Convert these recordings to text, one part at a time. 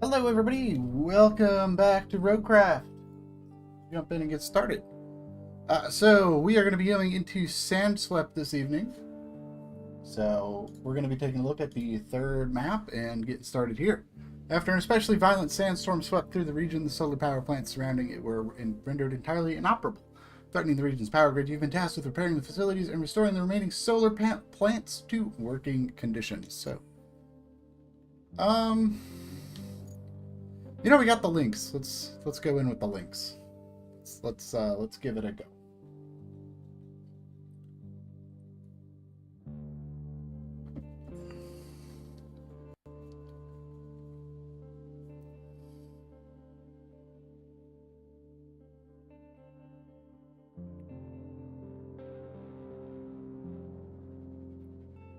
Hello everybody, welcome back to Roadcraft. Jump in and get started. So we are going to be going into Sandswept this evening. So we're going to be taking a look at the third map and getting started here. After an especially violent sandstorm swept through the region, the solar power plants surrounding it were rendered entirely inoperable. Threatening the region's power grid, you've been tasked with repairing the facilities and restoring the remaining solar plants to working conditions. So, you know, we got the links. Let's go in with the links. Let's give it a go.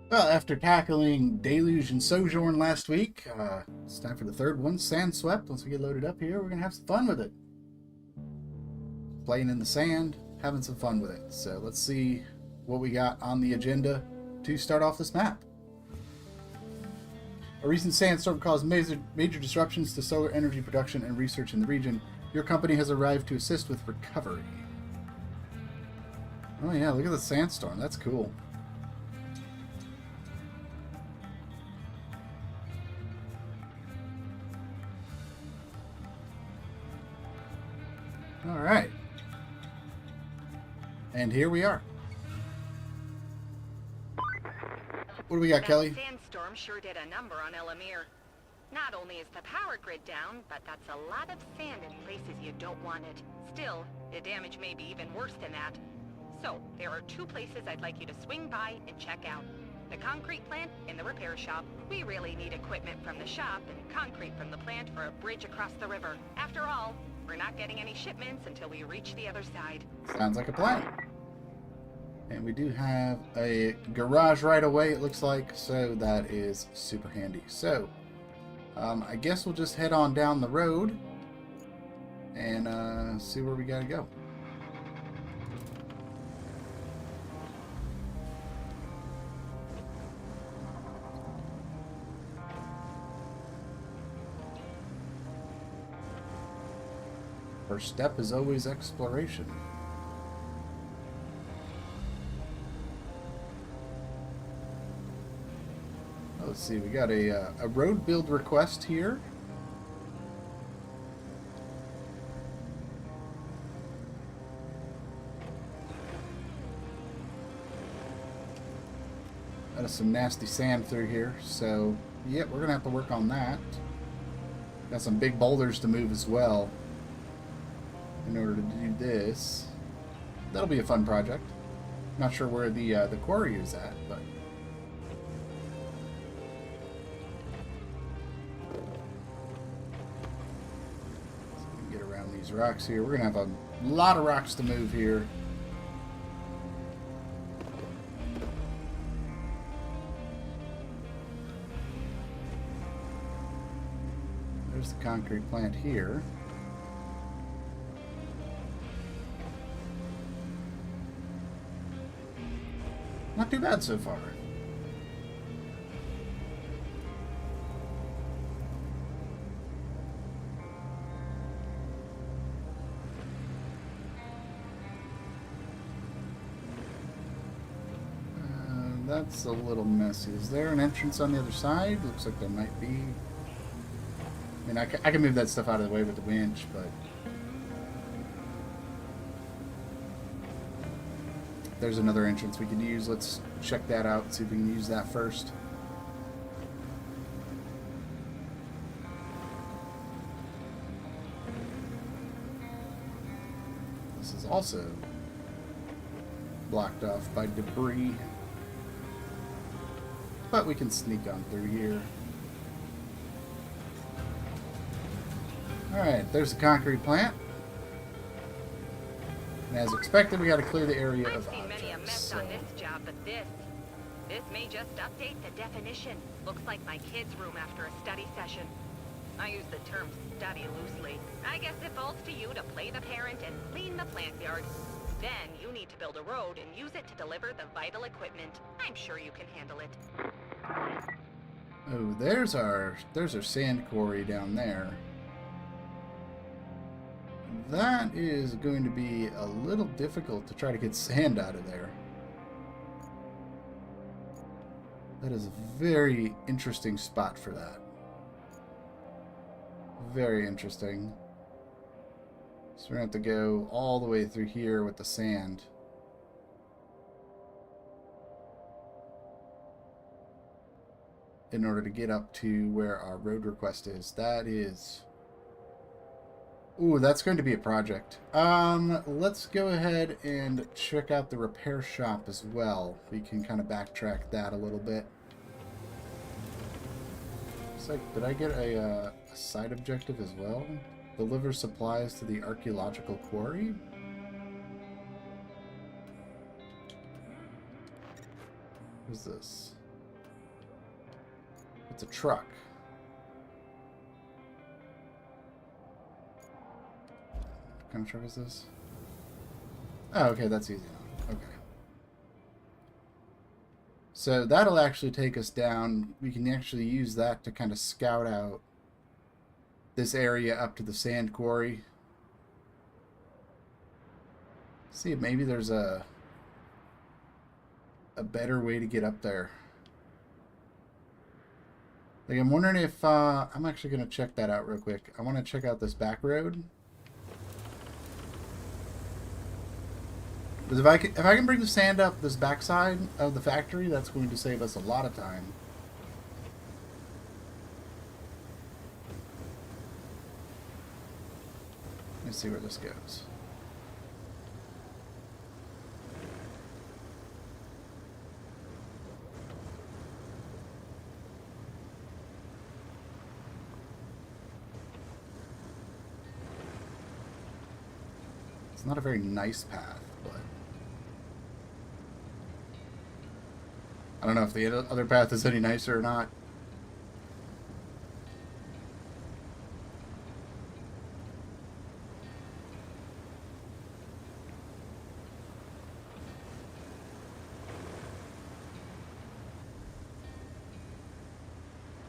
Well, after tackling Deluge and Sojourn last week, it's time for the third one, Sandswept. Once we get loaded up here, we're going to have some fun with it. Playing in the sand, having some fun with it. So let's see what we got on the agenda to start off this map. A recent sandstorm caused major disruptions to solar energy production and research in the region. Your company has arrived to assist with recovery. Oh yeah, look at the sandstorm. That's cool. All right. And here we are. What do we got, Kelly? That sandstorm sure did a number on Elamir. Not only is the power grid down, but that's a lot of sand in places you don't want it. Still, the damage may be even worse than that. So, there are two places I'd like you to swing by and check out. The concrete plant and the repair shop. We really need equipment from the shop and concrete from the plant for a bridge across the river. After all, we're not getting any shipments until we reach the other side. Sounds like a plan. And we do have a garage right away, it looks like, so that is super handy. So, I guess we'll just head on down the road and see where we gotta go. First step is always exploration. Let's see, we got a road build request here. That is some nasty sand through here, so yeah, we're gonna have to work on that. Got some big boulders to move as well in order to do this. That'll be a fun project. Not sure where the quarry is at, but get around these rocks here. We're gonna have a lot of rocks to move here. There's the concrete plant here. Not too bad so far. That's a little messy. Is there an entrance on the other side? Looks like there might be. I mean, I can move that stuff out of the way with the winch, but there's another entrance we can use. Let's check that out, see if we can use that first. This is also blocked off by debris, but we can sneak on through here. Alright, there's the concrete plant. And as expected, we got to clear the area of I've seen many a mess on this job, but this may just update the definition. Looks like my kid's room after a study session. I use the term study loosely. I guess it falls to you to play the parent and clean the plant yard. Then you need to build a road and use it to deliver the vital equipment. I'm sure you can handle it. Oh, there's our sand quarry down there. That is going to be a little difficult to try to get sand out of there. That is a very interesting spot for that. Very interesting. So we're going to have to go all the way through here with the sand. In order to get up to where our road request is. That is... Ooh, that's going to be a project. Let's go ahead and check out the repair shop as well. We can kind of backtrack that a little bit. Looks like, did I get a side objective as well? Deliver supplies to the archaeological quarry? What is this? It's a truck. What kind of truck is this? Oh, okay, that's easy enough. Okay. So that'll actually take us down. We can actually use that to kind of scout out this area up to the sand quarry. See if maybe there's a better way to get up there. Like, I'm wondering if I'm actually going to check that out real quick. I want to check out this back road. Because if I can bring the sand up this backside of the factory, that's going to save us a lot of time. Let's see where this goes. It's not a very nice path, but I don't know if the other path is any nicer or not.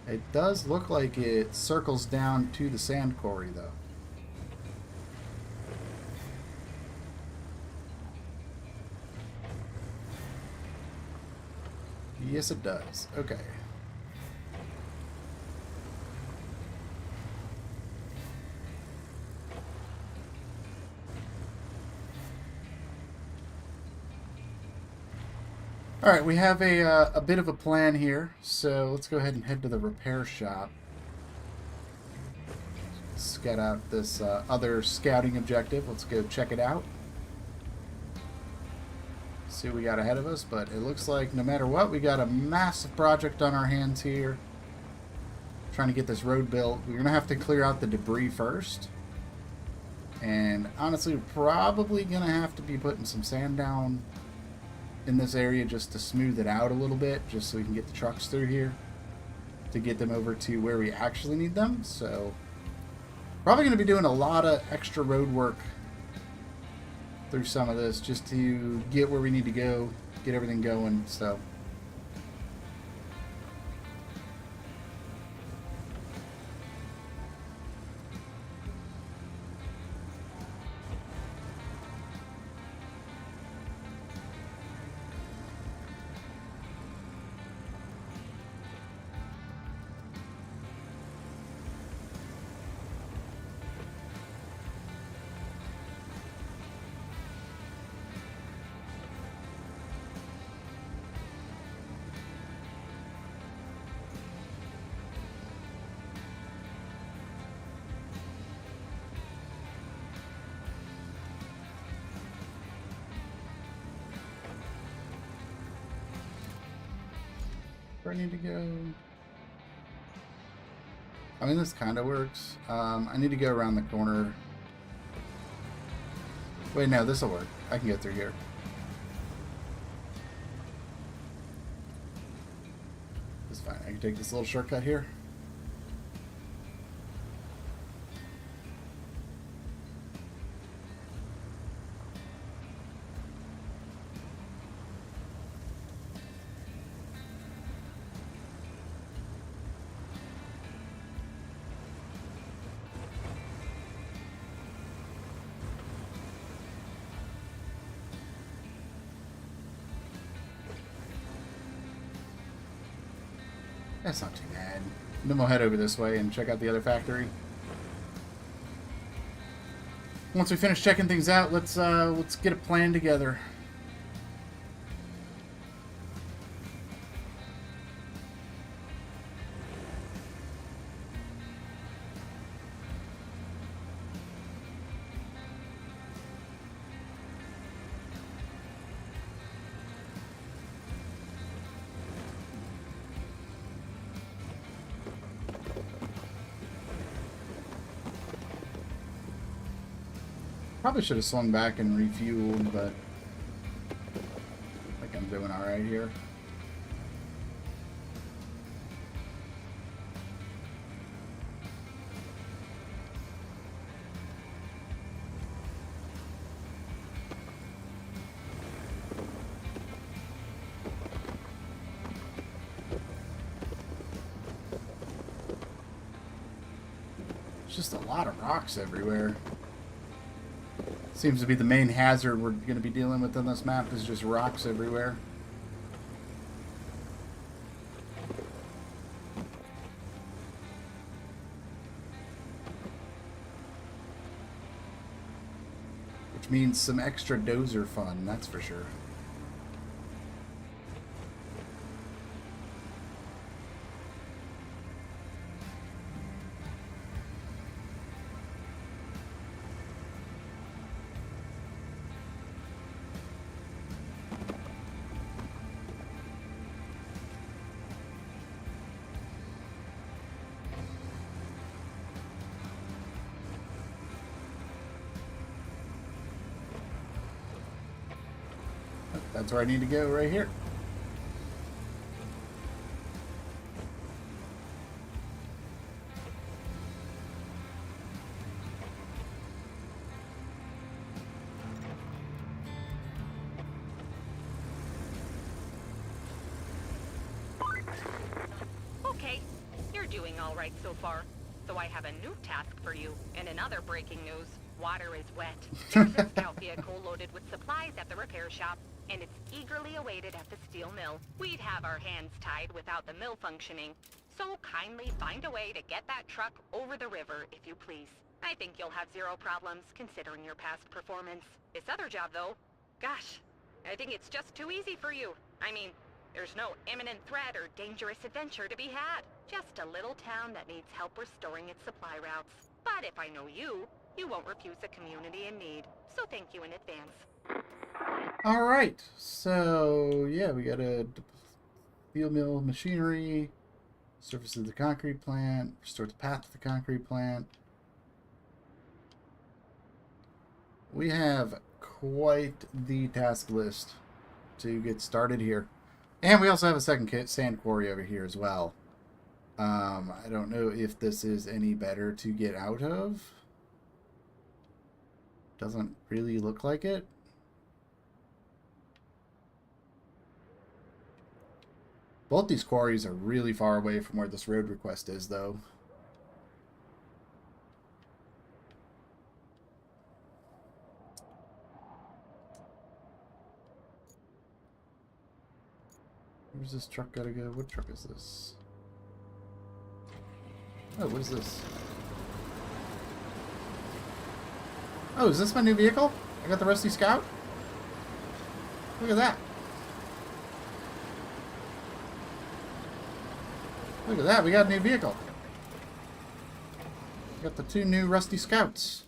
It does look like it circles down to the sand quarry, though. Yes, it does. Okay. Alright, we have a bit of a plan here, so let's go ahead and head to the repair shop. Scout out this other scouting objective. Let's go check it out. See what we got ahead of us, but it looks like no matter what, we got a massive project on our hands here. Trying to get this road built. We're going to have to clear out the debris first. And honestly, we're probably going to have to be putting some sand down in this area just to smooth it out a little bit, just so we can get the trucks through here to get them over to where we actually need them. So Probably going to be doing a lot of extra road work through some of this just to get where we need to go, get everything going, so... Where I need to go? I mean, this kind of works. I need to go around the corner. Wait, no, this will work. I can get through here. It's fine. I can take this little shortcut here. That's not too bad. Then we'll head over this way and check out the other factory. Once we finish checking things out, let's get a plan together. Probably should have swung back and refueled, but I think I'm doing alright here. It's just a lot of rocks everywhere. Seems to be the main hazard we're going to be dealing with on this map is just rocks everywhere. Which means some extra dozer fun, that's for sure. That's where I need to go, right here. Okay, you're doing all right so far. So I have a new task for you. And another breaking news. Water is wet. There's a scout vehicle loaded with supplies at the repair shop, and it's eagerly awaited at the steel mill. We'd have our hands tied without the mill functioning, so kindly find a way to get that truck over the river, if you please. I think you'll have zero problems, considering your past performance. This other job, though, gosh, I think it's just too easy for you. I mean, there's no imminent threat or dangerous adventure to be had. Just a little town that needs help restoring its supply routes. But if I know you, you won't refuse a community in need. So thank you in advance. Alright, so yeah, we got a steel mill machinery, surface of the concrete plant, restore the path to the concrete plant. We have quite the task list to get started here. And we also have a second sand quarry over here as well. I don't know if this is any better to get out of. doesn't really look like it. Both these quarries are really far away from where this road request is, though. Where's this truck gotta go? What truck is this? Oh, what is this? Oh, is this my new vehicle? I got the Rusty Scout? Look at that. Look at that, we got a new vehicle. Got the 2 new Rusty Scouts.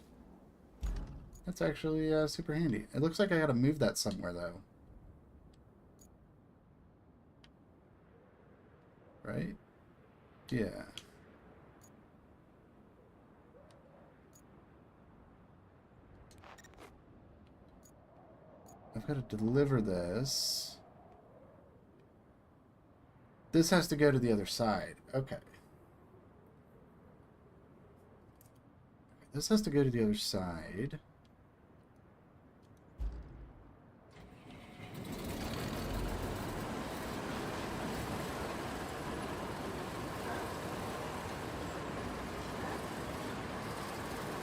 That's actually super handy. It looks like I gotta move that somewhere, though. Right? Yeah. I've got to deliver this. This has to go to the other side. Okay. This has to go to the other side.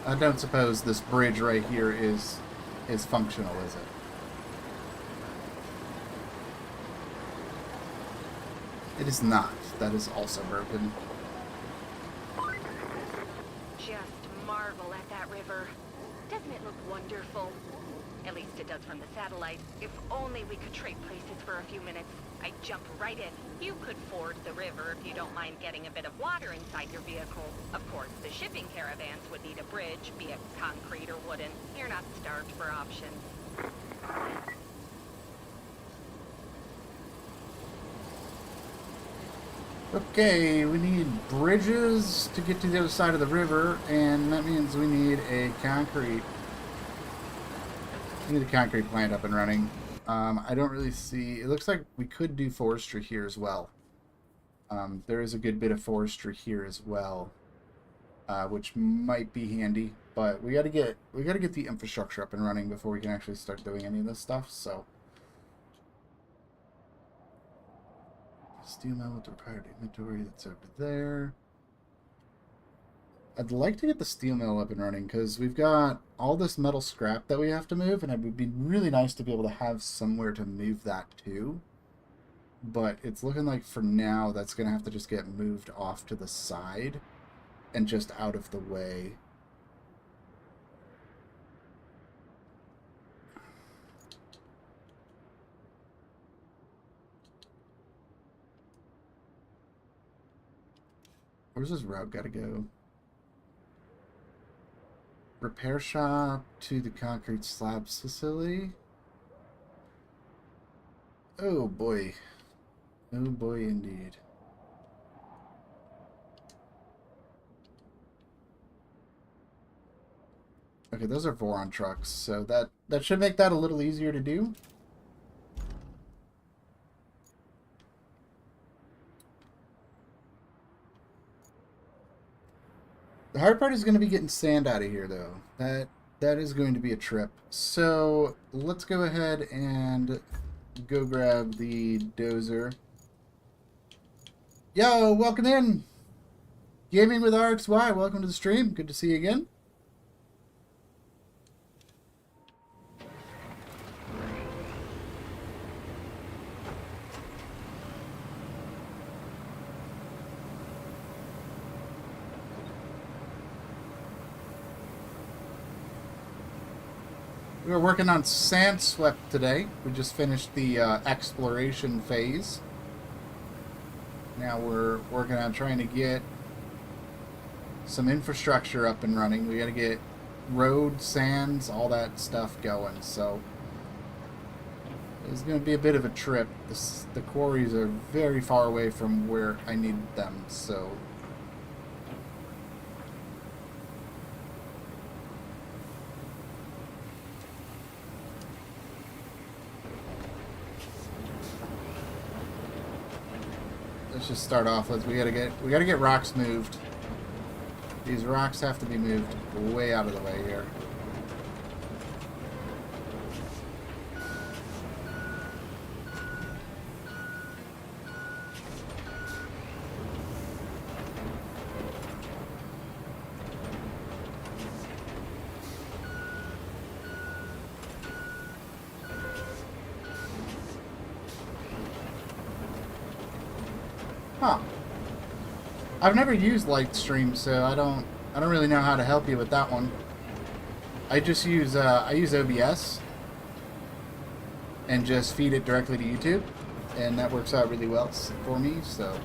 I don't suppose this bridge right here is functional, is it? It is not. That is also broken. Just marvel at that river. Doesn't it look wonderful? At least it does from the satellite. If only we could trade places for a few minutes. I'd jump right in. You could ford the river if you don't mind getting a bit of water inside your vehicle. Of course, the shipping caravans would need a bridge, be it concrete or wooden. You're not starved for options. Okay, we need bridges to get to the other side of the river, and that means we need a concrete plant up and running. I don't really see... It looks like we could do forestry here as well. There is a good bit of forestry here as well, which might be handy. But we gotta get the infrastructure up and running before we can actually start doing any of this stuff. So, steel mill with the required inventory that's over there. I'd like to get the steel mill up and running because we've got all this metal scrap that we have to move, and it would be really nice to be able to have somewhere to move that to. But it's looking like for now that's going to have to just get moved off to the side and just out of the way. Where's this route got to go? Repair shop to the concrete slabs facility. Oh boy. Oh boy indeed. Okay, those are Voron trucks, so that should make that a little easier to do. The hard part is going to be getting sand out of here, though. That is going to be a trip. So let's go ahead and go grab the dozer. Yo, welcome in! Gaming with RXY, welcome to the stream. Good to see you again. We were working on sand swept today. We just finished the exploration phase. Now we're working on trying to get some infrastructure up and running. We got to get road, sands, all that stuff going. So it's going to be a bit of a trip. The quarries are very far away from where I need them. So let's just start off with we gotta get rocks moved. These rocks have to be moved way out of the way here. I've never used Lightstream, so I don't really know how to help you with that one. I just use I use OBS and just feed it directly to YouTube, and that works out really well for me. So.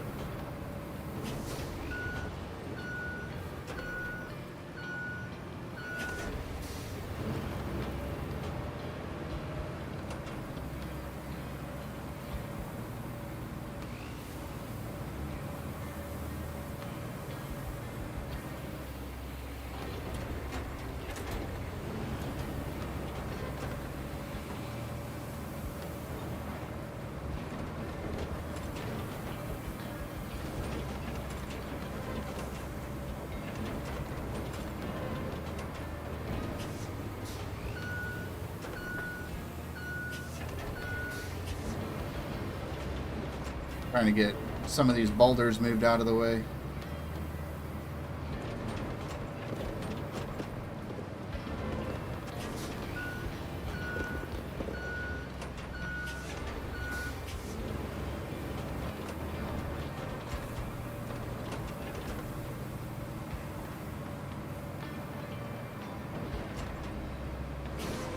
Trying to get some of these boulders moved out of the way.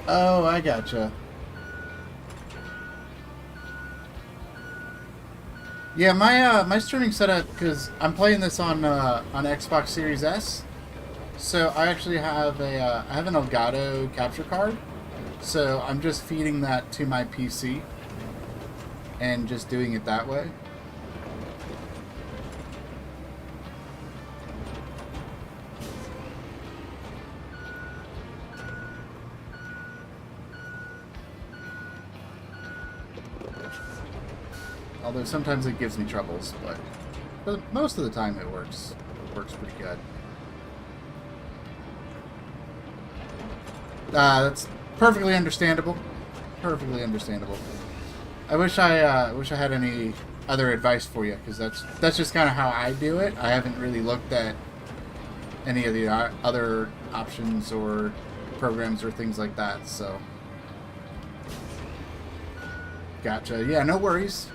Oh, I gotcha. Yeah, my streaming setup, because I'm playing this on Xbox Series S, so I actually have I have an Elgato capture card, so I'm just feeding that to my PC and just doing it that way. Although sometimes it gives me troubles, but most of the time it works. It works pretty good. That's perfectly understandable. Perfectly understandable. I wish I had any other advice for you, because that's just kind of how I do it. I haven't really looked at any of the other options or programs or things like that. So, gotcha. Yeah, no worries.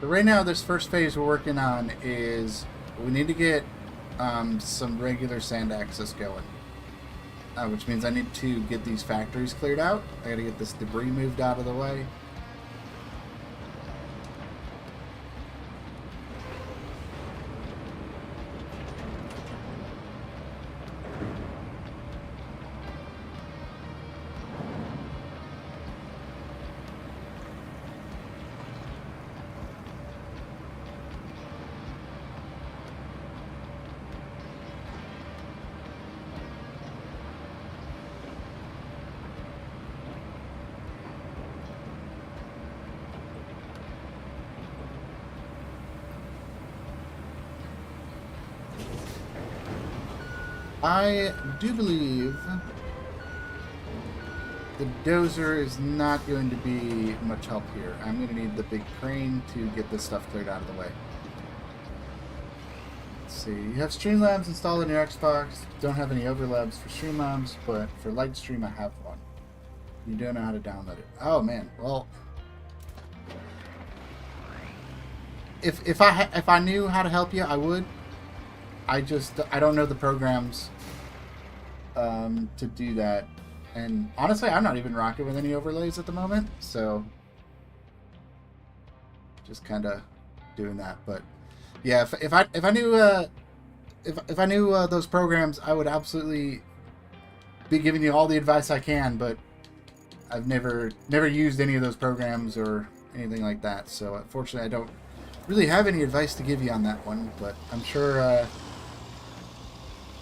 So right now, this first phase we're working on is we need to get some regular sand access going, which means I need to get these factories cleared out. I got to get this debris moved out of the way. I do believe the dozer is not going to be much help here. I'm going to need the big crane to get this stuff cleared out of the way. Let's see. You have Streamlabs installed on your Xbox. Don't have any overlaps for Streamlabs, but for Lightstream I have one. You don't know how to download it. Oh man. Well, if I knew how to help you, I would. I don't know the programs to do that, and honestly, I'm not even rocking with any overlays at the moment, so just kind of doing that. But yeah, if I knew if I knew those programs, I would absolutely be giving you all the advice I can. But I've never used any of those programs or anything like that, so unfortunately, I don't really have any advice to give you on that one. But I'm sure.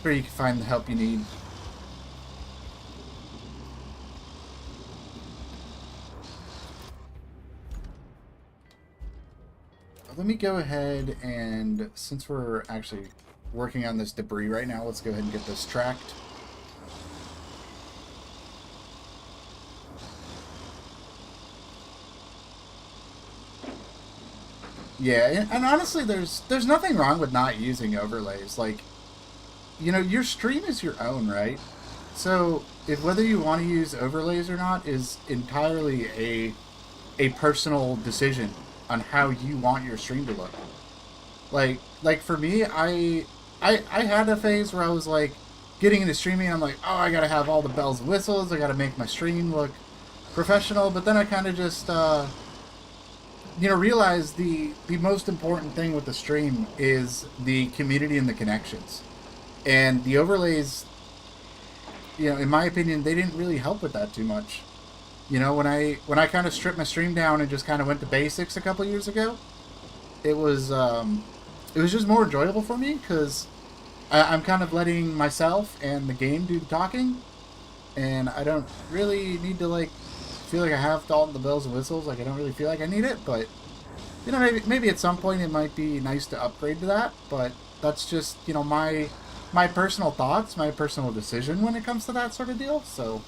Sure you can find the help you need. Let me go ahead and, since we're working on this debris right now. Let's go ahead and get this tracked. Yeah, and honestly, there's nothing wrong with not using overlays. Like, you know, your stream is your own, right? So if whether you want to use overlays or not is entirely a personal decision on how you want your stream to look. Like for me, I had a phase where I was like getting into streaming. I'm like, oh, I gotta have all the bells and whistles. I gotta make my stream look professional. But then I kind of just you know, realize the most important thing with the stream is the community and the connections, and the overlays, you know, in my opinion, they didn't really help with that too much. You know, when I kind of stripped my stream down and just kind of went to basics a couple years ago, it was just more enjoyable for me because I'm kind of letting myself and the game do the talking, and I don't really need to like feel like I have all the bells and whistles. Like I don't really feel like I need it, but you know, maybe at some point it might be nice to upgrade to that. But that's just, you know, my personal thoughts, my personal decision when it comes to that sort of deal. So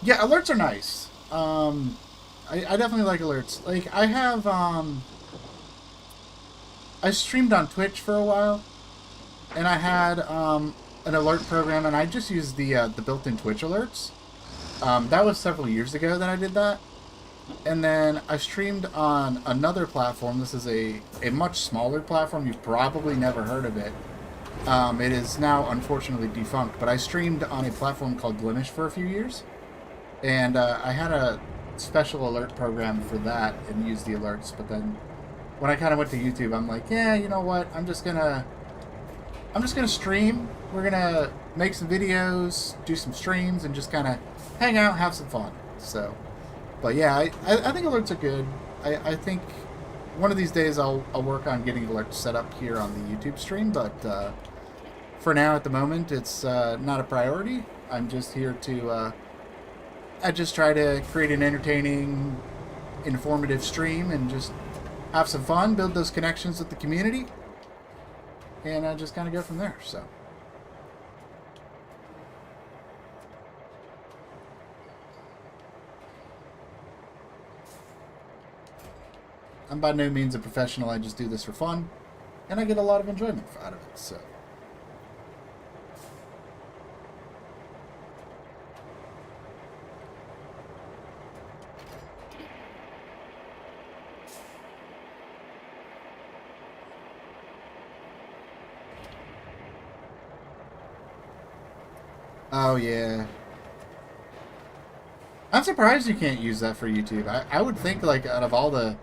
yeah, alerts are nice. I definitely like alerts. Like I have I streamed on Twitch for a while, and I had an alert program, and I just used the built-in Twitch alerts. That was several years ago that I did that. And then I streamed on another platform. This is a much smaller platform. You've probably never heard of it. It is now unfortunately defunct, but I streamed on a platform called Glimish for a few years. And I had a special alert program for that and used the alerts. But then when I kind of went to YouTube, I'm like, yeah, you know what? I'm just gonna stream. We're gonna make some videos, do some streams, and just kind of hang out, have some fun. So, but yeah, I think alerts are good. I think one of these days I'll work on getting alerts set up here on the YouTube stream. But for now, at the moment, it's not a priority. I'm just here to I just try to create an entertaining, informative stream and just have some fun, build those connections with the community, and just kind of go from there. So. I'm by no means a professional. I just do this for fun, and I get a lot of enjoyment out of it. So. Oh yeah. I'm surprised you can't use that for YouTube. I would think like out of all the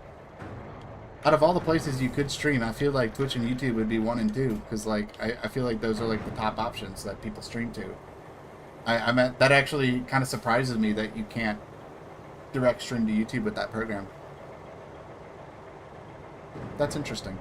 places you could stream, I feel like Twitch and YouTube would be 1 and 2 because like I feel like those are like the top options that people stream to. I meant that actually kind of surprises me that you can't direct stream to YouTube with that program. That's interesting.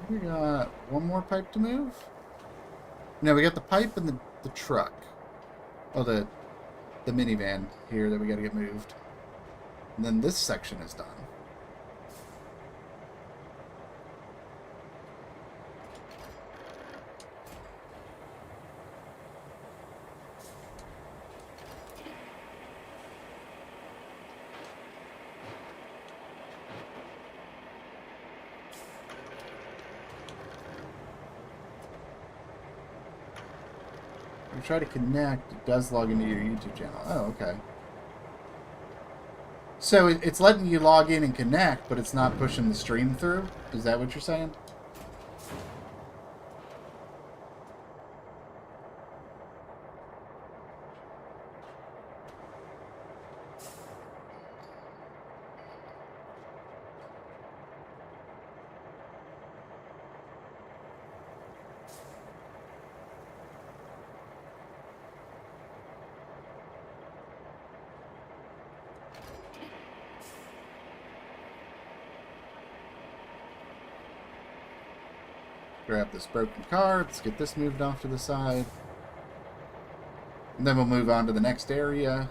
We got one more pipe to move. No, we got the pipe and the truck. Oh, the minivan here that we got to get moved. And then this section is done. You try to connect, it does log into your YouTube channel. Oh, okay. So it's letting you log in and connect, but it's not pushing the stream through? Is that what you're saying? Grab this broken car. Let's get this moved off to the side. And then we'll move on to the next area.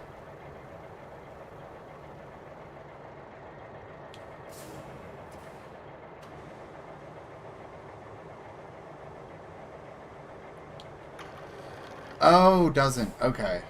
Oh, doesn't. Okay.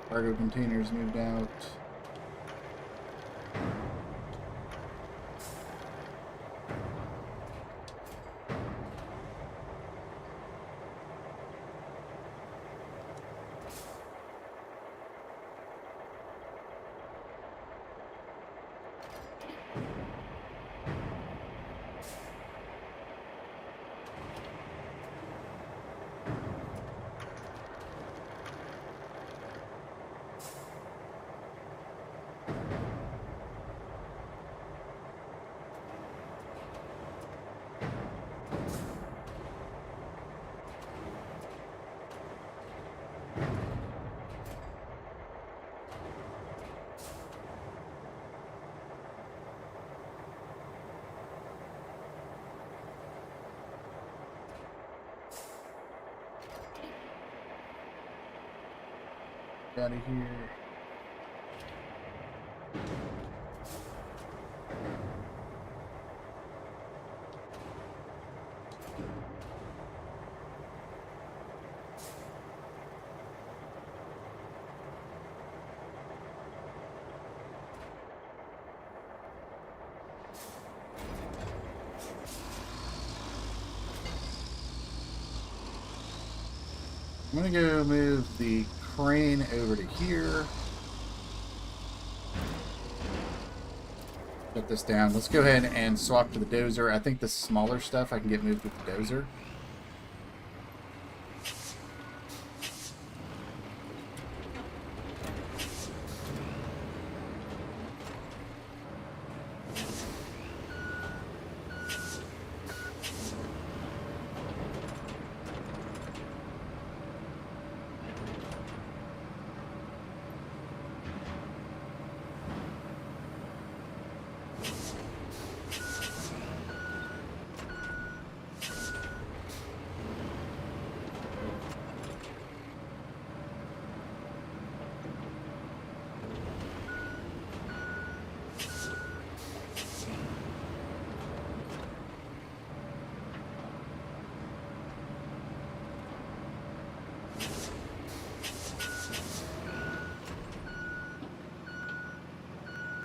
Cargo containers moved out. Out of here. I'm gonna go move the crane over to here. Get this down. Let's go ahead and swap to the dozer. I think the smaller stuff I can get moved with the dozer.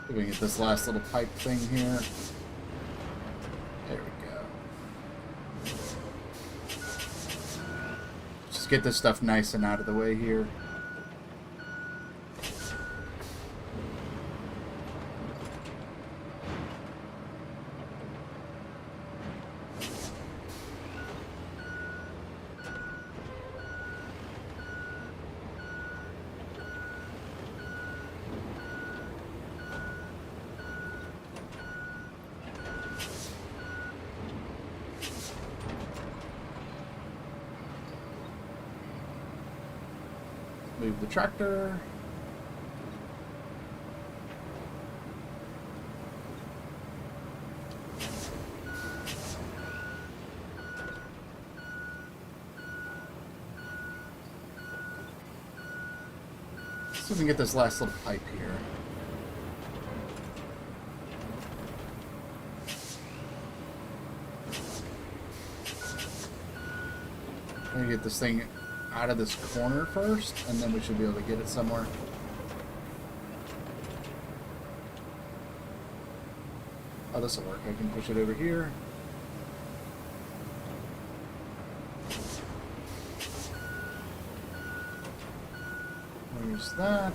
We can get this last little pipe thing here. There we go. Just get this stuff nice and out of the way here. Move the tractor. See if we can get this last little pipe here. I'm gonna get this thing out of this corner first, and then we should be able to get it somewhere. Oh, this will work. I can push it over here. There's that.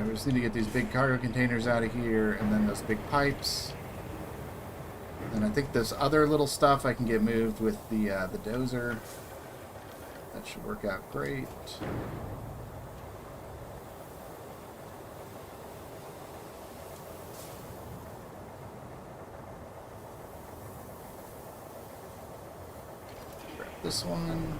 Alright, we just need to get these big cargo containers out of here, and then those big pipes. And I think this other little stuff I can get moved with the dozer. That should work out great. Grab this one.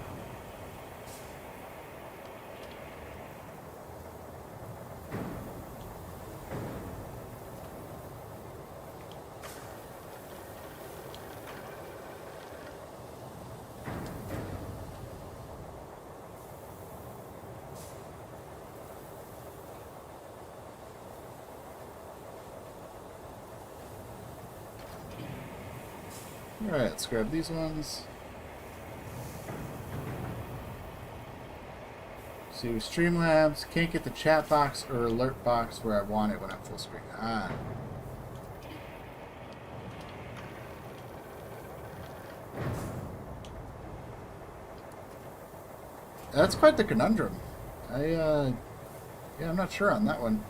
Alright, let's grab these ones. See, with Streamlabs, can't get the chat box or alert box where I want it when I'm full screen. Ah. That's quite the conundrum. Yeah, I'm not sure on that one.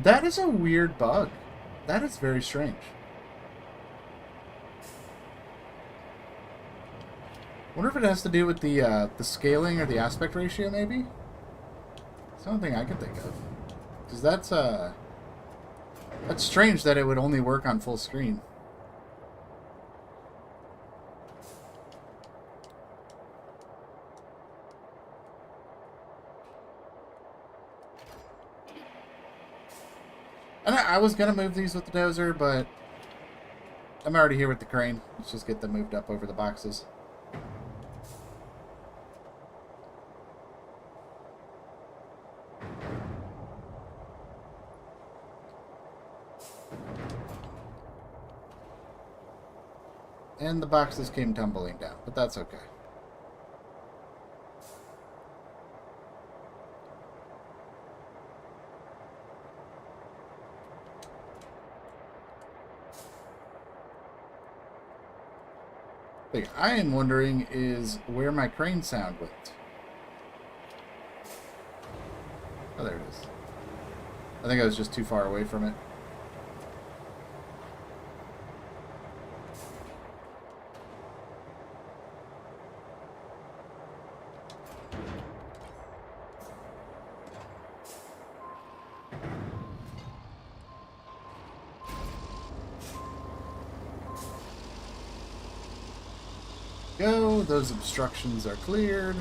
That is a weird bug. That is very strange. Wonder if it has to do with the scaling or the aspect ratio, maybe? It's the only thing I can think of. Because that's strange that it would only work on full screen. And I was going to move these with the dozer, but I'm already here with the crane. Let's just get them moved up over the boxes. And the boxes came tumbling down, but that's okay. The thing I am wondering is where my crane sound went. Oh, there it is. I think I was just too far away from it. Go, those obstructions are cleared.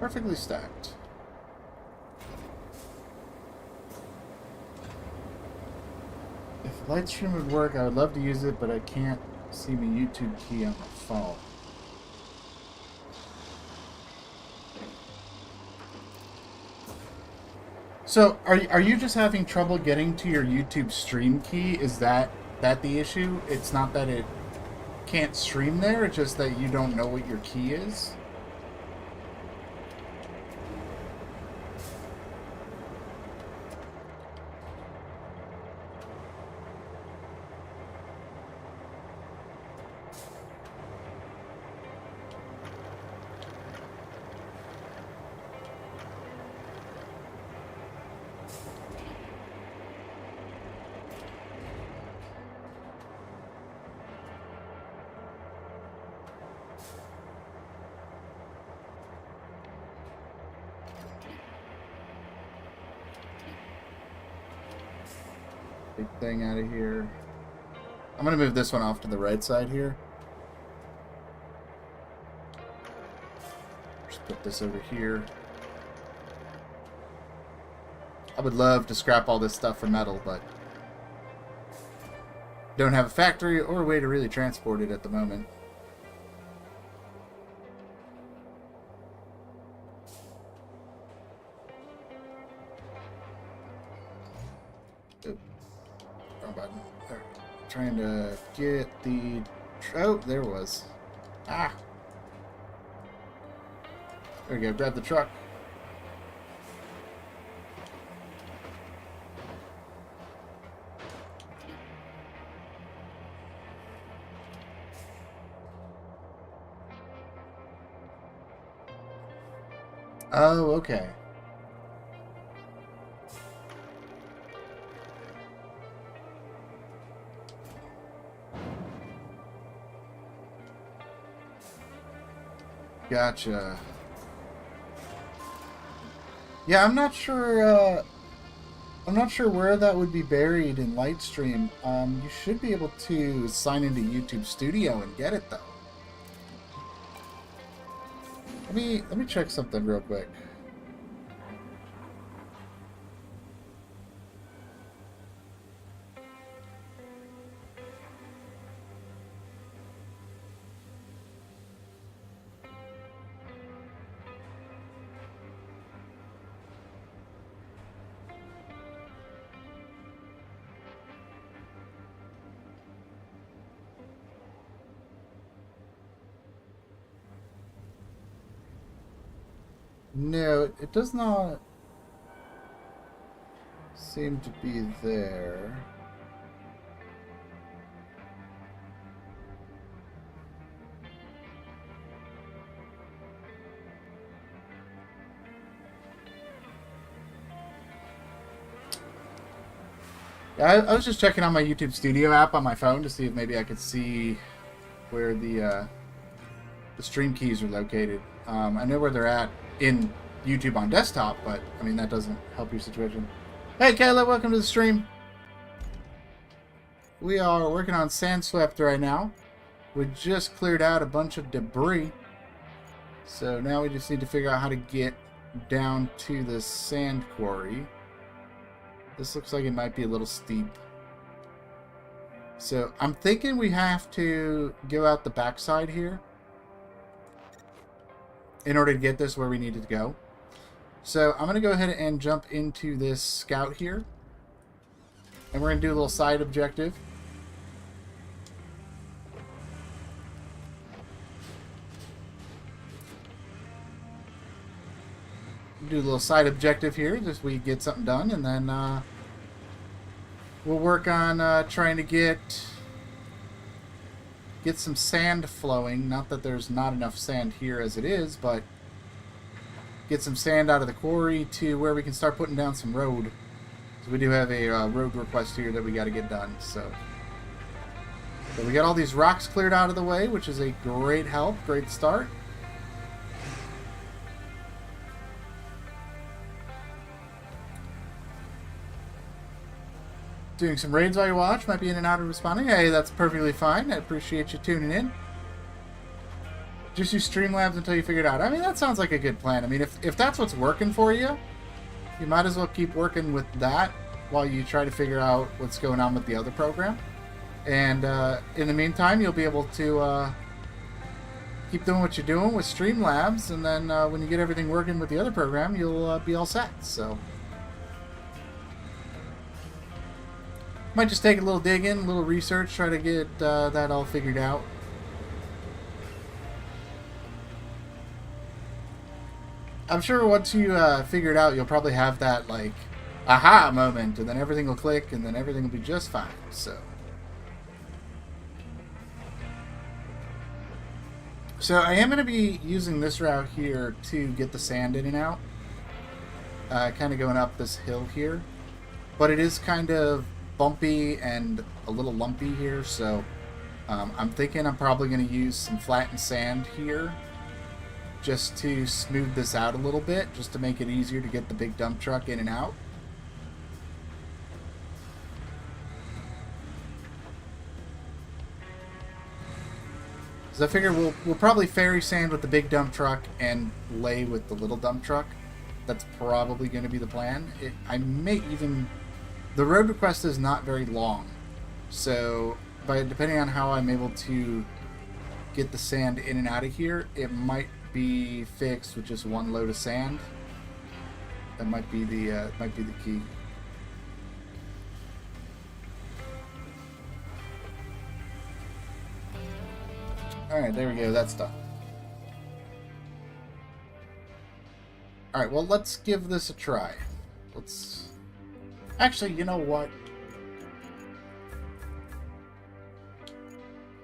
Perfectly stacked. If Lightstream would work, I would love to use it, but I can't see my YouTube key on my phone. So, are you just having trouble getting to your YouTube stream key? Is that the issue? It's not that it can't stream there, it's just that you don't know what your key is? big thing out of here. I'm going to move this one off to the right side here. Just put this over here. I would love to scrap all this stuff for metal, but don't have a factory or a way to really transport it at the moment. Wrong button. There. Trying to get the... Oh, there it was. Ah! There we go. Grab the truck. Oh, okay. Gotcha. Yeah, I'm not sure where that would be buried in Lightstream. You should be able to sign into YouTube Studio and get it though. Let me check something real quick. No, it does not seem to be there. Yeah, I was just checking on my YouTube Studio app on my phone to see if maybe I could see where the stream keys are located. I know where they're at in YouTube on desktop, but I mean that doesn't help your situation. Hey Kayla, welcome to the stream. We are working on Sand Swept right now. We just cleared out a bunch of debris, so now we just need to figure out how to get down to the sand quarry. This looks like it might be a little steep, so I'm thinking we have to go out the backside here in order to get this where we needed to go. So I'm going to go ahead and jump into this scout here. And we're going to do a little side objective. Do a little side objective here, just we get something done, and then we'll work on trying to get some sand flowing. Not that there's not enough sand here as it is, but get some sand out of the quarry to where we can start putting down some road. So we do have a road request here that we got to get done. So we got all these rocks cleared out of the way, which is a great help, great start. Doing some raids while you watch, might be in and out of responding. Hey, that's perfectly fine. I appreciate you tuning in. Just use Streamlabs until you figure it out. I mean, that sounds like a good plan. I mean, if that's what's working for you, you might as well keep working with that while you try to figure out what's going on with the other program. And in the meantime, you'll be able to keep doing what you're doing with Streamlabs, and then when you get everything working with the other program, you'll be all set. So might just take a little digging, a little research, try to get that all figured out. I'm sure once you figure it out, you'll probably have that, like, aha moment, and then everything will click, and then everything will be just fine, so. So I am going to be using this route here to get the sand in and out. Kind of going up this hill here. But it is kind of bumpy and a little lumpy here, so I'm thinking I'm probably going to use some flattened sand here just to smooth this out a little bit, just to make it easier to get the big dump truck in and out. Because I figure we'll probably ferry sand with the big dump truck and lay with the little dump truck. That's probably going to be the plan. I may even... The road request is not very long. So, depending on how I'm able to get the sand in and out of here, it might be fixed with just one load of sand. That might be the key. All right, there we go. That's done. All right, well, let's give this a try. Let's actually, you know what?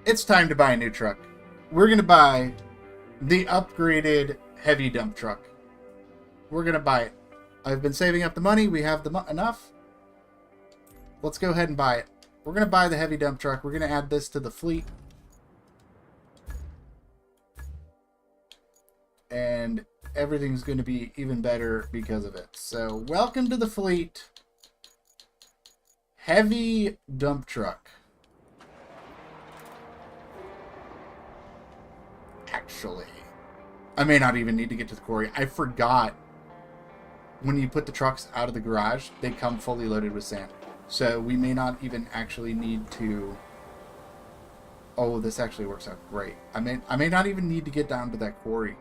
It's time to buy a new truck. We're gonna buy the upgraded heavy dump truck. We're gonna buy it. I've been saving up the money. We have enough. Let's go ahead and buy it. We're gonna buy the heavy dump truck. We're gonna add this to the fleet. And everything's going to be even better because of it. So, welcome to the fleet. Heavy dump truck. Actually, I may not even need to get to the quarry. I forgot when you put the trucks out of the garage, they come fully loaded with sand. So, we may not even actually need to... Oh, this actually works out great. I may not even need to get down to that quarry.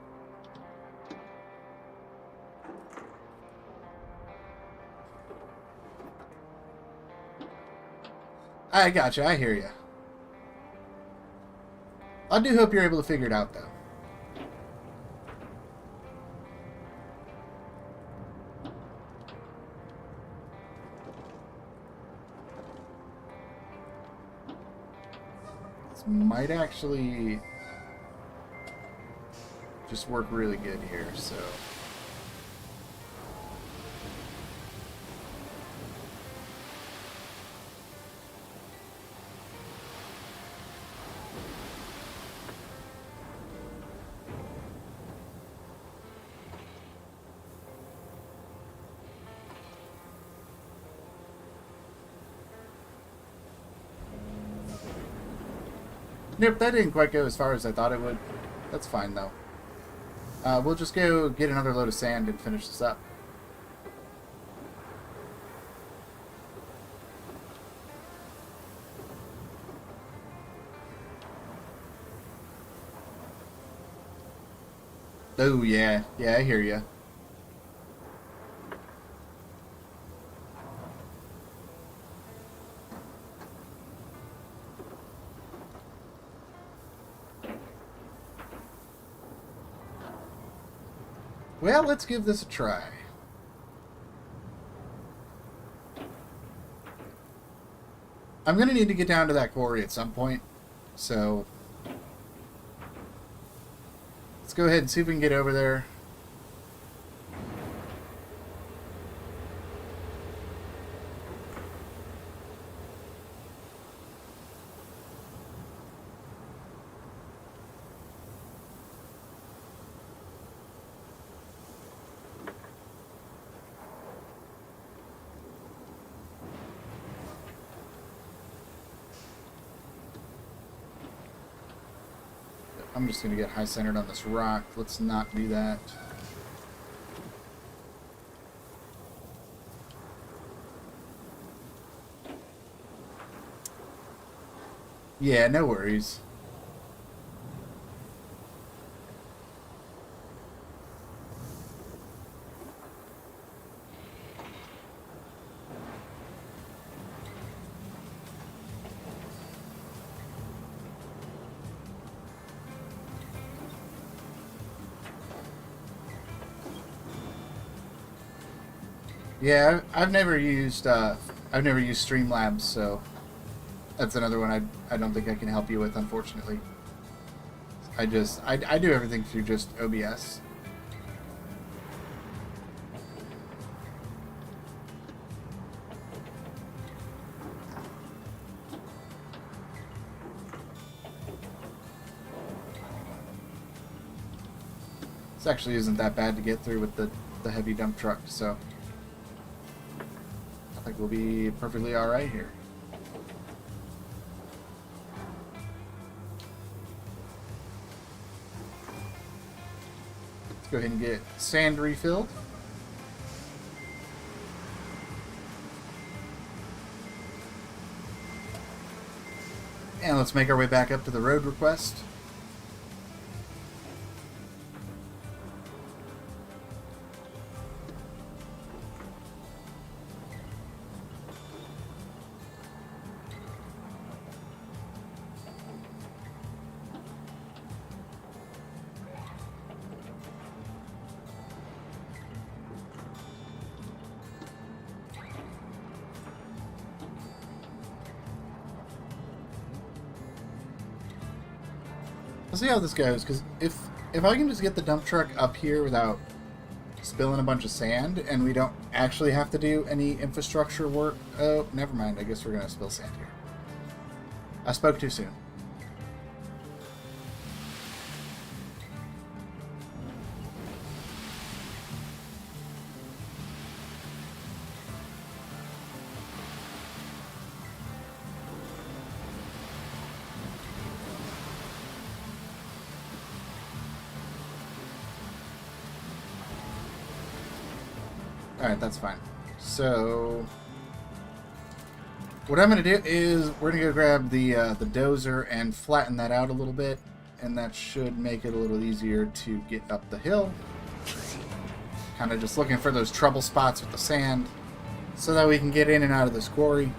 I gotcha. I hear you. I do hope you're able to figure it out, though. This might actually just work really good here, so... Nope, that didn't quite go as far as I thought it would. That's fine, though. We'll just go get another load of sand and finish this up. Oh, yeah. Yeah, I hear you. Well, let's give this a try. I'm going to need to get down to that quarry at some point, so let's go ahead and see if we can get over there. I'm just going to get high centered on this rock. Let's not do that. Yeah, no worries. Yeah, I've never used Streamlabs, so that's another one I don't think I can help you with, unfortunately. I do everything through just OBS. This actually isn't that bad to get through with the heavy dump truck, so I think we'll be perfectly alright here. go ahead and get sand refilled. And let's make our way back up to the road request. We'll see how this goes, because if I can just get the dump truck up here without spilling a bunch of sand, and we don't actually have to do any infrastructure work... Oh, never mind. I guess we're going to spill sand here. I spoke too soon. Alright, that's fine. So, what I'm going to do is we're going to go grab the dozer and flatten that out a little bit, and that should make it a little easier to get up the hill. Kind of just looking for those trouble spots with the sand so that we can get in and out of this quarry.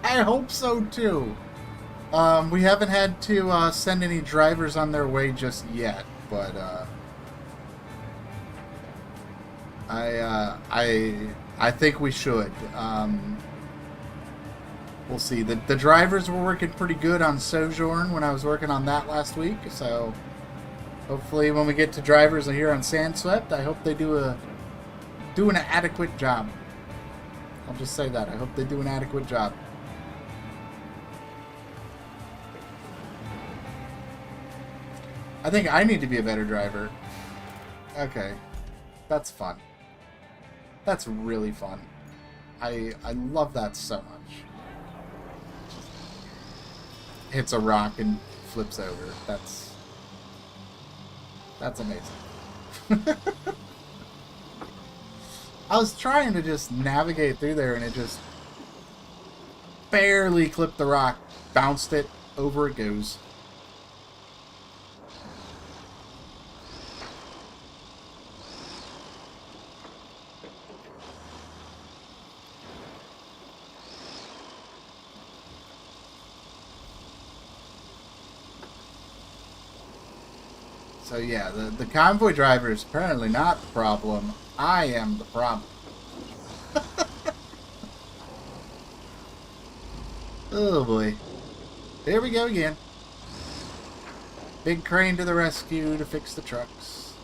I hope so too. We haven't had to send any drivers on their way just yet, but I think we should. We'll see. The drivers were working pretty good on Sojourn when I was working on that last week, so hopefully when we get to drivers here on Sandswept, I hope they do an adequate job. I'll just say that. I hope they do an adequate job. I think I need to be a better driver. Okay. That's fun. That's really fun. I love that so much. Hits a rock and flips over. That's amazing. I was trying to just navigate through there and it just barely clipped the rock. Bounced it. Over it goes. So yeah, the convoy driver is apparently not the problem. I am the problem. Oh boy. There we go again. Big crane to the rescue to fix the trucks.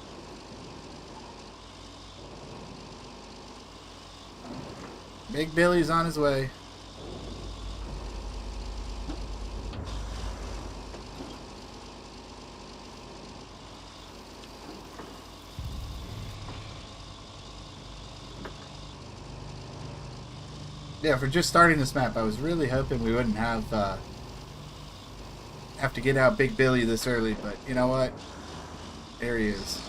Big Billy's on his way. Yeah, for just starting this map, I was really hoping we wouldn't have to get out Big Billy this early, but you know what? There he is.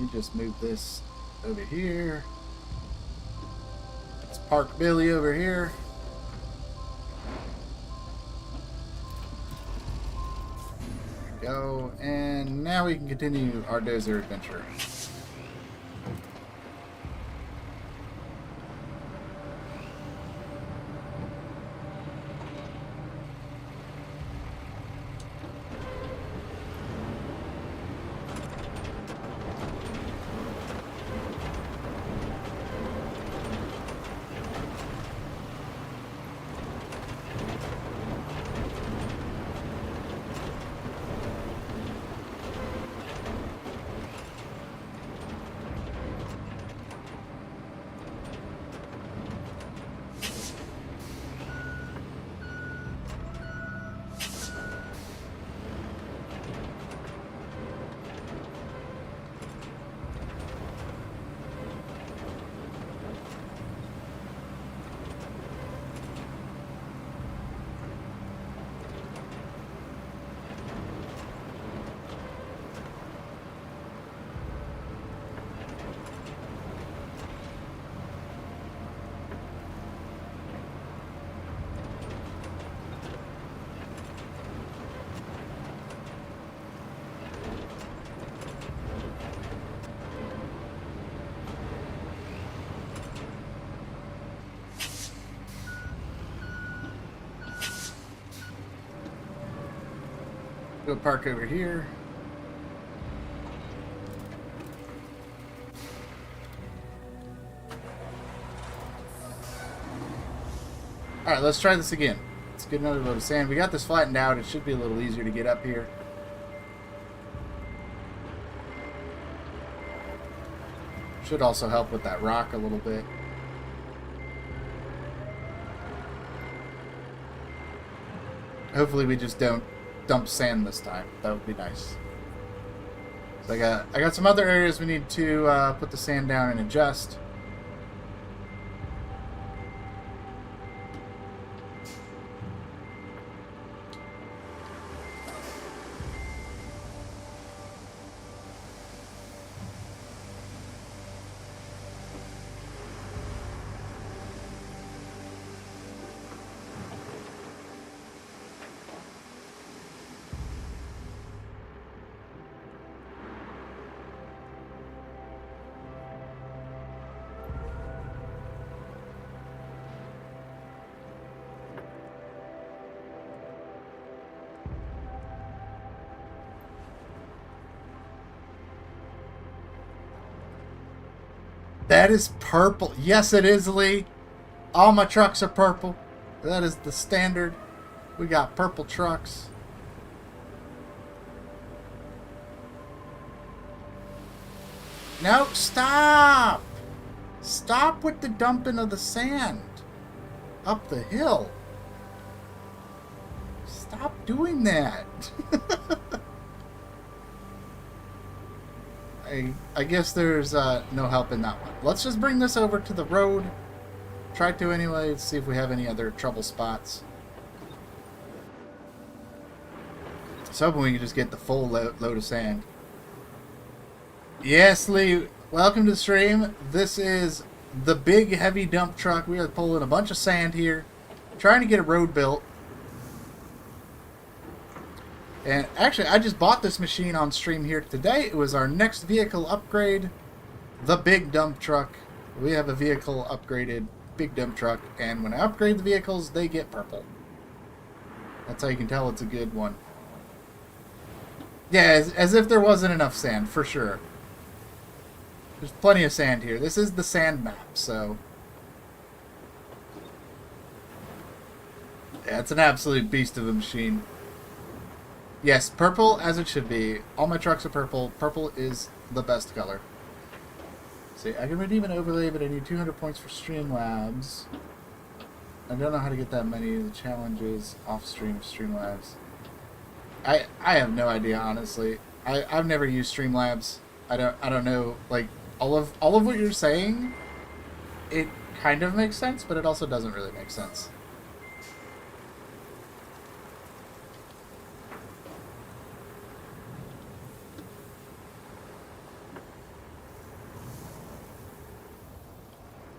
me just move this over here. Let's park Billy over here. There we go. And now we can continue our dozer adventure. Go park over here. Alright, let's try this again. Let's get another load of sand. We got this flattened out. It should be a little easier to get up here. Should also help with that rock a little bit. Hopefully we just don't dump sand this time. That would be nice. So I got some other areas we need to put the sand down and adjust. That is purple. Yes, it is, Lee. All my trucks are purple. That is the standard. We got purple trucks. No, stop! Stop with the dumping of the sand up the hill. Stop doing that. I guess there's no help in that one. Let's just bring this over to the road. Try to anyway. Let's see if we have any other trouble spots. I was hoping we could just get the full load of sand. Yes, Lee. Welcome to the stream. This is the big heavy dump truck. We are pulling a bunch of sand here. Trying to get a road built. And actually, I just bought this machine on stream here today. It was our next vehicle upgrade. The big dump truck. We have a vehicle upgraded big dump truck. And when I upgrade the vehicles, they get purple. That's how you can tell it's a good one. Yeah, as if there wasn't enough sand, for sure. There's plenty of sand here. This is the sand map, so... yeah, it's an absolute beast of a machine. Yes, purple as it should be. All my trucks are purple. Purple is the best color. See, I can redeem an overlay, but I need 200 points for Streamlabs. I don't know how to get that many. The challenges off stream Streamlabs. I have no idea, honestly. I've never used Streamlabs. I don't know, like, all of what you're saying, it kind of makes sense, but it also doesn't really make sense.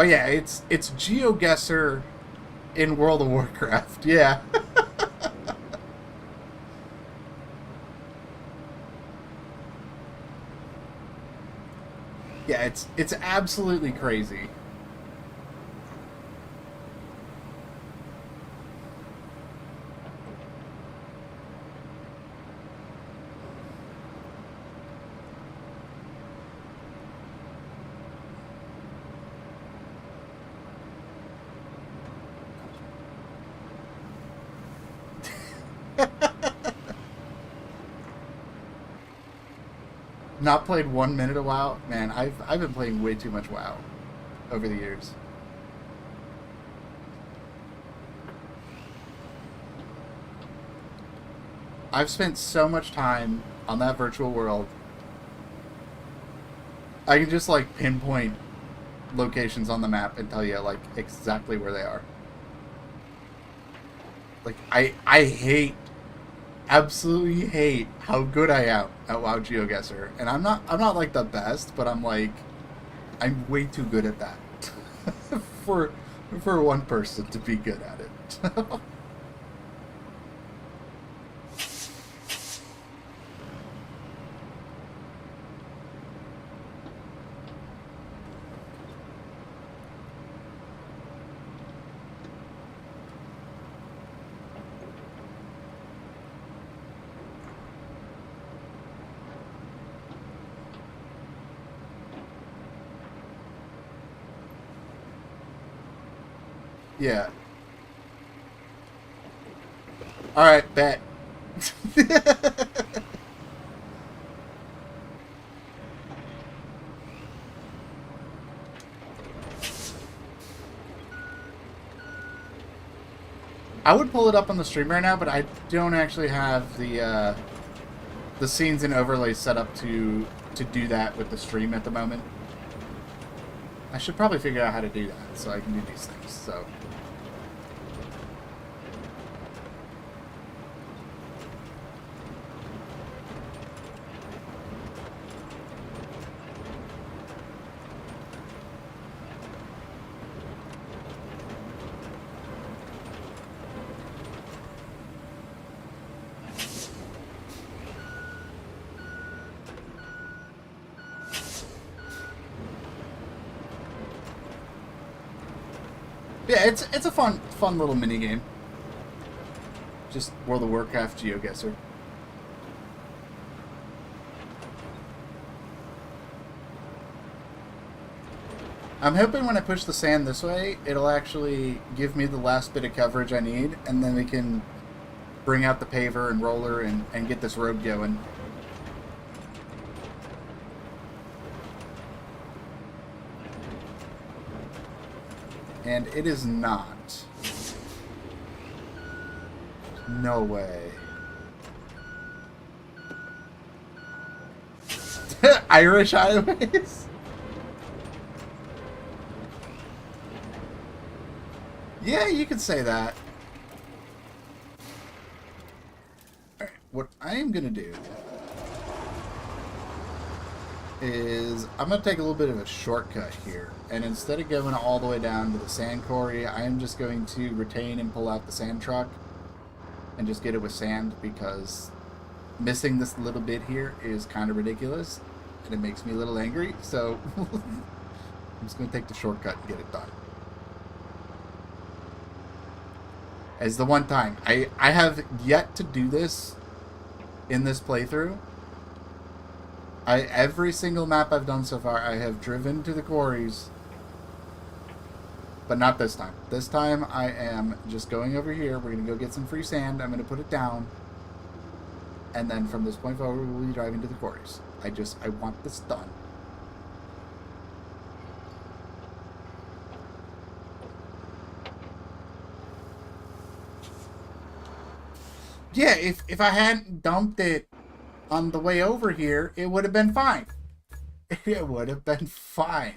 But yeah, it's GeoGuessr in World of Warcraft. Yeah. Yeah, it's absolutely crazy. Not played 1 minute of WoW? Man, I've been playing way too much WoW over the years. I've spent so much time on that virtual world. I can just like pinpoint locations on the map and tell you like exactly where they are. Like I hate, absolutely hate how good I am at WoW GeoGuessr, and I'm not like the best, but I'm way too good at that for one person to be good at it. Yeah. Alright, bet. I would pull it up on the stream right now, but I don't actually have the scenes and overlays set up to do that with the stream at the moment. I should probably figure out how to do that so I can do these things. So. Yeah, it's a fun little mini game. Just World of Warcraft GeoGuessr. I'm hoping when I push the sand this way, it'll actually give me the last bit of coverage I need, and then we can bring out the paver and roller and get this road going. And it is not. No way. Irish highways? Yeah, you could say that. Alright, what I am going to do is I'm going to take a little bit of a shortcut here. And instead of going all the way down to the sand quarry, I am just going to retain and pull out the sand truck and just get it with sand, because missing this little bit here is kind of ridiculous and it makes me a little angry. So I'm just going to take the shortcut and get it done. As the one time. I have yet to do this in this playthrough. Every single map I've done so far, I have driven to the quarries. But not this time. This time I am just going over here. We're going to go get some free sand. I'm going to put it down. And then from this point forward, we'll be driving to the quarries. I want this done. Yeah, if I hadn't dumped it on the way over here, it would have been fine. It would have been fine.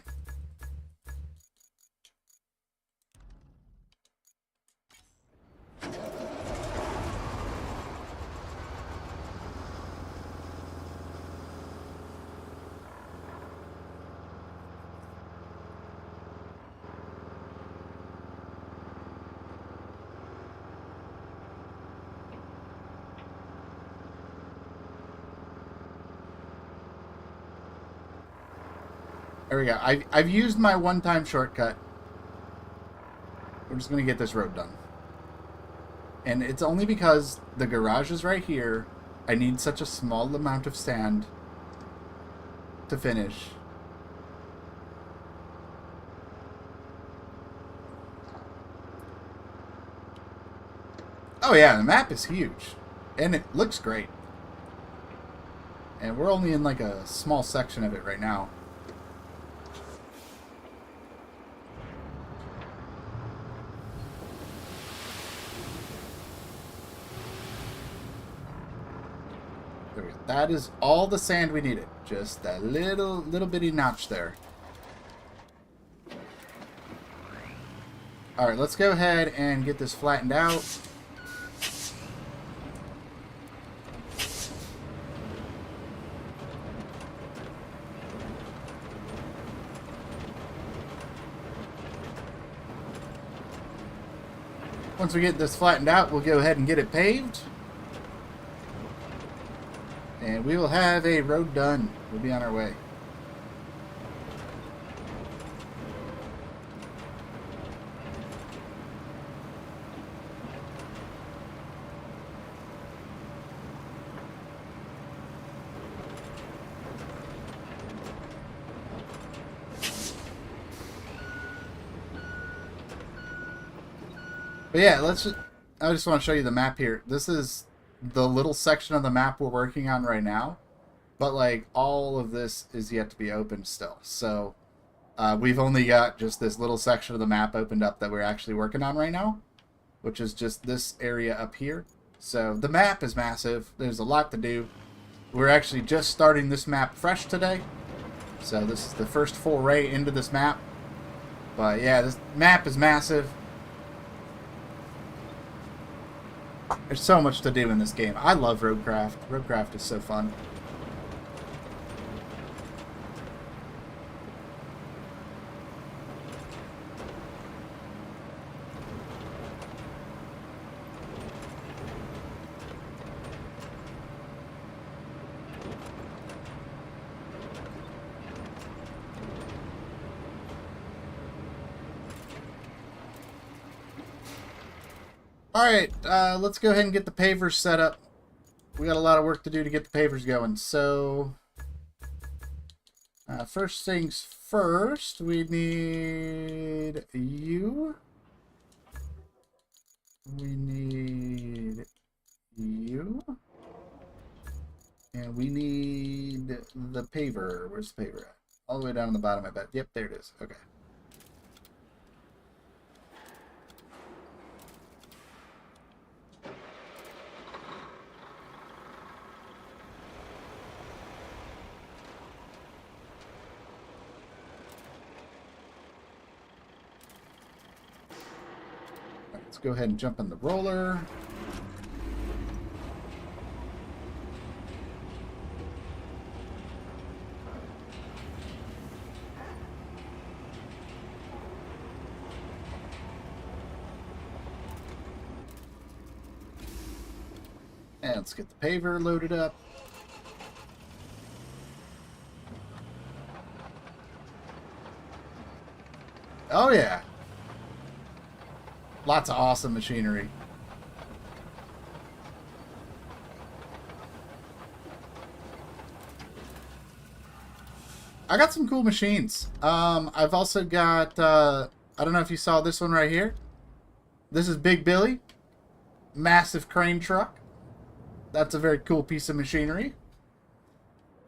There we go. I've used my one-time shortcut. We're just going to get this road done. And it's only because the garage is right here. I need such a small amount of sand to finish. Oh yeah, the map is huge. And it looks great. And we're only in like a small section of it right now. There we go. That is all the sand we needed. Just that little bitty notch there. Alright, let's go ahead and get this flattened out. Once we get this flattened out, we'll go ahead and get it paved. And we will have a road done. We'll be on our way. But yeah, I just want to show you the map here. This is the little section of the map we're working on right now. But like all of this is yet to be opened still. So we've only got just this little section of the map opened up that we're actually working on right now. Which is just this area up here. So the map is massive. There's a lot to do. We're actually just starting this map fresh today. So this is the first foray into this map. But yeah, this map is massive. There's so much to do in this game. I love Roadcraft. Roadcraft is so fun. Alright, let's go ahead and get the pavers set up. We got a lot of work to do to get the pavers going. So, first things first, we need you. We need you. And we need the paver. Where's the paver at? All the way down on the bottom, I bet. Yep, there it is. Okay. Let's go ahead and jump in the roller. And let's get the paver loaded up. Oh yeah. Lots of awesome machinery. I got some cool machines. I've also got, I don't know if you saw this one right here. This is Big Billy. Massive crane truck. That's a very cool piece of machinery.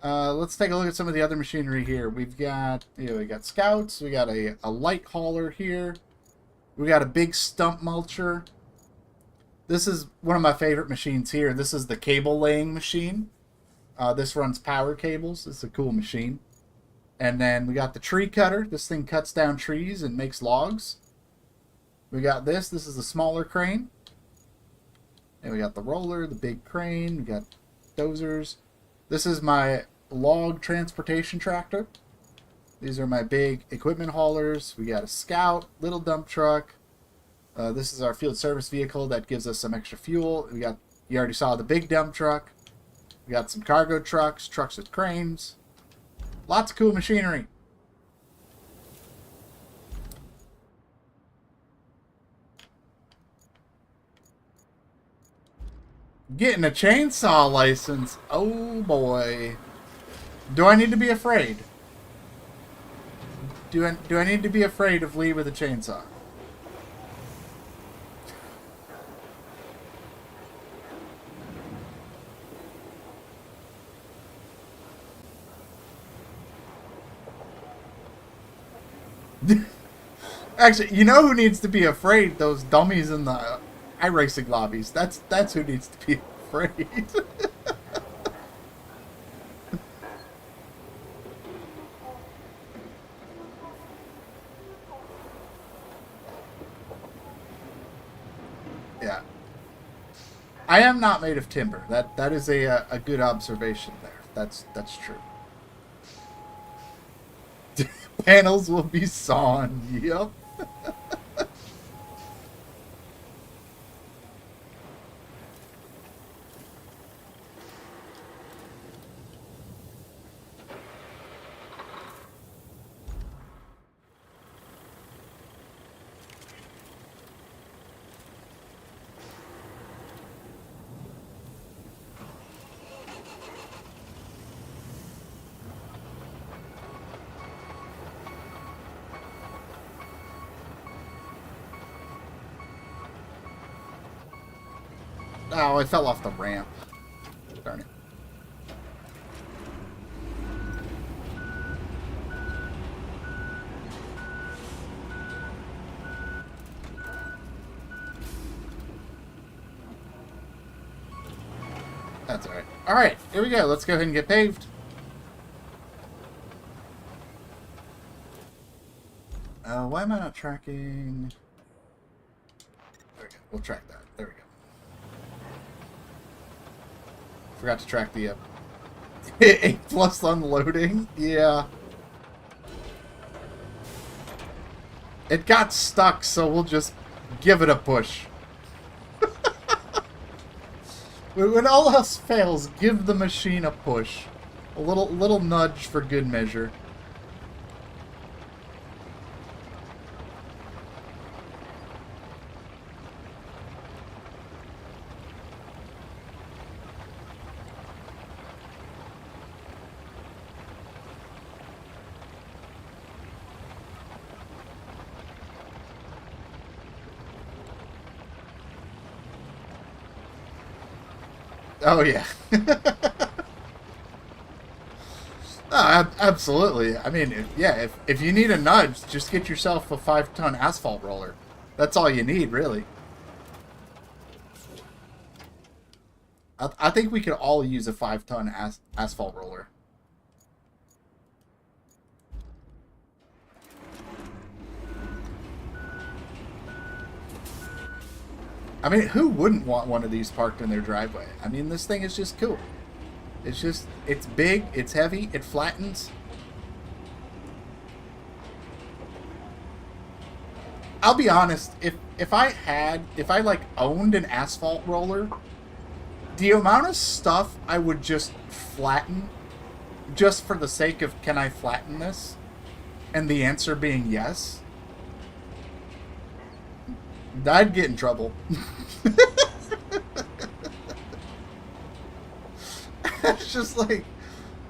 Let's take a look at some of the other machinery here. We've got, we got scouts. We got a light hauler here. We got a big stump mulcher. This is one of my favorite machines here. This is the cable laying machine. This runs power cables. It's a cool machine. And then we got the tree cutter. This thing cuts down trees and makes logs. We got this. This is the smaller crane. And we got the roller, the big crane. We got dozers. This is my log transportation tractor. These are my big equipment haulers. We got a scout, little dump truck. This is our field service vehicle that gives us some extra fuel. We got, you already saw the big dump truck. We got some cargo trucks, trucks with cranes. Lots of cool machinery. Getting a chainsaw license. Oh boy. Do I need to be afraid? Do I need to be afraid of Lee with a chainsaw? Actually, you know who needs to be afraid? Those dummies in the iRacing lobbies. That's who needs to be afraid. Yeah. I am not made of timber. That is a good observation there. That's true. Panels will be sawn. Yep. Oh, I fell off the ramp. Darn it. That's alright. Alright, here we go. Let's go ahead and get paved. Why am I not tracking? There we go. We'll track that. There we go. Forgot to track the A+ unloading. Yeah. It got stuck, so we'll just give it a push. When all else fails, give the machine a push. A little nudge for good measure. Oh, yeah. Oh, absolutely. I mean, yeah, if you need a nudge, just get yourself a 5-ton asphalt roller. That's all you need, really. I think we could all use a 5-ton asphalt roller. I mean, who wouldn't want one of these parked in their driveway? I mean, this thing is just cool. It's big, it's heavy, it flattens. I'll be honest, if I like owned an asphalt roller, the amount of stuff I would just flatten, just for the sake of, can I flatten this? And the answer being yes, I'd get in trouble. It's just like,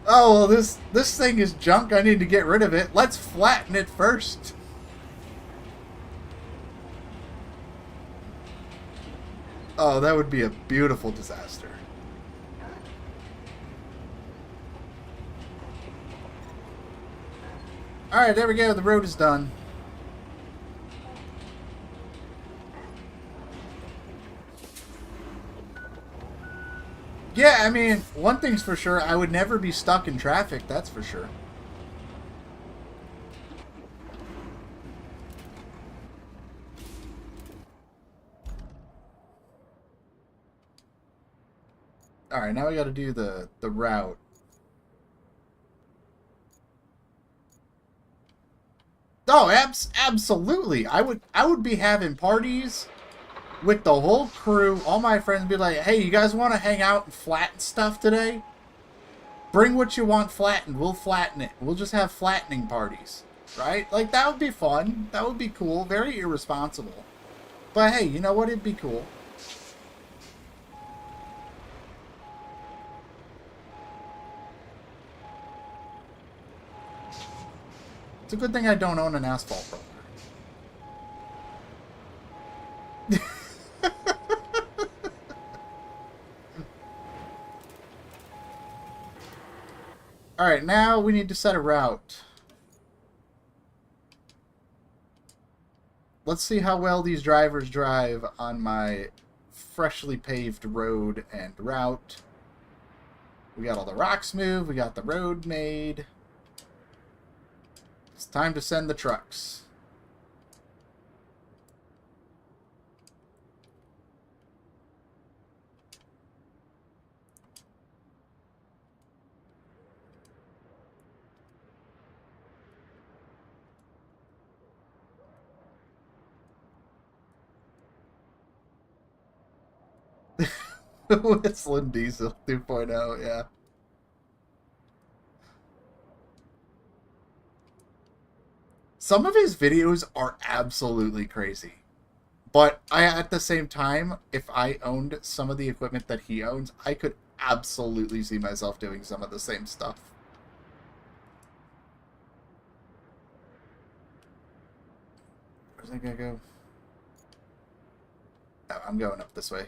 oh, well, this thing is junk. I need to get rid of it. Let's flatten it first. Oh, that would be a beautiful disaster. Alright, there we go. The road is done. Yeah, I mean, one thing's for sure, I would never be stuck in traffic, that's for sure. Alright, now we gotta do the route. Oh, absolutely. I would be having parties with the whole crew, all my friends be like, hey, you guys want to hang out and flatten stuff today? Bring what you want flattened. We'll flatten it. We'll just have flattening parties. Right? Like, that would be fun. That would be cool. Very irresponsible. But hey, you know what? It'd be cool. a good thing I don't own an asphalt roller. Alright, now we need to set a route. Let's see how well these drivers drive on my freshly paved road and route. We got all the rocks moved, we got the road made. It's time to send the trucks. Whistling Diesel 2.0, yeah. Some of his videos are absolutely crazy. But at the same time, if I owned some of the equipment that he owns, I could absolutely see myself doing some of the same stuff. Where's that gonna go? Oh, I'm going up this way.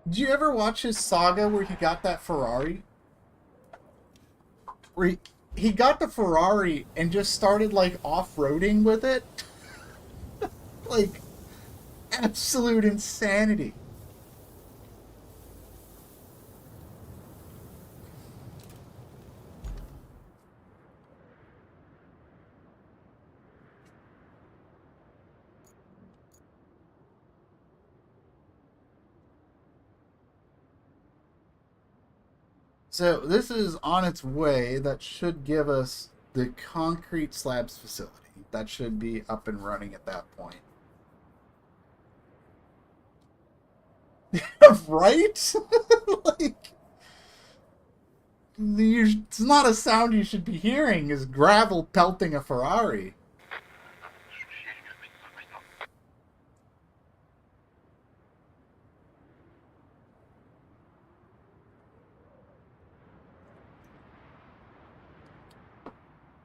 Did you ever watch his saga where he got that Ferrari? Where he got the Ferrari and just started, like, off-roading with it? Like, absolute insanity. So this is on its way. That should give us the concrete slabs facility. That should be up and running at that point. Right? Like, it's not a sound you should be hearing, is gravel pelting a Ferrari.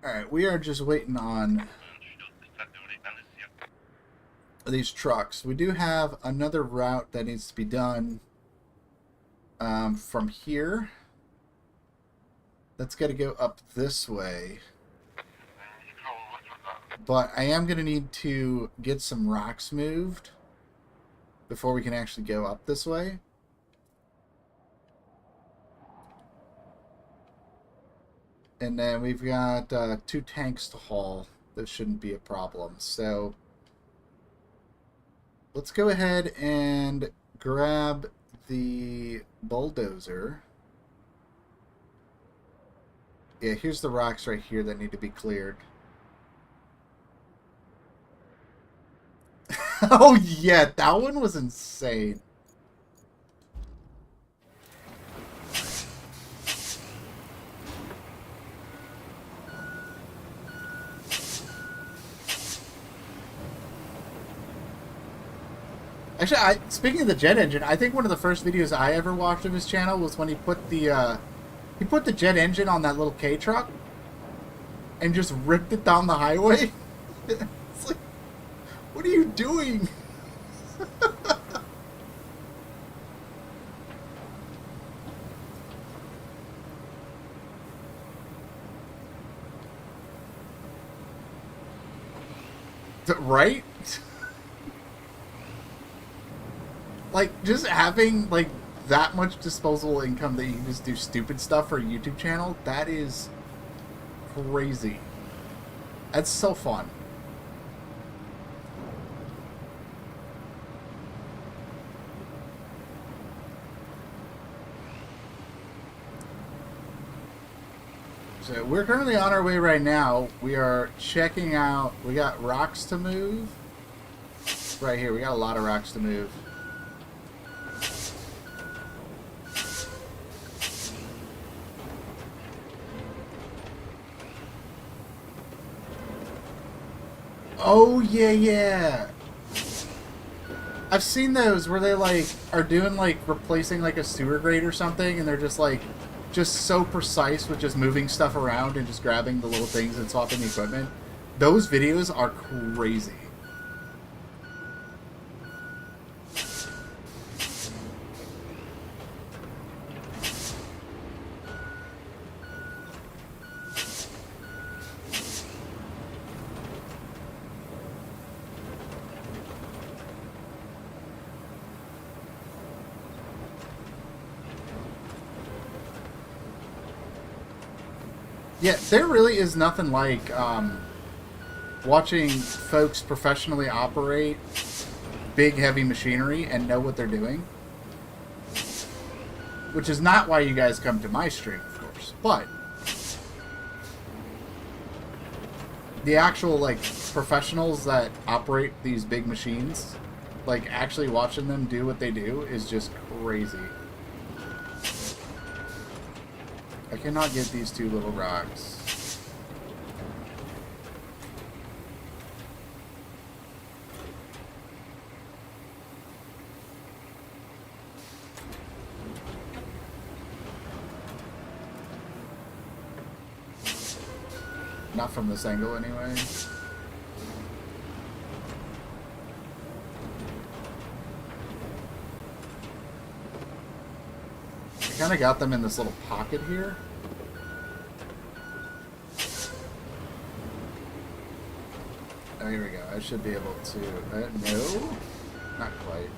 Alright, we are just waiting on these trucks. We do have another route that needs to be done from here. That's got to go up this way. But I am going to need to get some rocks moved before we can actually go up this way. And then we've got 2 tanks to haul. This shouldn't be a problem. So let's go ahead and grab the bulldozer. Yeah, here's the rocks right here that need to be cleared. Oh yeah, that one was insane. Actually, speaking of the jet engine, I think one of the first videos I ever watched of his channel was when he put the jet engine on that little K truck and just ripped it down the highway. It's like, what are you doing? Right? Like, just having, like, that much disposable income that you can just do stupid stuff for a YouTube channel, that is crazy. That's so fun. So we're currently on our way right now. We are checking out, we got rocks to move. Right here, we got a lot of rocks to move. Oh, yeah, yeah. I've seen those where they, like, are doing, like, replacing, like, a sewer grate or something, and they're just, like, just so precise with just moving stuff around and just grabbing the little things and swapping the equipment. Those videos are crazy. Yeah, there really is nothing like watching folks professionally operate big, heavy machinery and know what they're doing. Which is not why you guys come to my stream, of course. But the actual, like, professionals that operate these big machines, like, actually watching them do what they do is just crazy. I cannot get these two little rocks. Not from this angle, anyway. I kind of got them in this little pocket here. Oh, here we go. I should be able to... no? Not quite.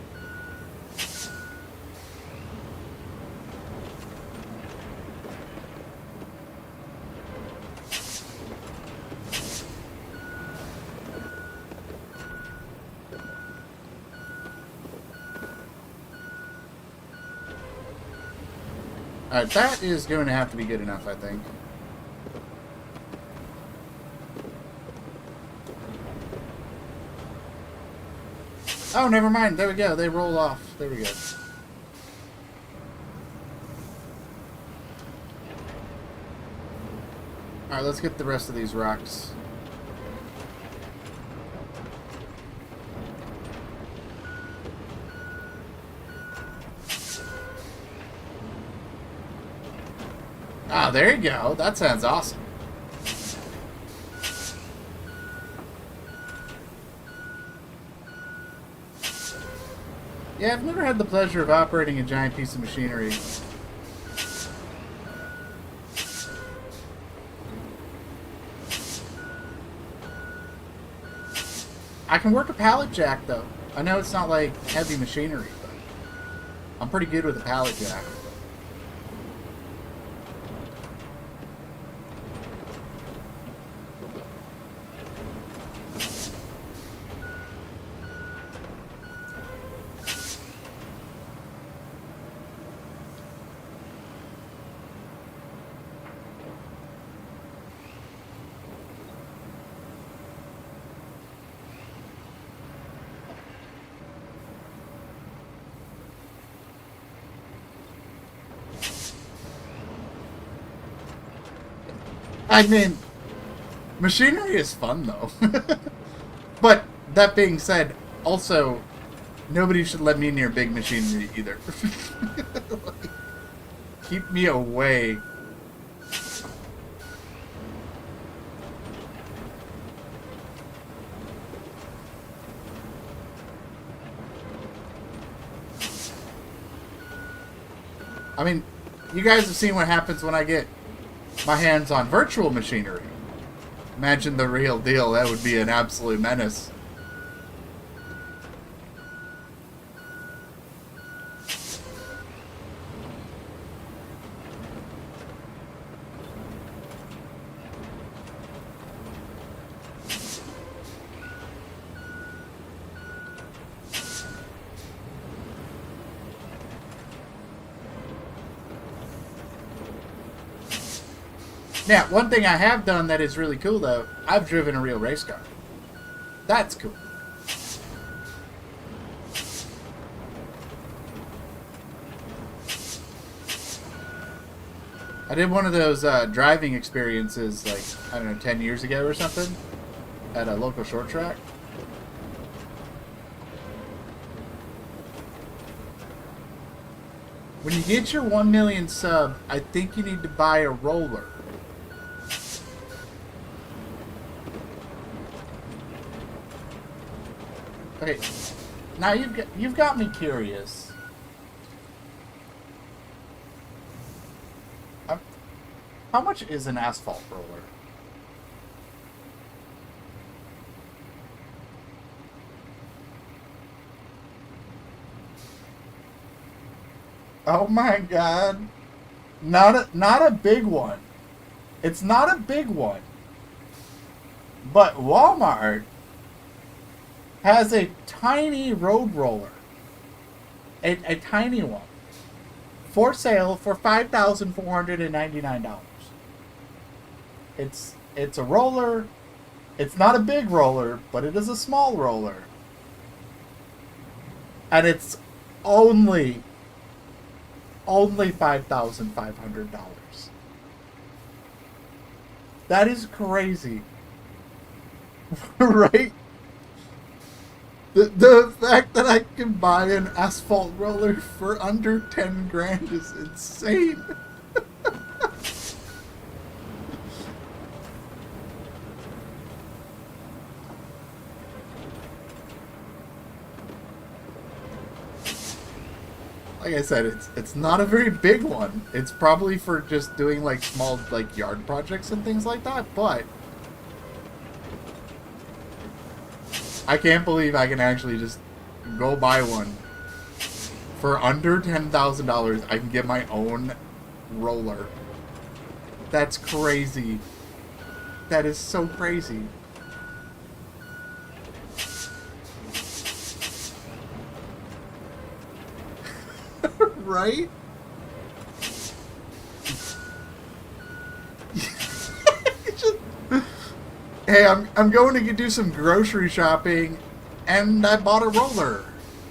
Alright, that is going to have to be good enough, I think. Oh, never mind. There we go. They roll off. There we go. Alright, let's get the rest of these rocks. Ah, there you go. That sounds awesome. Yeah, I've never had the pleasure of operating a giant piece of machinery. I can work a pallet jack, though. I know it's not, like, heavy machinery, but I'm pretty good with a pallet jack. I mean, machinery is fun, though. But, that being said, also, nobody should let me near big machinery, either. Like, keep me away. I mean, you guys have seen what happens when I get my hands on virtual machinery. Imagine the real deal. That would be an absolute menace. Now, one thing I have done that is really cool, though, I've driven a real race car. That's cool. I did one of those driving experiences, like, I don't know, 10 years ago or something. at a local short track. When you get your 1 million sub, I think you need to buy a roller. Okay, now you've got me curious. How much is an asphalt roller? Oh my god. Not a big one. It's not a big one. But Walmart has a tiny road roller. A tiny one. For sale for $5,499. It's a roller. It's not a big roller, but it is a small roller. And it's only $5,500. That is crazy. Right? The fact that I can buy an asphalt roller for under 10 grand is insane. Like I said, it's not a very big one. It's probably for just doing like small like yard projects and things like that, but I can't believe I can actually just go buy one for under $10,000. I can get my own roller. That's crazy. That is so crazy. Right? Hey, I'm going to do some grocery shopping, and I bought a roller.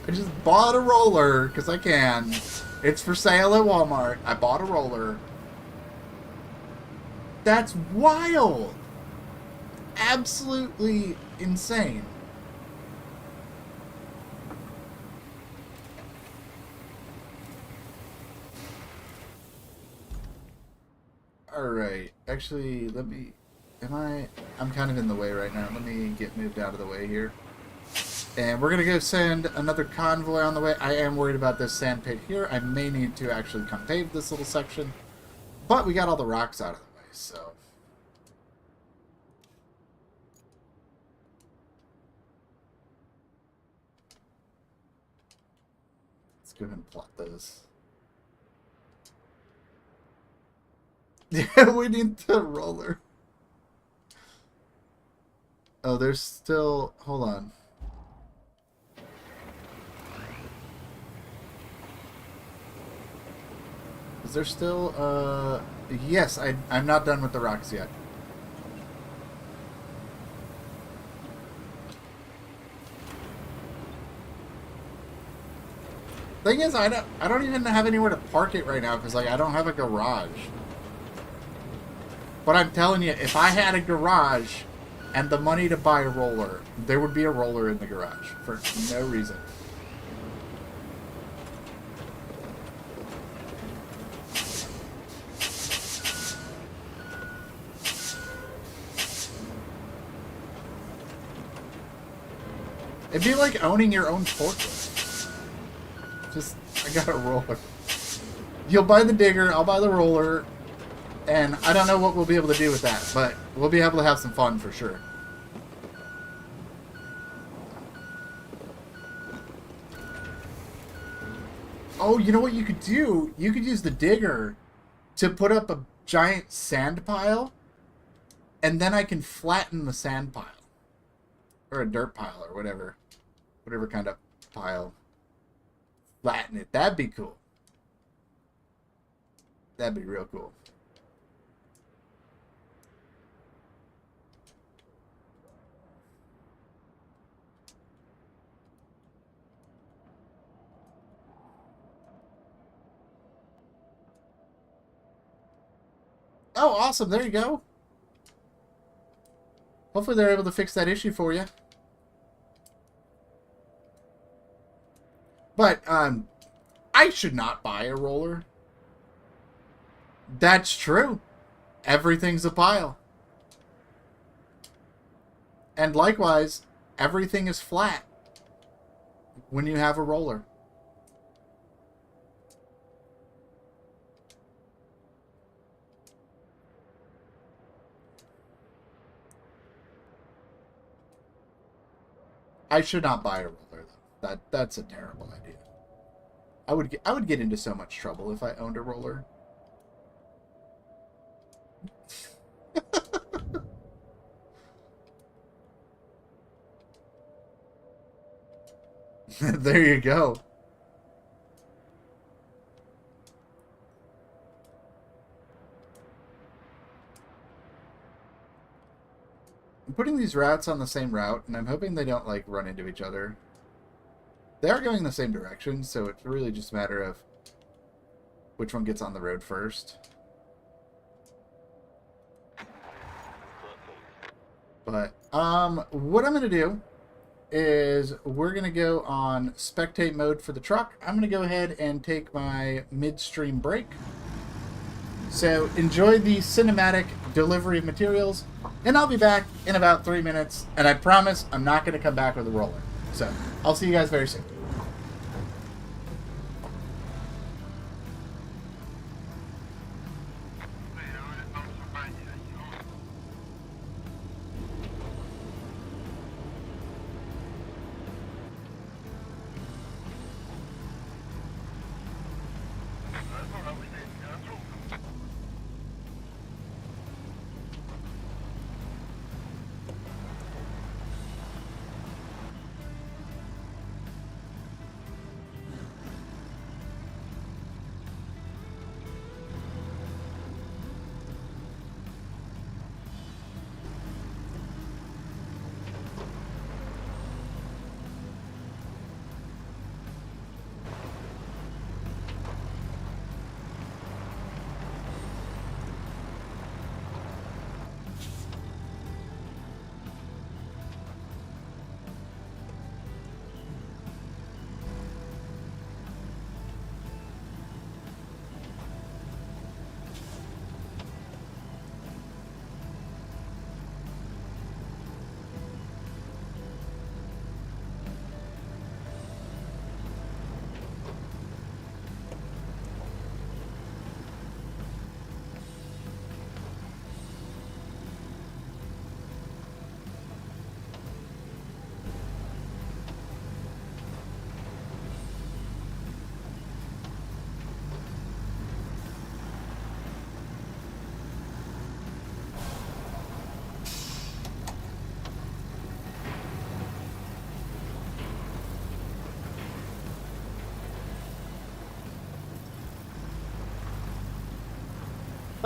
I just bought a roller because I can. It's for sale at Walmart. I bought a roller. That's wild. Absolutely insane. Alright, actually, let me... I'm kind of in the way right now. Let me get moved out of the way here. And we're going to go send another convoy on the way. I am worried about this sand pit here. I may need to actually come pave this little section. But we got all the rocks out of the way, so... Let's go ahead and plot those. Yeah, we need the roller. Oh, there's still... Hold on. Is there still, Yes, I'm not done with the rocks yet. Thing is, I don't even have anywhere to park it right now, because, like, I don't have a garage. But I'm telling you, if I had a garage and the money to buy a roller, there would be a roller in the garage for no reason. It'd be like owning your own forklift. Just, I got a roller. You'll buy the digger, I'll buy the roller, and I don't know what we'll be able to do with that, but we'll be able to have some fun for sure. Oh, you know what you could do? You could use the digger to put up a giant sand pile, and then I can flatten the sand pile. Or a dirt pile, or whatever. Whatever kind of pile. Flatten it. That'd be cool. That'd be real cool. Oh, awesome. There you go. hopefully they're able to fix that issue for you. But, I should not buy a roller. That's true. Everything's a pile. And likewise, everything is flat when you have a roller. I should not buy a roller, though. That's a terrible idea. I would get into so much trouble if I owned a roller. There you go. I'm putting these routes on the same route, and I'm hoping they don't, like, run into each other. They are going in the same direction, so it's really just a matter of which one gets on the road first. But, what I'm going to do is we're going to go on spectate mode for the truck. I'm going to go ahead and take my midstream break. So enjoy the cinematic delivery of materials, and I'll be back in about 3 minutes, and I promise I'm not going to come back with a roller. So I'll see you guys very soon.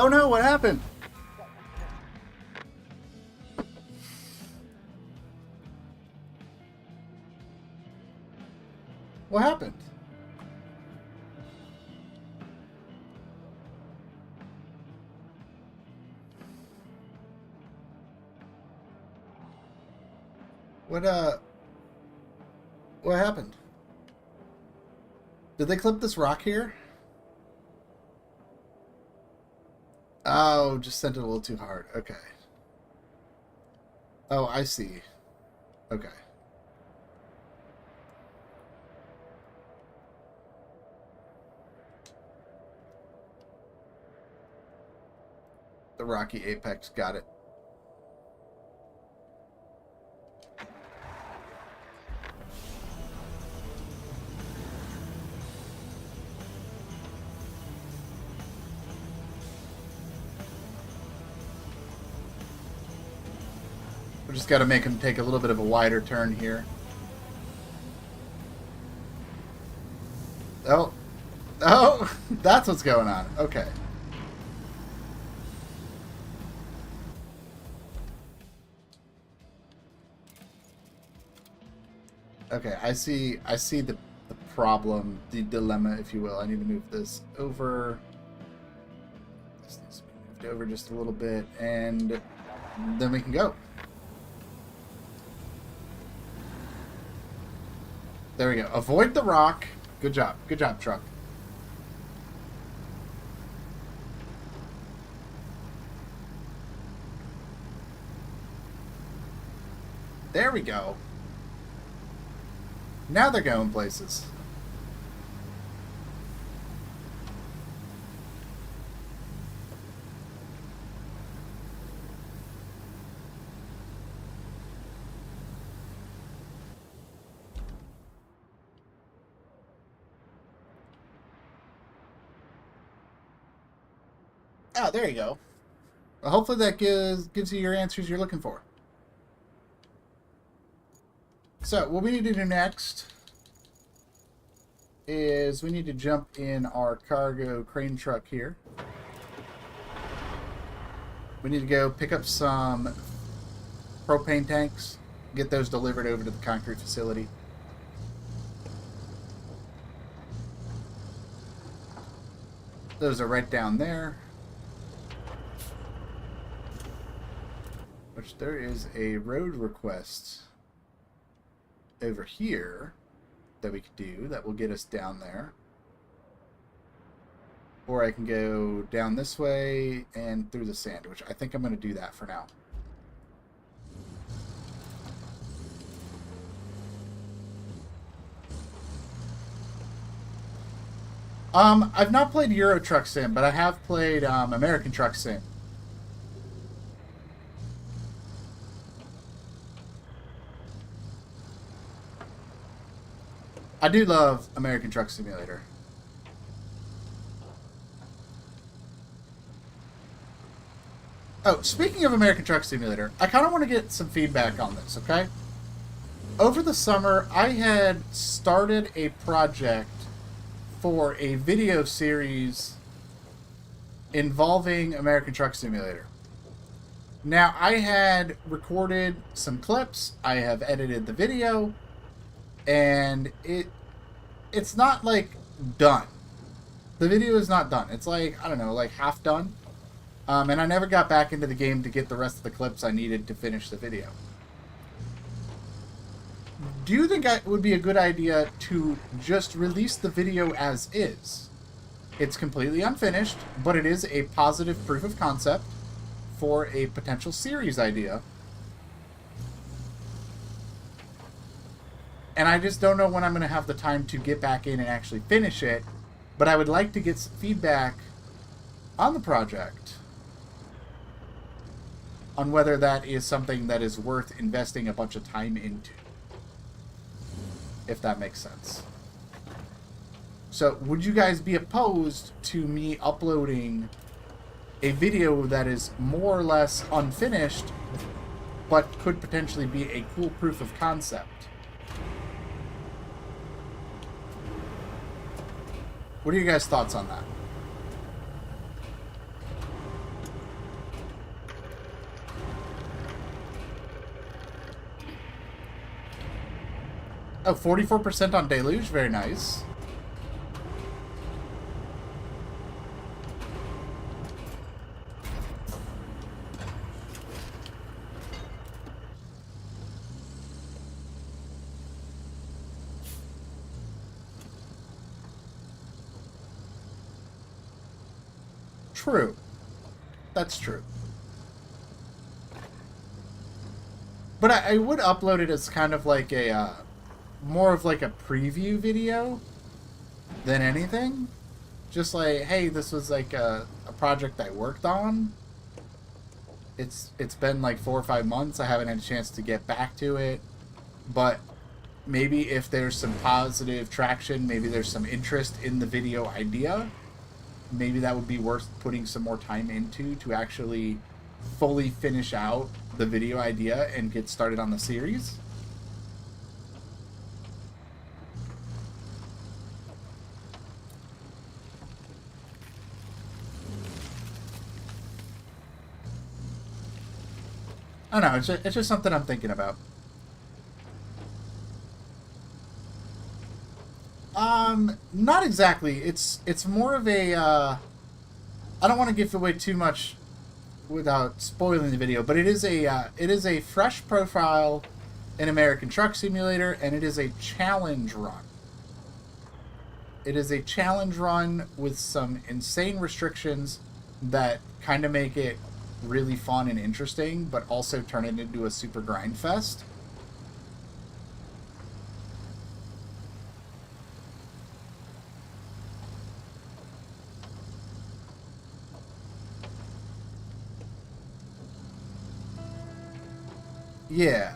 Oh no, what happened? What happened? What happened? Did they clip this rock here? Oh, just sent it a little too hard. Okay. Oh, I see. Okay. The rocky apex, got it. We just got to make him take a little bit of a wider turn here. Oh. Oh, that's what's going on. Okay. Okay, I see the problem, the dilemma, if you will. I need to move this over. This needs to be moved over just a little bit, and then we can go. There we go. Avoid the rock. Good job. Good job, truck. There we go. Now they're going places. Oh, there you go. Well, hopefully that gives you your answers you're looking for. So, what we need to do next is we need to jump in our cargo crane truck here. We need to go pick up some propane tanks, get those delivered over to the concrete facility. Those are right down there. Which there is a road request over here that we could do that will get us down there. Or I can go down this way and through the sand, which I think I'm going to do that for now. I've not played Euro Truck Sim, but I have played American Truck Sim. I do love American Truck Simulator. Oh, speaking of American Truck Simulator, I kind of want to get some feedback on this, okay? Over the summer, I had started a project for a video series involving American Truck Simulator. Now, I had recorded some clips, I have edited the video, and it's not, like, done. The video is not done. It's like, I don't know, like half done. And I never got back into the game to get the rest of the clips I needed to finish the video. Do you think it would be a good idea to just release the video as is? It's completely unfinished, but it is a positive proof of concept for a potential series idea. And I just don't know when I'm going to have the time to get back in and actually finish it. But I would like to get some feedback on the project on whether that is something that is worth investing a bunch of time into. If that makes sense. So, would you guys be opposed to me uploading a video that is more or less unfinished, but could potentially be a cool proof of concept? What are your guys' thoughts on that? Oh, 44% on Deluge. Very nice. True. That's true. But I would upload it as kind of like a, more of like a preview video than anything. Just like, hey, this was like a project I worked on. It's been like 4 or 5 months. I haven't had a chance to get back to it. But maybe if there's some positive traction, maybe there's some interest in the video idea, maybe that would be worth putting some more time into to actually fully finish out the video idea and get started on the series. I don't know, it's just something I'm thinking about. Not exactly. It's more of a, I don't want to give away too much without spoiling the video, but it is a fresh profile an American Truck Simulator, and it is a challenge run. It is a challenge run with some insane restrictions that kind of make it really fun and interesting, but also turn it into a super grind fest. Yeah.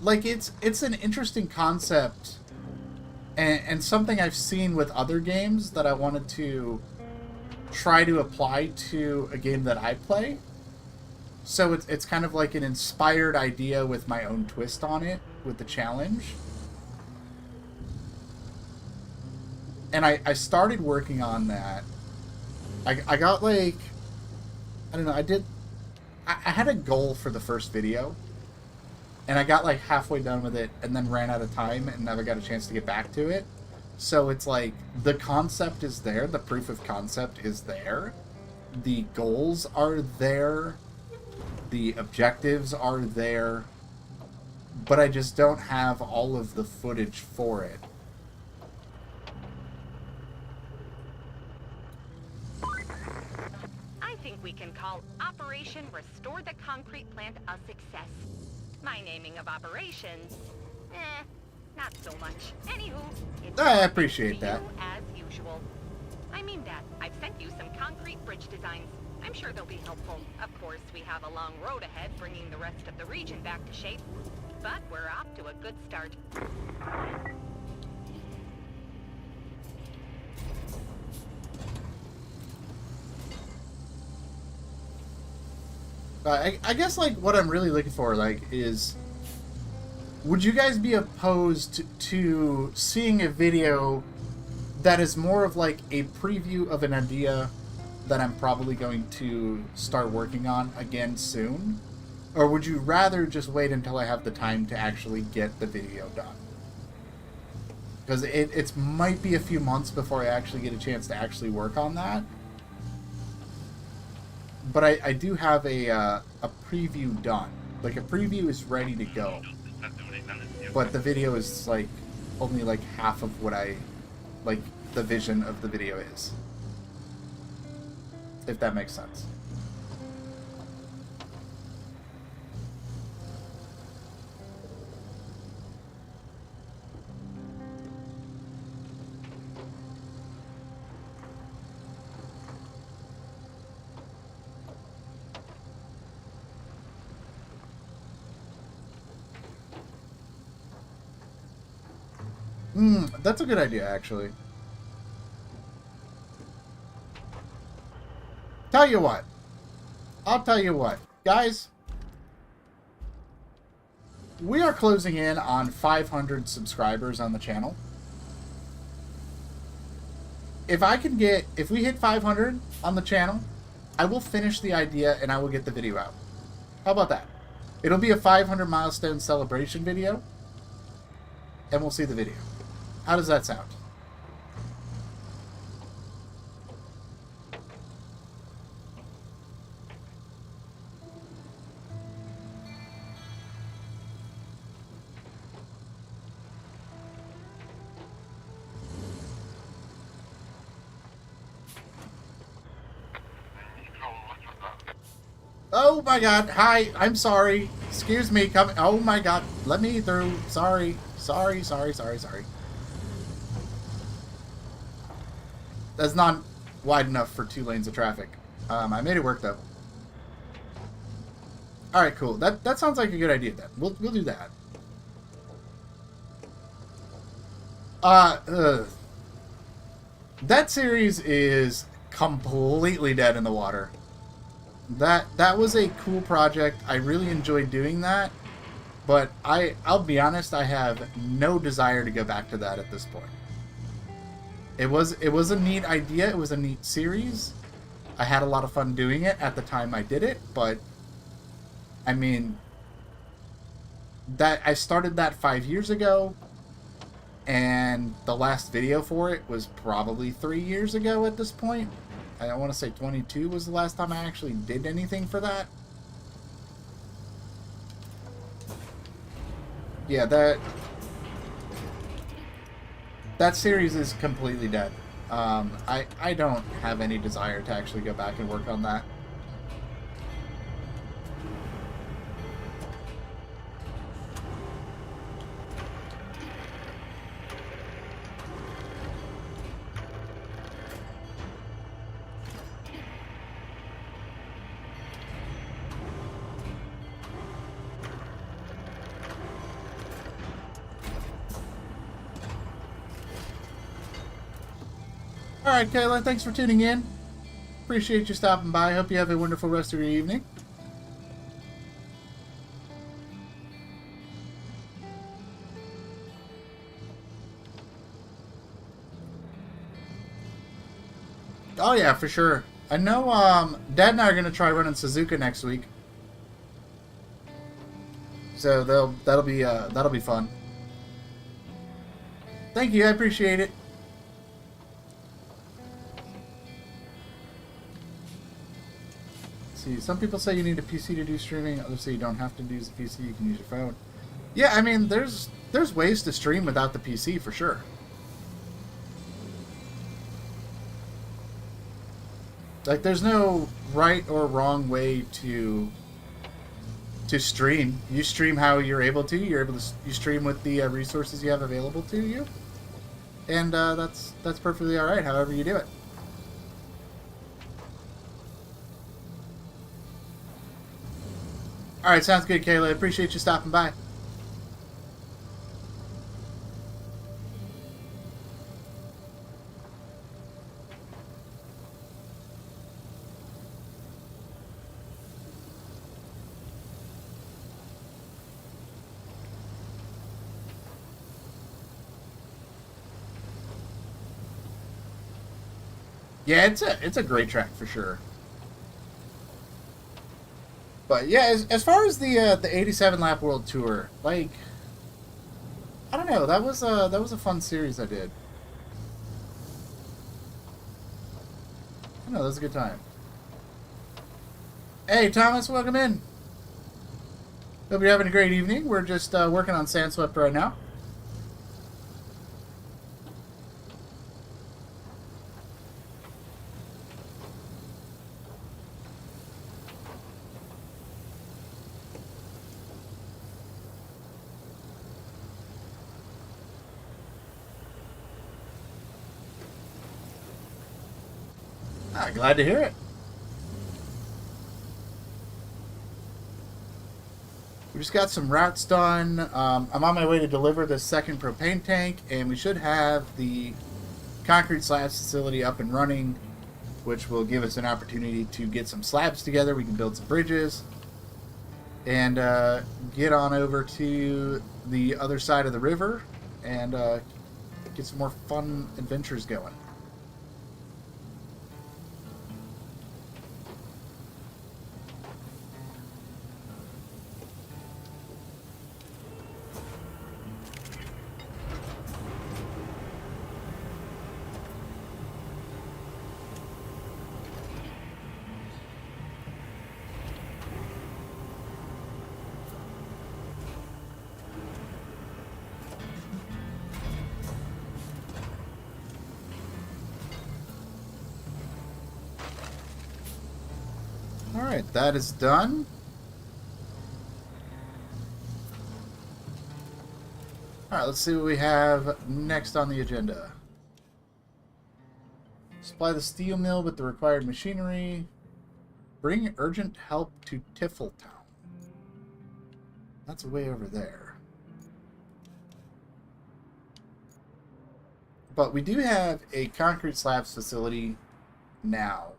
Like, it's an interesting concept, and something I've seen with other games that I wanted to try to apply to a game that I play. So it's kind of like an inspired idea with my own twist on it, with the challenge. And I started working on that. I got, like, I don't know, I had a goal for the first video, and I got like halfway done with it and then ran out of time and never got a chance to get back to it. So it's like, the concept is there, the proof of concept is there, the goals are there, the objectives are there, but I just don't have all of the footage for it. I think we can call Operation Restore the Concrete Plant a success. My naming of operations, not so much. Anywho, it's I appreciate that. as usual. I mean that. I've sent you some concrete bridge designs. I'm sure they'll be helpful. Of course, we have a long road ahead bringing the rest of the region back to shape, but we're off to a good start. I guess, like, what I'm really looking for, like, is, would you guys be opposed to seeing a video that is more of, like, a preview of an idea that I'm probably going to start working on again soon? Or would you rather just wait until I have the time to actually get the video done? Because it might be a few months before I actually get a chance to actually work on that. But I do have a preview done. Like, a preview is ready to go. But the video is, like, only, like, half of what like, the vision of the video is. If that makes sense. That's a good idea, actually. Tell you what. I'll tell you what. Guys, we are closing in on 500 subscribers on the channel. If we hit 500 on the channel, I will finish the idea and I will get the video out. How about that? It'll be a 500 milestone celebration video, and we'll see the video. How does that sound? Oh my god, hi, I'm sorry. Excuse me, come. Oh my god, let me through. Sorry. That's not wide enough for 2 lanes of traffic. I made it work though. Alright, cool. That sounds like a good idea then. We'll do that. That series is completely dead in the water. That was a cool project. I really enjoyed doing that. But I'll be honest, I have no desire to go back to that at this point. It was a neat idea. It was a neat series. I had a lot of fun doing it at the time I did it, but I mean, that I started that 5 years ago, and the last video for it was probably 3 years ago at this point. I want to say 22 was the last time I actually did anything for that. Yeah, that series is completely dead. I don't have any desire to actually go back and work on that. Alright, Kayla, thanks for tuning in. Appreciate you stopping by. Hope you have a wonderful rest of your evening. Oh yeah, for sure. I know Dad and I are gonna try running Suzuka next week. So that'll be fun. Thank you, I appreciate it. See, some people say you need a PC to do streaming. Others say you don't have to use a PC. You can use your phone. Yeah, I mean, there's ways to stream without the PC for sure. Like, there's no right or wrong way to stream. You stream how you're able to. You stream with the resources you have available to you, and that's perfectly all right. However you do it. All right, sounds good, Kayla. Appreciate you stopping by. Yeah, it's a great track for sure. But yeah, as far as the 87 lap world tour, like, I don't know, that was a fun series I did. I don't know, that was a good time. Hey Thomas, welcome in. Hope you're having a great evening. We're just working on Sandswept right now. Ah, glad to hear it. We just got some routes done. I'm on my way to deliver the second propane tank, and we should have the concrete slabs facility up and running, which will give us an opportunity to get some slabs together. We can build some bridges and get on over to the other side of the river and get some more fun adventures going. Alright, that is done. Alright, let's see what we have next on the agenda. Supply the steel mill with the required machinery. Bring urgent help to Tifletown. That's way over there. But we do have a concrete slabs facility now,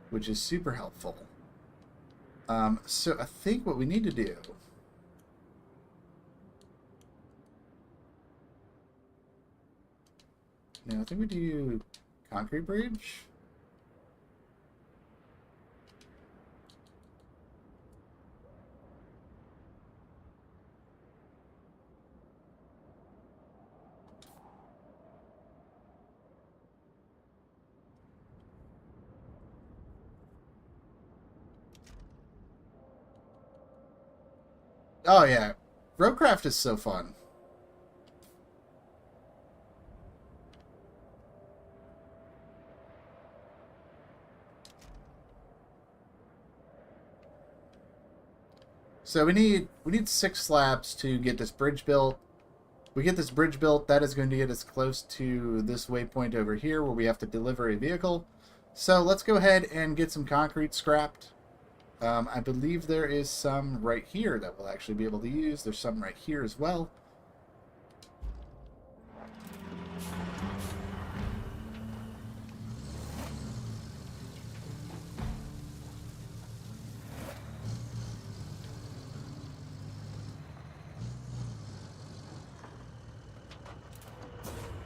which is super helpful. So I think what we need to do... No, I think we do concrete bridge. Oh yeah, Roadcraft is so fun. So we need 6 slabs to get this bridge built. We get this bridge built, that is going to get us close to this waypoint over here where we have to deliver a vehicle. So let's go ahead and get some concrete scrapped. I believe there is some right here that we'll actually be able to use. There's some right here as well.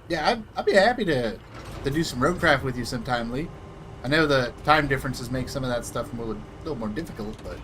Yeah, I'd be happy to do some roadcraft with you sometime, Lee. I know the time differences make some of that stuff a little more difficult, but...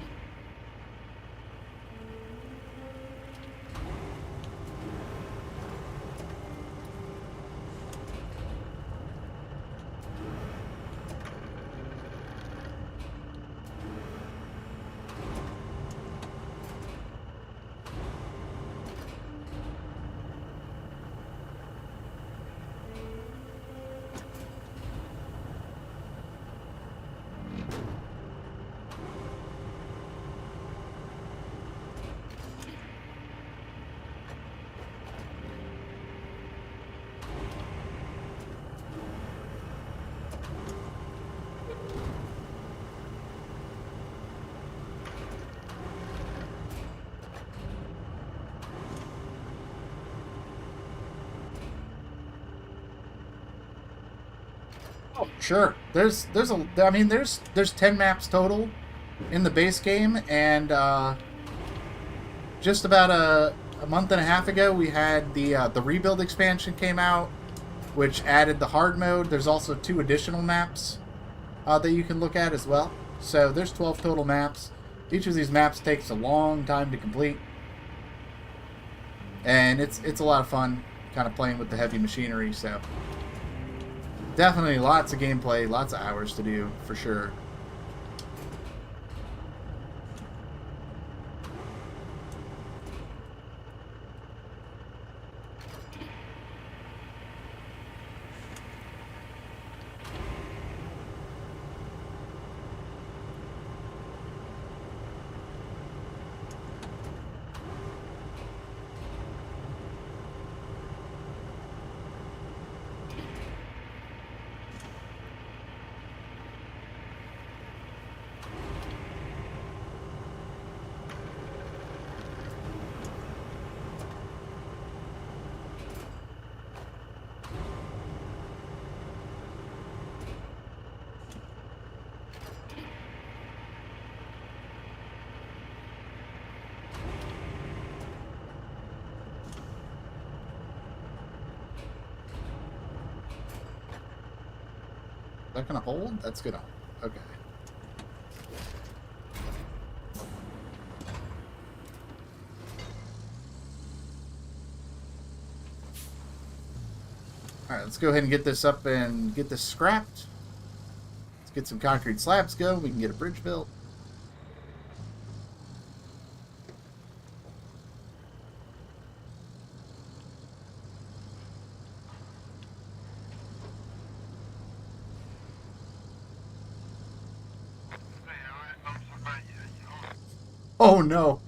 Oh, sure. There's 10 maps total in the base game, and just about a month and a half ago we had the rebuild expansion came out, which added the hard mode. There's also 2 additional maps that you can look at as well. So there's 12 total maps. Each of these maps takes a long time to complete, and it's a lot of fun kind of playing with the heavy machinery. So definitely lots of gameplay, lots of hours to do, for sure. Is that gonna hold? That's gonna hold. Okay. Alright, let's go ahead and get this up and get this scrapped. Let's get some concrete slabs going. We can get a bridge built. Oh no!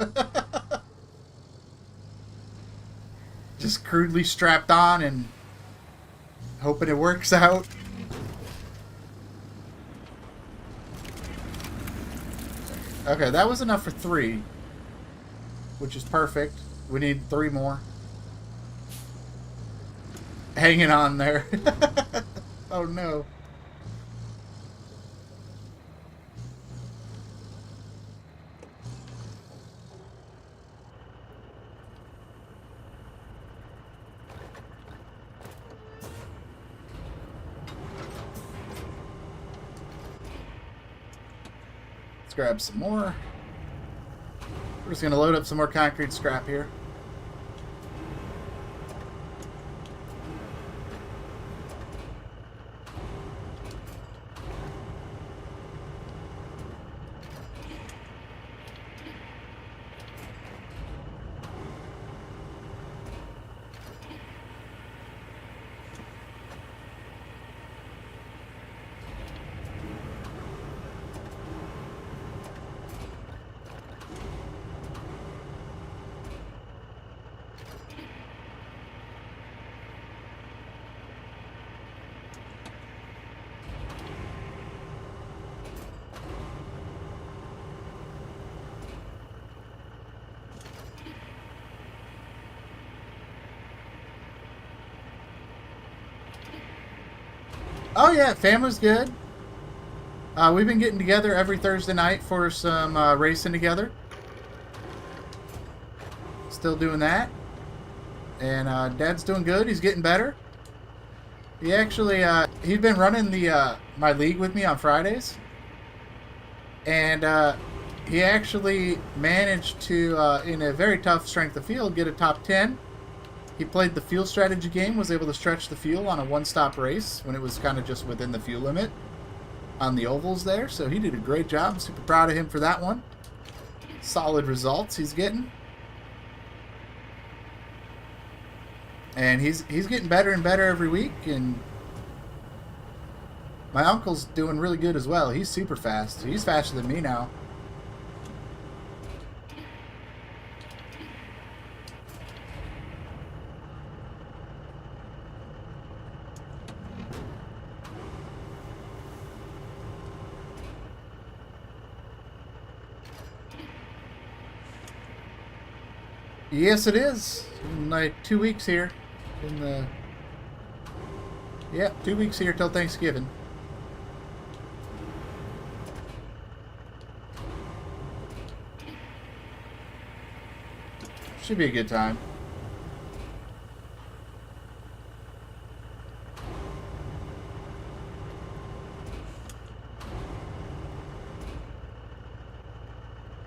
Just crudely strapped on and hoping it works out. Okay, that was enough for 3, which is perfect. We need 3 more. Hanging on there. Oh no. Let's grab some more. We're just going to load up some more concrete scrap here. Oh yeah, family's good. We've been getting together every Thursday night for some racing together. Still doing that. And Dad's doing good. He's getting better. He actually, he'd been running the my league with me on Fridays. And he actually managed to, in a very tough strength of field, get a top 10. He played the fuel strategy game, was able to stretch the fuel on a one-stop race when it was kind of just within the fuel limit on the ovals there. So he did a great job. Super proud of him for that one. Solid results he's getting. And he's getting better and better every week. And my uncle's doing really good as well. He's super fast. He's faster than me now. Yes, it is. In like 2 weeks here. Yeah, 2 weeks here till Thanksgiving. Should be a good time.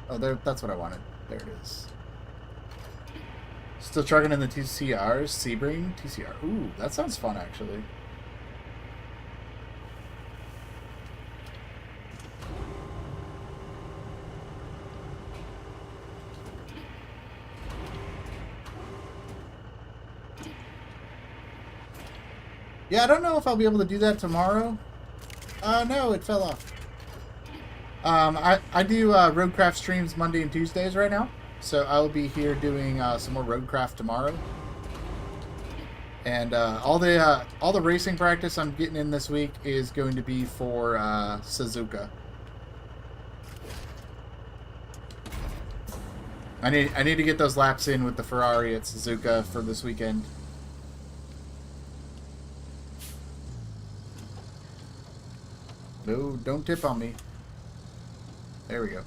Oh, that's what I wanted. There it is. Still trucking in the TCRs, Sebring, TCR. Ooh, that sounds fun, actually. Yeah, I don't know if I'll be able to do that tomorrow. No, it fell off. I do Roadcraft streams Monday and Tuesdays right now. So I'll be here doing some more Roadcraft tomorrow, and all the racing practice I'm getting in this week is going to be for Suzuka. I need to get those laps in with the Ferrari at Suzuka for this weekend. No, don't tip on me. There we go.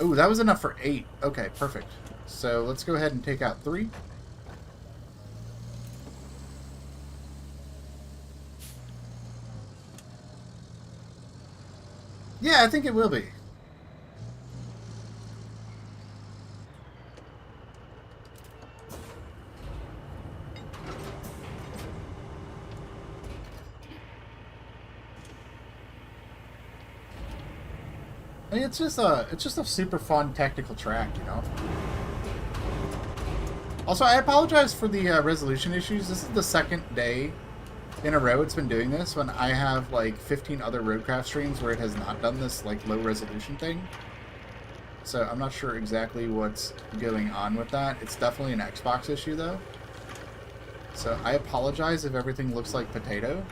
Oh, that was enough for 8. Okay, perfect. So let's go ahead and take out 3. Yeah, I think it will be. I mean, it's just a super fun technical track, you know. Also, I apologize for the resolution issues. This is the second day in a row it's been doing this when I have like 15 other Roadcraft streams where it has not done this like low resolution thing. So I'm not sure exactly what's going on with that. It's definitely an Xbox issue though. So I apologize if everything looks like potato.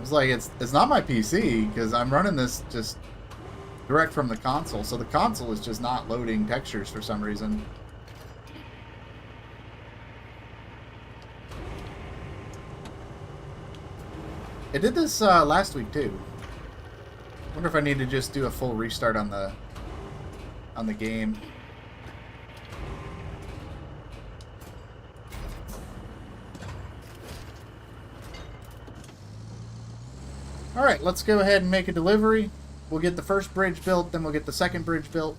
It's like it's not my PC because I'm running this just direct from the console, so the console is just not loading textures for some reason. It did this last week too. Wonder if I need to just do a full restart on the game. Alright, let's go ahead and make a delivery. We'll get the first bridge built, then we'll get the second bridge built.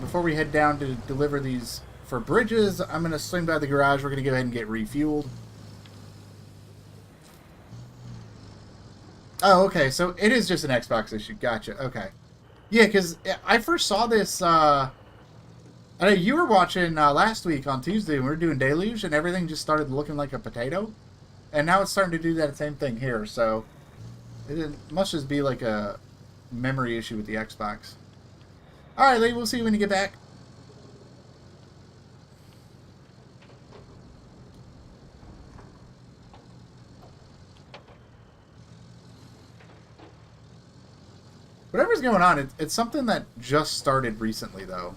Before we head down to deliver these for bridges, I'm going to swing by the garage. We're going to go ahead and get refueled. Oh, okay, so it is just an Xbox issue. Gotcha, okay. Yeah, because I first saw this, I know you were watching last week on Tuesday when we were doing Deluge, and everything just started looking like a potato. And now it's starting to do that same thing here, so it must just be like a memory issue with the Xbox. Alright, Lee, we'll see you when you get back. Whatever's going on, it's something that just started recently, though.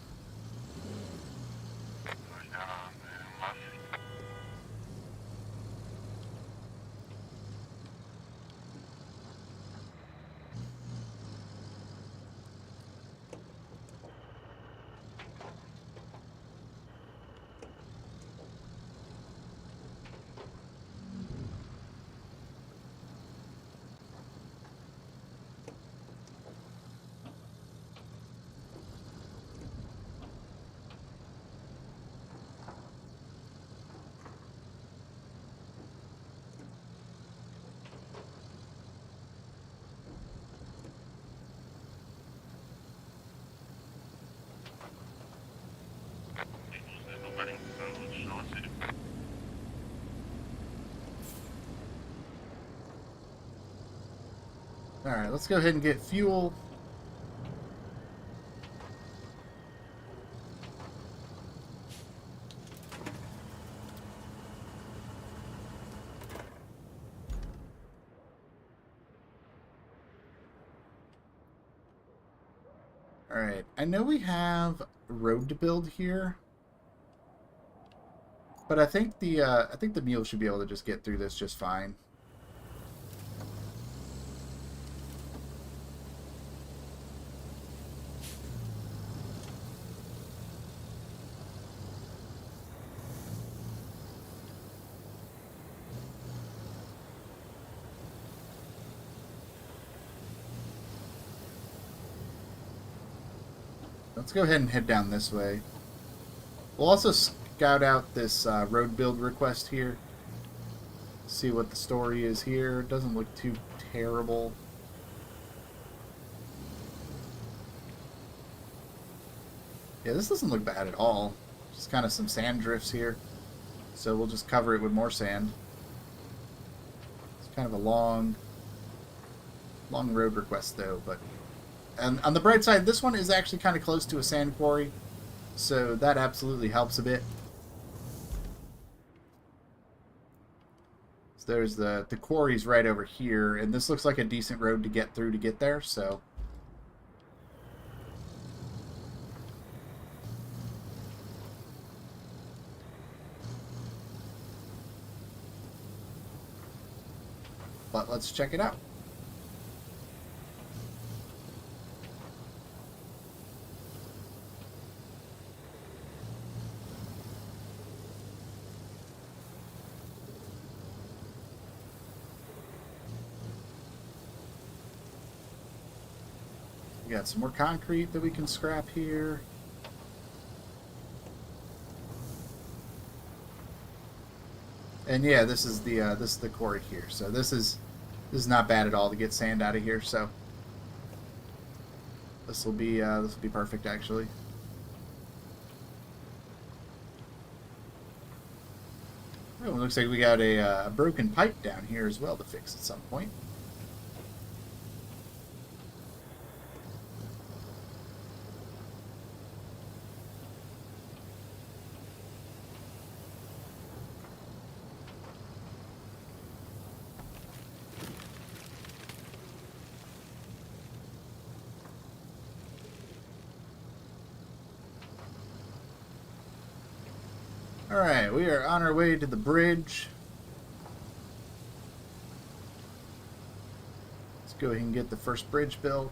Alright, let's go ahead and get fuel. Alright, I know we have a road to build here. But I think the mule should be able to just get through this just fine. Let's go ahead and head down this way. We'll also scout out this road build request here. See what the story is here. It doesn't look too terrible. Yeah, this doesn't look bad at all. Just kind of some sand drifts here. So we'll just cover it with more sand. It's kind of a long road request though, but and on the bright side, this one is actually kind of close to a sand quarry, so that absolutely helps a bit. So there's the quarry's right over here, and this looks like a decent road to get through to get there, so but let's check it out. We got some more concrete that we can scrap here. And yeah, this is the quarry here. So this is not bad at all to get sand out of here. So this will be perfect actually. Oh, it looks like we got a broken pipe down here as well to fix at some point. Alright, we are on our way to the bridge. Let's go ahead and get the first bridge built.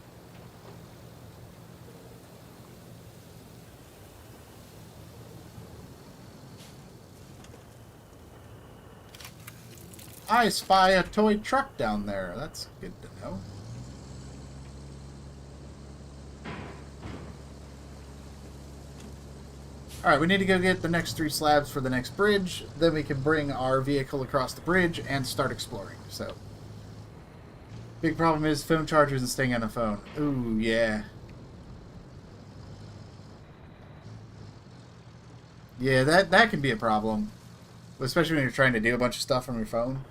I spy a toy truck down there. That's good to know. Alright, we need to go get the next 3 slabs for the next bridge. Then we can bring our vehicle across the bridge and start exploring. So, big problem is phone chargers and staying on the phone. Ooh, yeah. Yeah, that can be a problem. Especially when you're trying to do a bunch of stuff from your phone.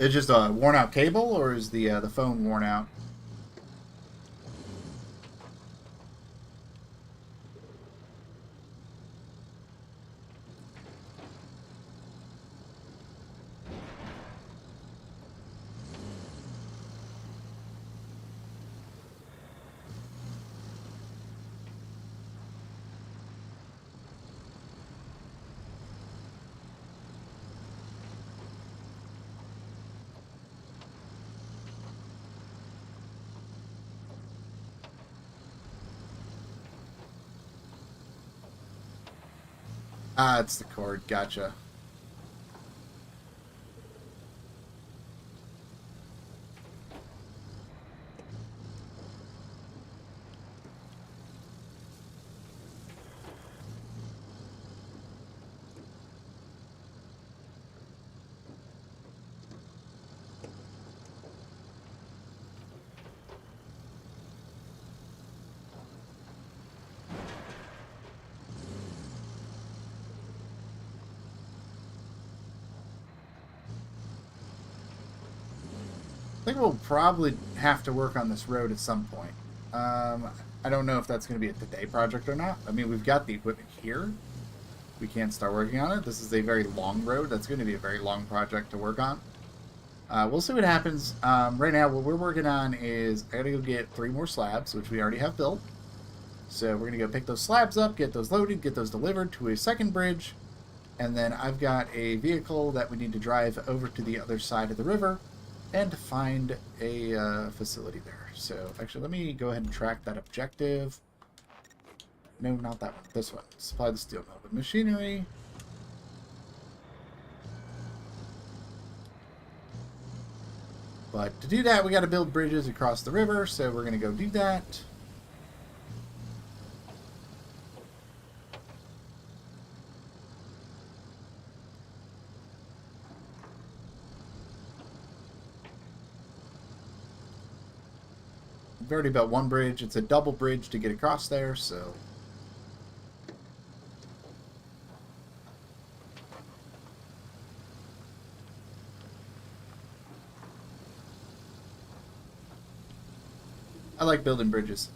It's just a worn out cable, or is the phone worn out? Ah, it's the cord. Gotcha. I think we'll probably have to work on this road at some point. I don't know if that's going to be a today project or not. I mean, we've got the equipment here. We can't start working on it. This is a very long road. That's going to be a very long project to work on. We'll see what happens. Right now, what we're working on is I got to go get 3 more slabs, which we already have built. So we're going to go pick those slabs up, get those loaded, get those delivered to a second bridge. And then I've got a vehicle that we need to drive over to the other side of the river and find a facility there. So actually, let me go ahead and track that objective. No, not that one. This one. Supply the steel mill with machinery. But to do that, we got to build bridges across the river, so we're going to go do that. We've already built one bridge. It's a double bridge to get across there, so... I like building bridges.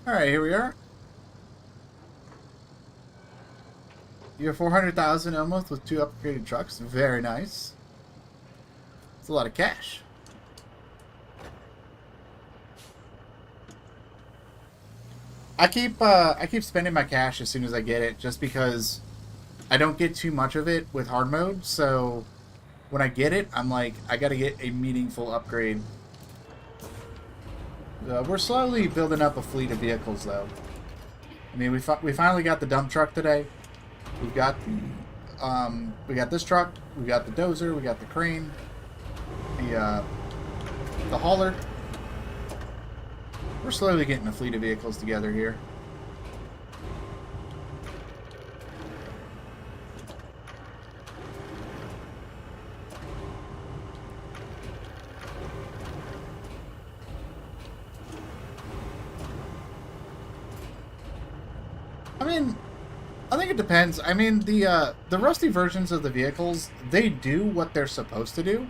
Alright, here we are. You have 400,000 almost with 2 upgraded trucks. Very nice. It's a lot of cash. I keep spending my cash as soon as I get it, just because I don't get too much of it with hard mode. So when I get it, I'm like, I gotta get a meaningful upgrade. We're slowly building up a fleet of vehicles, though. I mean, we finally got the dump truck today. We've got the we got this truck. We got the dozer. We got the crane. The hauler. We're slowly getting a fleet of vehicles together here. I mean, I think it depends. I mean, the rusty versions of the vehicles, they do what they're supposed to do.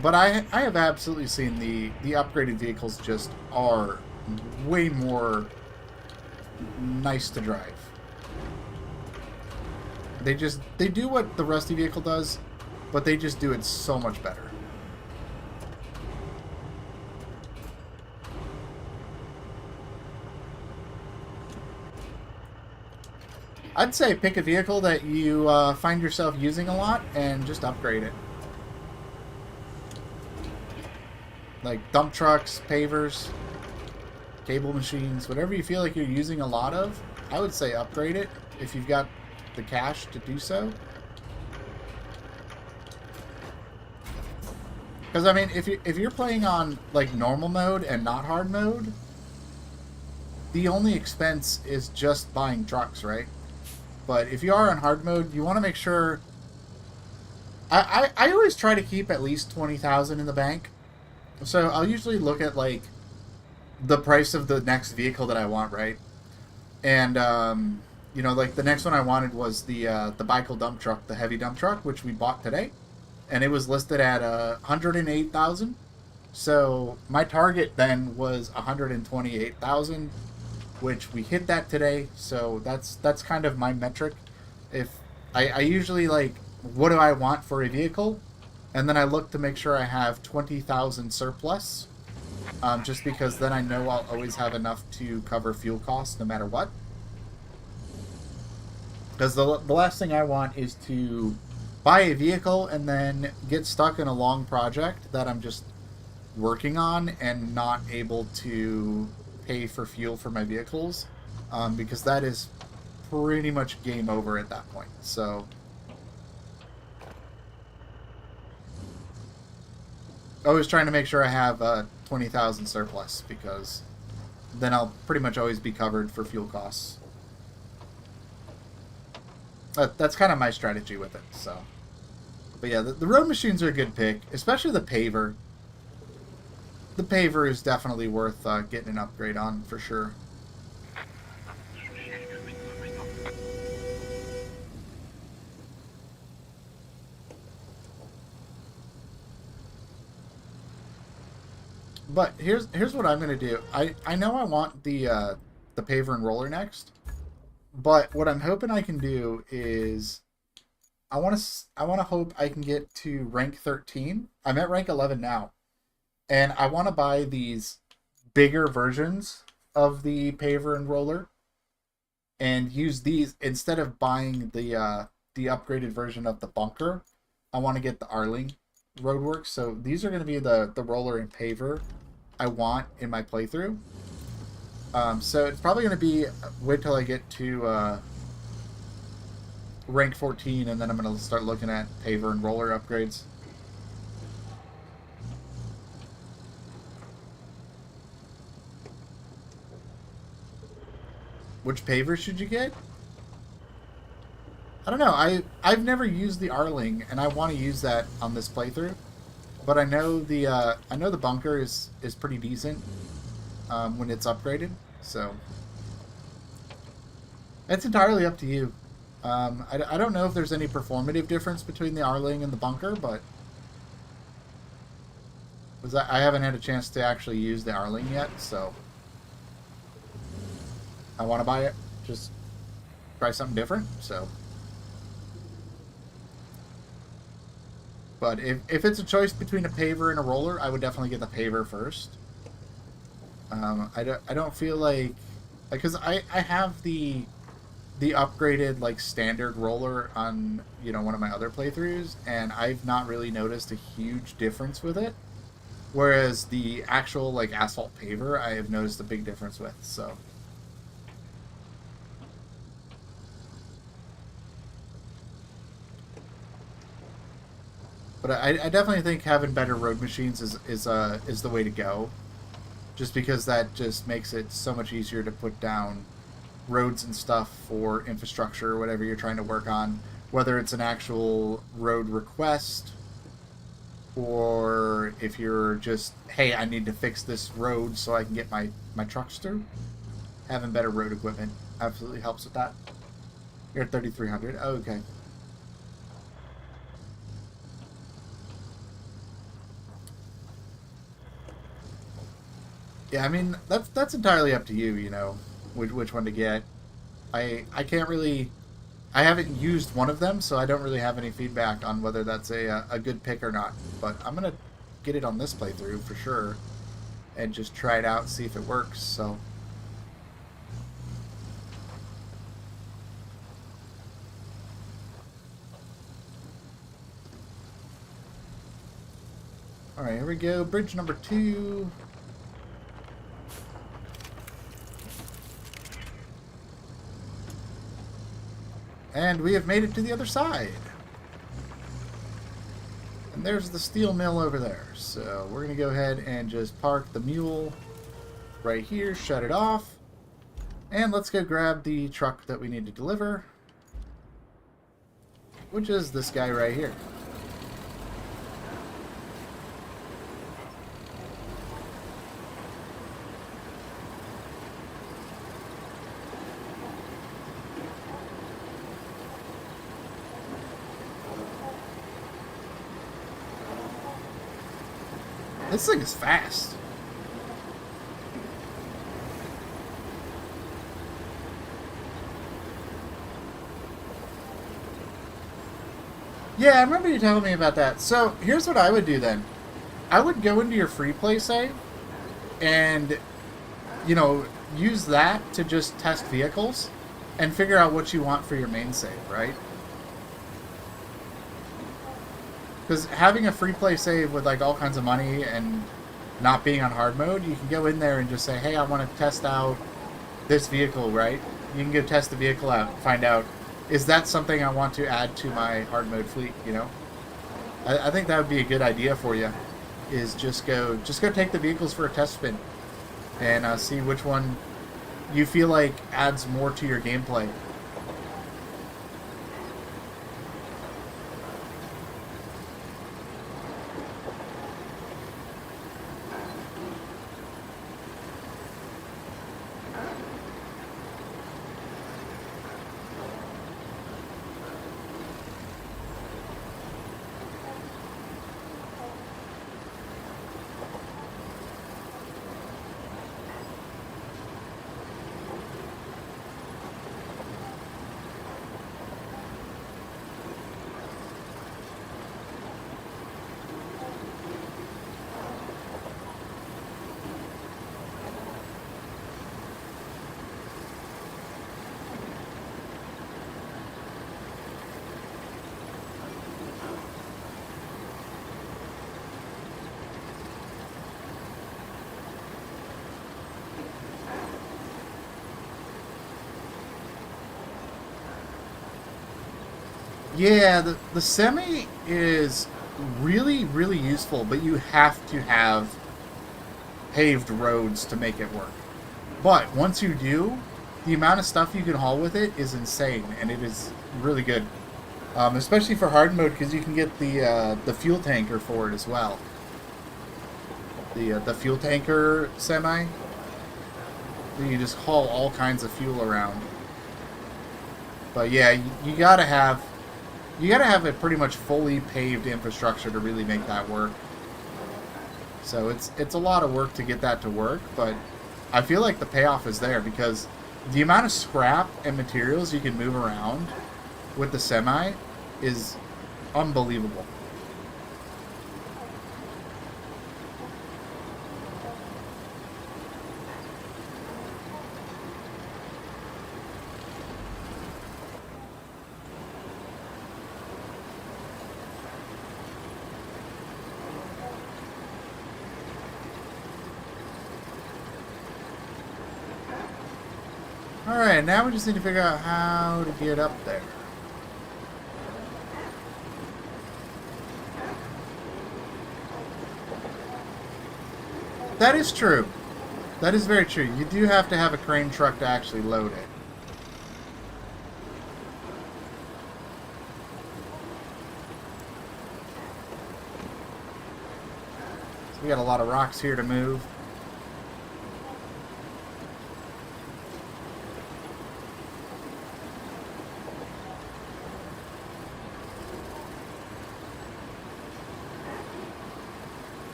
But I have absolutely seen the upgraded vehicles just are way more nice to drive. They do what the rusty vehicle does, but they just do it so much better. I'd say pick a vehicle that you find yourself using a lot and just upgrade it. Like dump trucks, pavers, cable machines, whatever you feel like you're using a lot of, I would say upgrade it if you've got the cash to do so. Because I mean, if you're playing on like normal mode and not hard mode, the only expense is just buying trucks, right? But if you are on hard mode, you want to make sure. I always try to keep at least 20,000 in the bank. So I'll usually look at like the price of the next vehicle that I want, right? And you know, like the next one I wanted was the Bicel dump truck, the heavy dump truck, which we bought today, and it was listed at 108,000. So my target then was 128,000, which we hit that today. So that's kind of my metric. If I usually like, what do I want for a vehicle, and then I look to make sure I have 20,000 surplus, just because then I know I'll always have enough to cover fuel costs no matter what. Because the last thing I want is to buy a vehicle and then get stuck in a long project that I'm just working on and not able to pay for fuel for my vehicles, because that is pretty much game over at that point. So always trying to make sure I have 20,000 surplus, because then I'll pretty much always be covered for fuel costs. That's kind of my strategy with it. So, but yeah, the road machines are a good pick, especially the paver. The paver is definitely worth getting an upgrade on for sure. But here's what I'm gonna do. I know I want the paver and roller next, but what I'm hoping I can do is I want to hope I can get to rank 13. I'm at rank 11 now, and I want to buy these bigger versions of the paver and roller, and use these instead of buying the upgraded version of the bunker. I want to get the Arling Roadworks. So these are going to be the roller and paver I want in my playthrough. So it's probably going to be wait till I get to rank 14, and then I'm going to start looking at paver and roller upgrades. Which paver should you get? I don't know. I've never used the Arling, and I want to use that on this playthrough. But I know the bunker is pretty decent when it's upgraded. So it's entirely up to you. I don't know if there's any performative difference between the Arling and the bunker, but I haven't had a chance to actually use the Arling yet, so I want to buy it. Just try something different. So. But if it's a choice between a paver and a roller, I would definitely get the paver first. I don't feel like, because I have the upgraded like standard roller on, you know, one of my other playthroughs, and I've not really noticed a huge difference with it. Whereas the actual like asphalt paver, I have noticed a big difference with. So. But I definitely think having better road machines is the way to go, just because that just makes it so much easier to put down roads and stuff for infrastructure or whatever you're trying to work on, whether it's an actual road request or if you're just, hey, I need to fix this road so I can get my trucks through. Having better road equipment absolutely helps with that. You're at 3,300. Oh, okay. Yeah, I mean, that's entirely up to you, you know, which one to get. I can't really, I haven't used one of them, so I don't really have any feedback on whether that's a good pick or not. But I'm going to get it on this playthrough for sure and just try it out, see if it works, so. Alright, here we go. Bridge number 2. And we have made it to the other side. And there's the steel mill over there. So we're going to go ahead and just park the mule right here, shut it off. And let's go grab the truck that we need to deliver, which is this guy right here. This thing is fast. Yeah, I remember you telling me about that. So, here's what I would do then. I would go into your free play save and, you know, use that to just test vehicles and figure out what you want for your main save, right? Because having a free play save with like all kinds of money and not being on hard mode, you can go in there and just say, hey, I want to test out this vehicle, right? You can go test the vehicle out and find out, is that something I want to add to my hard mode fleet, you know? I think that would be a good idea for you, is just go take the vehicles for a test spin and see which one you feel like adds more to your gameplay. Yeah, the semi is really, really useful, but you have to have paved roads to make it work. But once you do, the amount of stuff you can haul with it is insane, and it is really good. Especially for hard mode, because you can get the fuel tanker for it as well. The fuel tanker semi, you just haul all kinds of fuel around. But yeah, you gotta have a pretty much fully paved infrastructure to really make that work. So it's a lot of work to get that to work, but I feel like the payoff is there because the amount of scrap and materials you can move around with the semi is unbelievable. Alright, now we just need to figure out how to get up there. That is true. That is very true. You do have to have a crane truck to actually load it. So we got a lot of rocks here to move.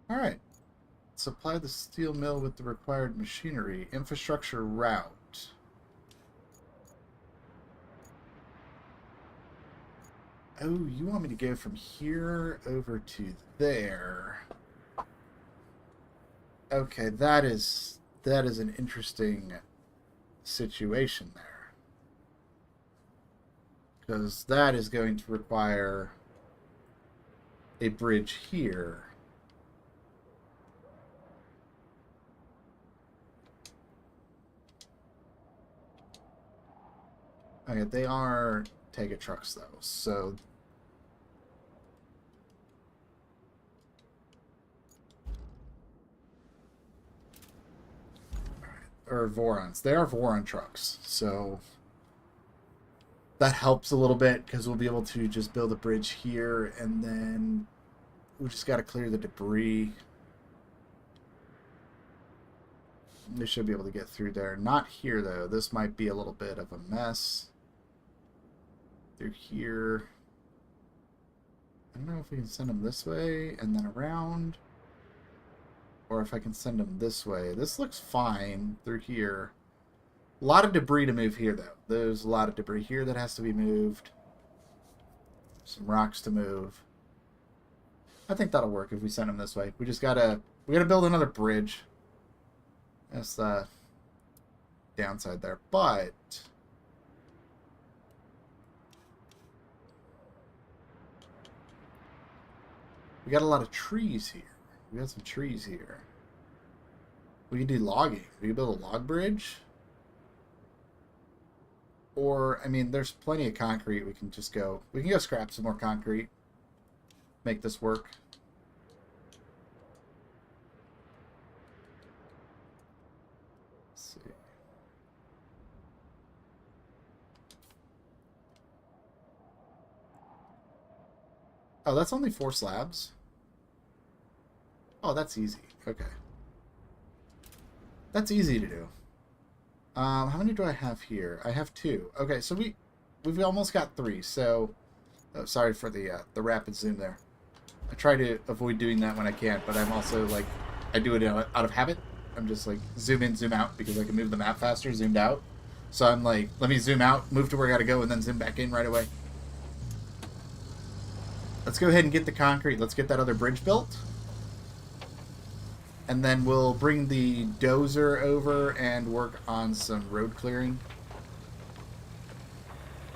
Alright. Supply the steel mill with the required machinery. Infrastructure route. Oh, you want me to go from here over to there. Okay, that is an interesting situation there. Because that is going to require a bridge here. Okay, they are Tega trucks, though, so... Or Vorons. They are Voron trucks, so... That helps a little bit, because we'll be able to just build a bridge here, and then... We just got to clear the debris. They should be able to get through there. Not here, though. This might be a little bit of a mess. Through here. I don't know if we can send them this way and then around. Or if I can send them this way. This looks fine through here. A lot of debris to move here, though. There's a lot of debris here that has to be moved. Some rocks to move. I think that'll work if we send them this way. We just gotta... We gotta build another bridge. That's the downside there. But... We got a lot of trees here. We got some trees here. We can do logging. We can build a log bridge. Or, I mean, there's plenty of concrete. We can just go... We can go scrap some more concrete. Make this work. Let's see. Oh, that's only 4 slabs? Oh, that's easy. Okay. That's easy to do. How many do I have here? I have 2. Okay, so we've almost got 3. So, oh, sorry for the rapid zoom there. I try to avoid doing that when I can, but I'm also like, I do it out of habit. I'm just like zoom in, zoom out because I can move the map faster, zoomed out. So I'm like, let me zoom out, move to where I gotta go, and then zoom back in right away. Let's go ahead and get the concrete. Let's get that other bridge built. And then we'll bring the dozer over and work on some road clearing.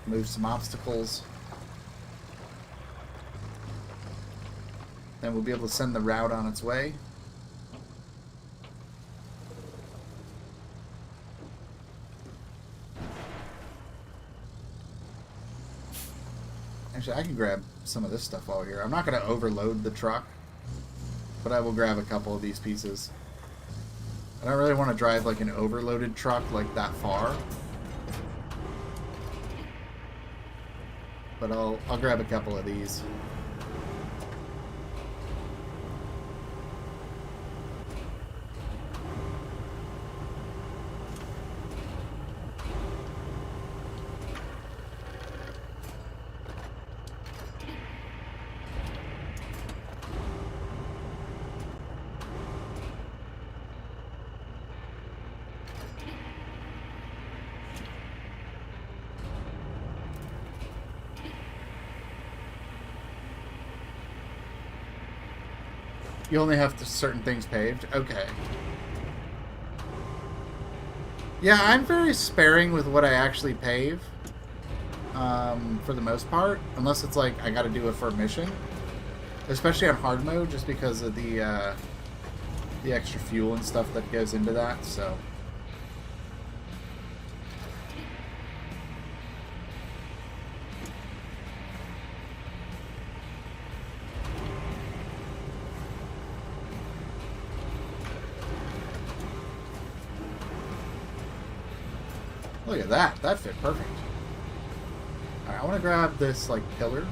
Move some obstacles. Then we'll be able to send the route on its way. Actually, I can grab some of this stuff while we're here. I'm not going to overload the truck, but I will grab a couple of these pieces. I don't really want to drive like an overloaded truck like that far. But I'll grab a couple of these. You only have certain things paved? Okay. Yeah, I'm very sparing with what I actually pave. For the most part. Unless it's like, I gotta do it for a mission. Especially on hard mode, just because of the extra fuel and stuff that goes into that, so... Look at that. That fit perfect. Alright, I want to grab this, like, pillar.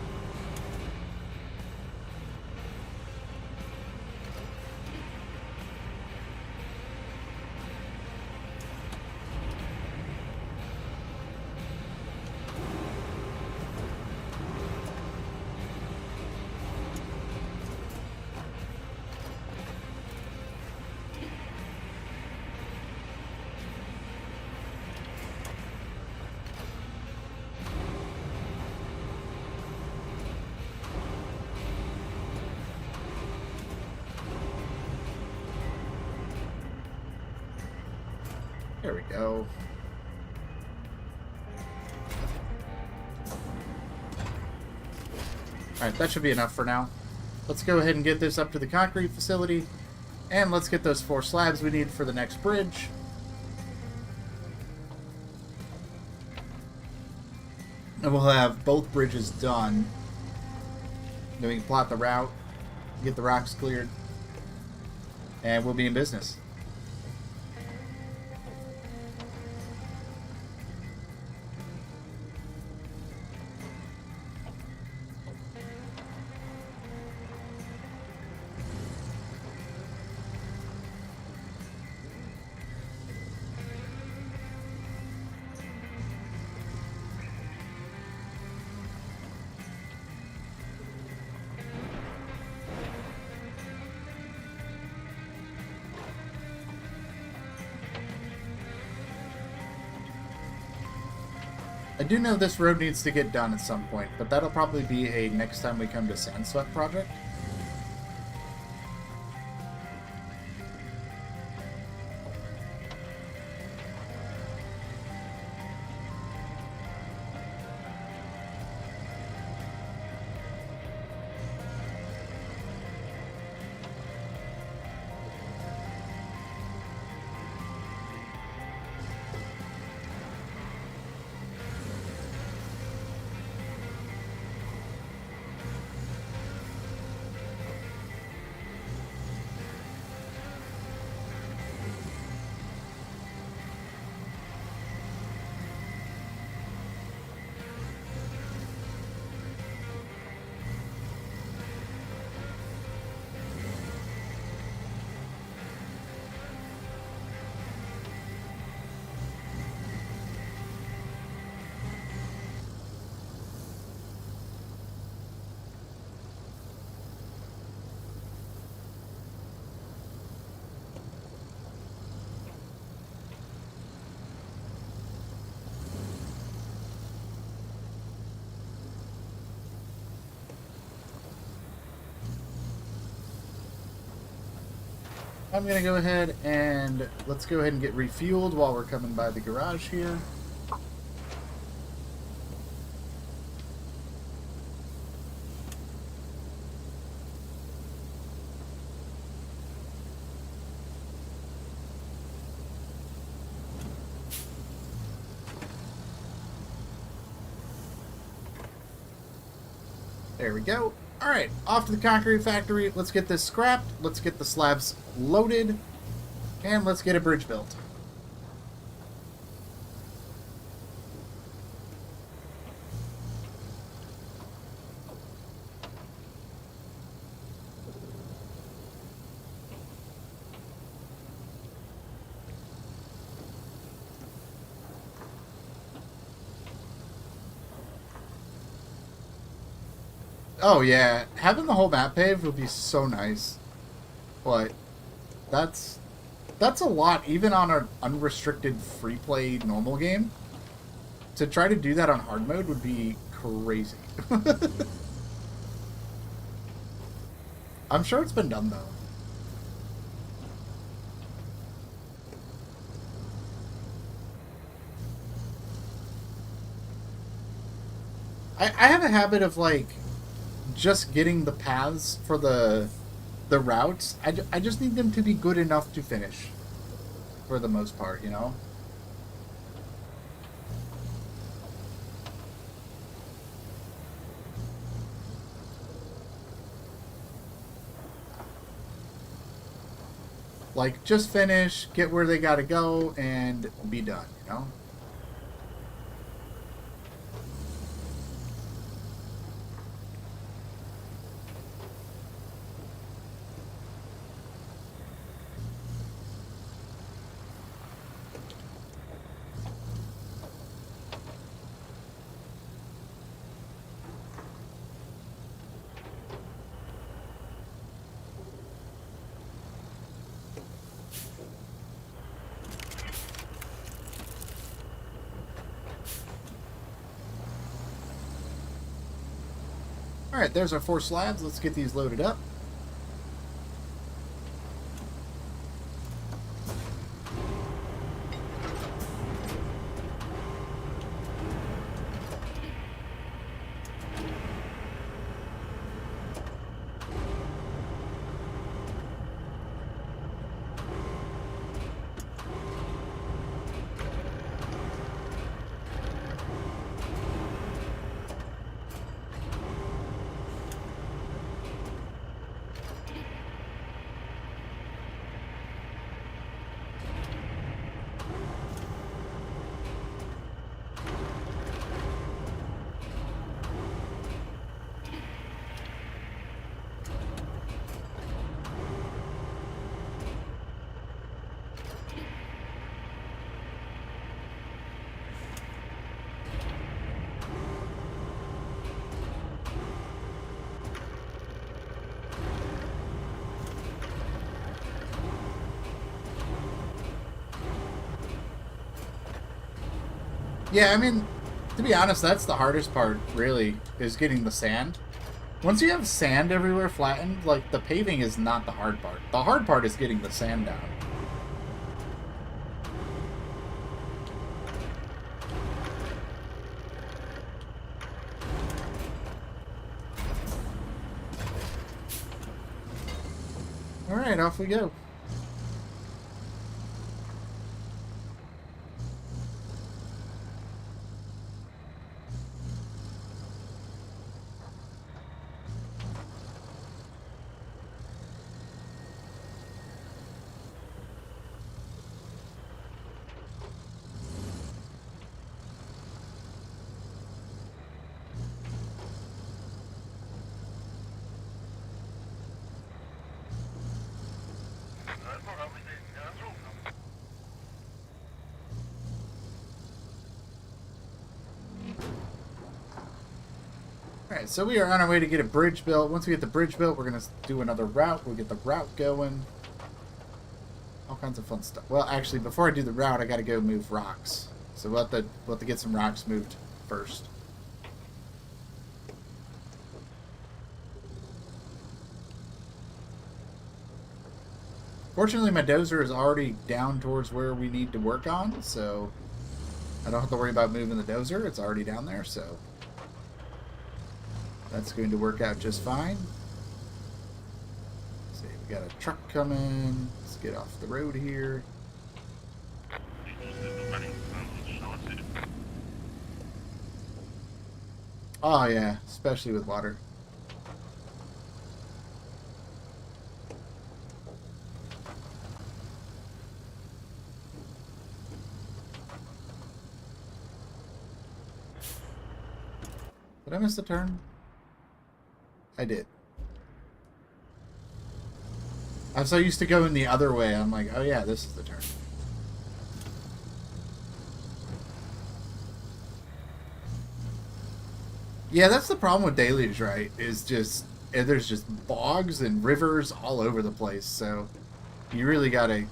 There we go. Alright, that should be enough for now. Let's go ahead and get this up to the concrete facility. And let's get those 4 slabs we need for the next bridge. And we'll have both bridges done. Then we can plot the route, get the rocks cleared, and we'll be in business. I do know this road needs to get done at some point, but that'll probably be a next time we come to Sandswept project. I'm going to go ahead and let's go ahead and get refueled while we're coming by the garage here. There we go. Alright, off to the concrete factory. Let's get this scrapped. Let's get the slabs loaded. And let's get a bridge built. Oh yeah, having the whole map paved would be so nice. But that's a lot, even on an unrestricted free play normal game. To try to do that on hard mode would be crazy. I'm sure it's been done though. I have a habit of like just getting the paths for the routes. I just need them to be good enough to finish for the most part, you know? Like, just finish, get where they gotta go, and be done, you know? Alright, there's our 4 slabs. Let's get these loaded up. Yeah, I mean, to be honest, that's the hardest part, really, is getting the sand. Once you have sand everywhere flattened, like, the paving is not the hard part. The hard part is getting the sand down. Alright, off we go. Alright, so we are on our way to get a bridge built. Once we get the bridge built, we're going to do another route. We'll get the route going. All kinds of fun stuff. Well, actually, before I do the route, I got to go move rocks. So we'll have to get some rocks moved first. Fortunately, my dozer is already down towards where we need to work on, so I don't have to worry about moving the dozer. It's already down there, so that's going to work out just fine. Let's see, we got a truck coming. Let's get off the road here. Oh yeah, especially with water. Did I miss the turn? I did. I'm so used to going the other way. I'm like, oh yeah, this is the turn. Yeah, that's the problem with Deluge, right? Is just there's just bogs and rivers all over the place. So you really gotta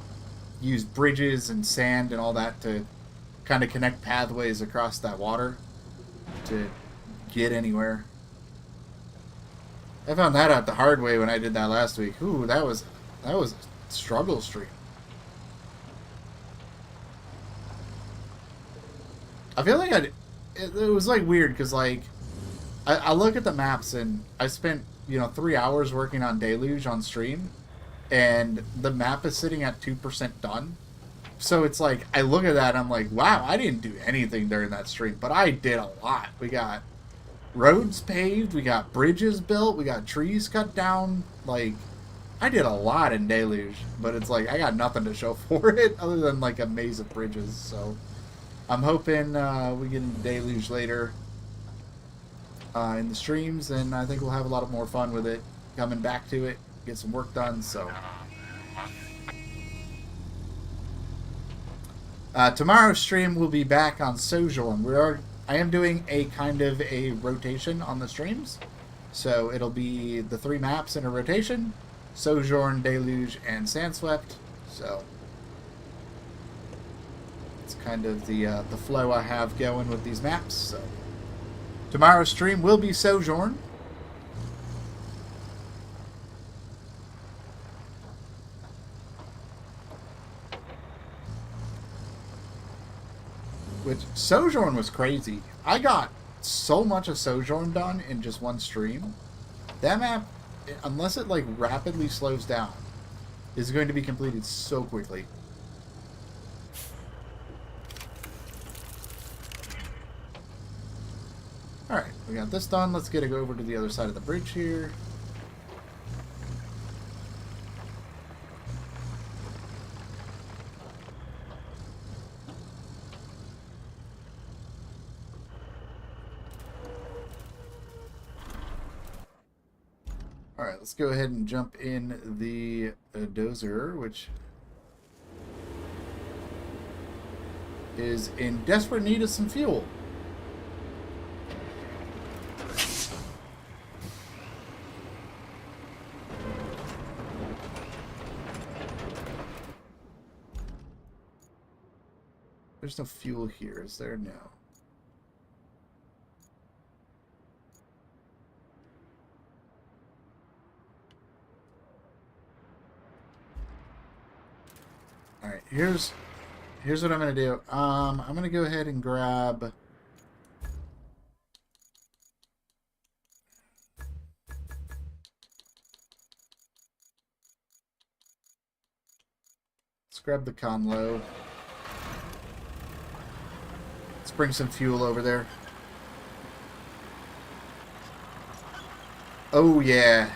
use bridges and sand and all that to kind of connect pathways across that water to get anywhere. I found that out the hard way when I did that last week. Ooh, that was a struggle stream. I feel like it was like weird because like I look at the maps and I spent 3 hours working on Deluge on stream, and the map is sitting at 2% done. So it's like I look at that and I'm like, wow, I didn't do anything during that stream, but I did a lot. We got roads paved, we got bridges built, we got trees cut down. Like, I did a lot in Deluge, but it's like I got nothing to show for it other than like a maze of bridges. So I'm hoping we get into Deluge later in the streams, and I think we'll have a lot more fun with it, coming back to it, get some work done. So tomorrow's stream will be back on Sojourn. I am doing a kind of a rotation on the streams. So it'll be the 3 maps in a rotation: Sojourn, Deluge, and Sandswept. So it's kind of the flow I have going with these maps. So tomorrow's stream will be Sojourn. Which, Sojourn was crazy. I got so much of Sojourn done in just one stream. That map, unless it like rapidly slows down, is going to be completed so quickly. Alright, we got this done. Let's get it over to the other side of the bridge here. Alright, let's go ahead and jump in the dozer, which is in desperate need of some fuel. There's no fuel here, is there? No. Alright, here's what I'm gonna do. I'm gonna go ahead and grab... Let's grab the conlo. Let's bring some fuel over there. Oh, yeah.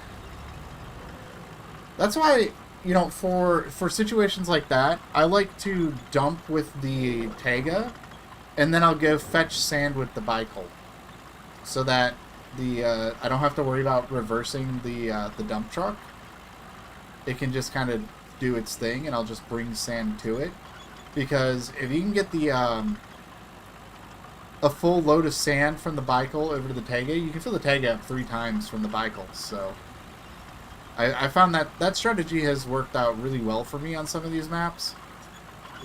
That's why, you know, for situations like that, I like to dump with the Tega, and then I'll go fetch sand with the bicycle, so that I don't have to worry about reversing the dump truck. It can just kind of do its thing, and I'll just bring sand to it. Because if you can get the a full load of sand from the bicycle over to the Tega, you can fill the Tega up 3 times from the bicycle. So I found that strategy has worked out really well for me on some of these maps,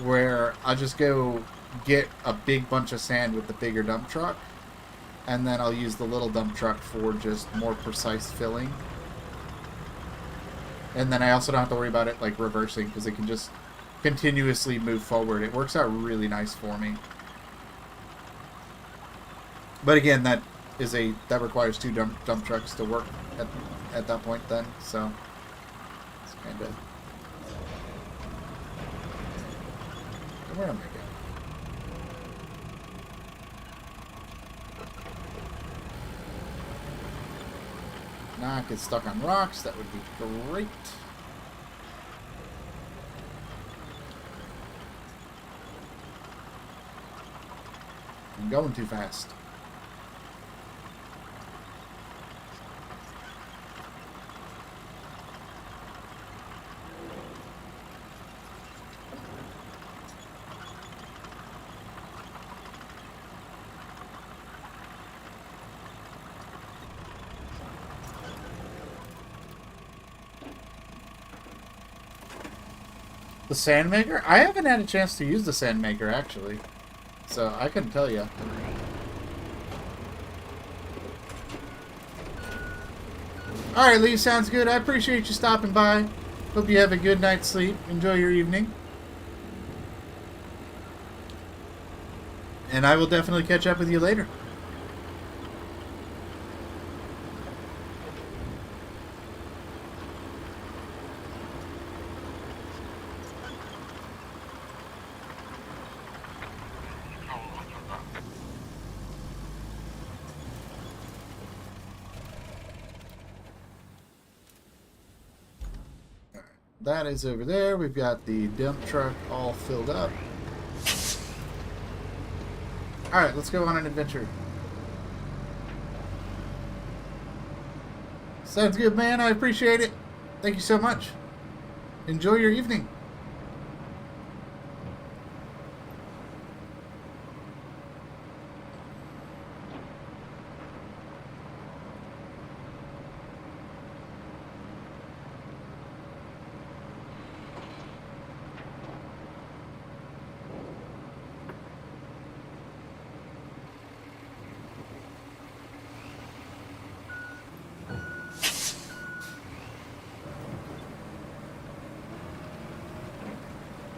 where I'll just go get a big bunch of sand with the bigger dump truck, and then I'll use the little dump truck for just more precise filling. And then I also don't have to worry about it like reversing, because it can just continuously move forward. It works out really nice for me. But again, that requires 2 dump trucks to work at that point then, so it's kind of... Where am I going? Not get stuck on rocks, that would be great. I'm going too fast. The Sandmaker? I haven't had a chance to use the Sandmaker, actually. So, I couldn't tell you. Alright, Lee, sounds good. I appreciate you stopping by. Hope you have a good night's sleep. Enjoy your evening. And I will definitely catch up with you later. That is over there. We've got the dump truck all filled up. Alright, let's go on an adventure. Sounds good, man. I appreciate it. Thank you so much. Enjoy your evening.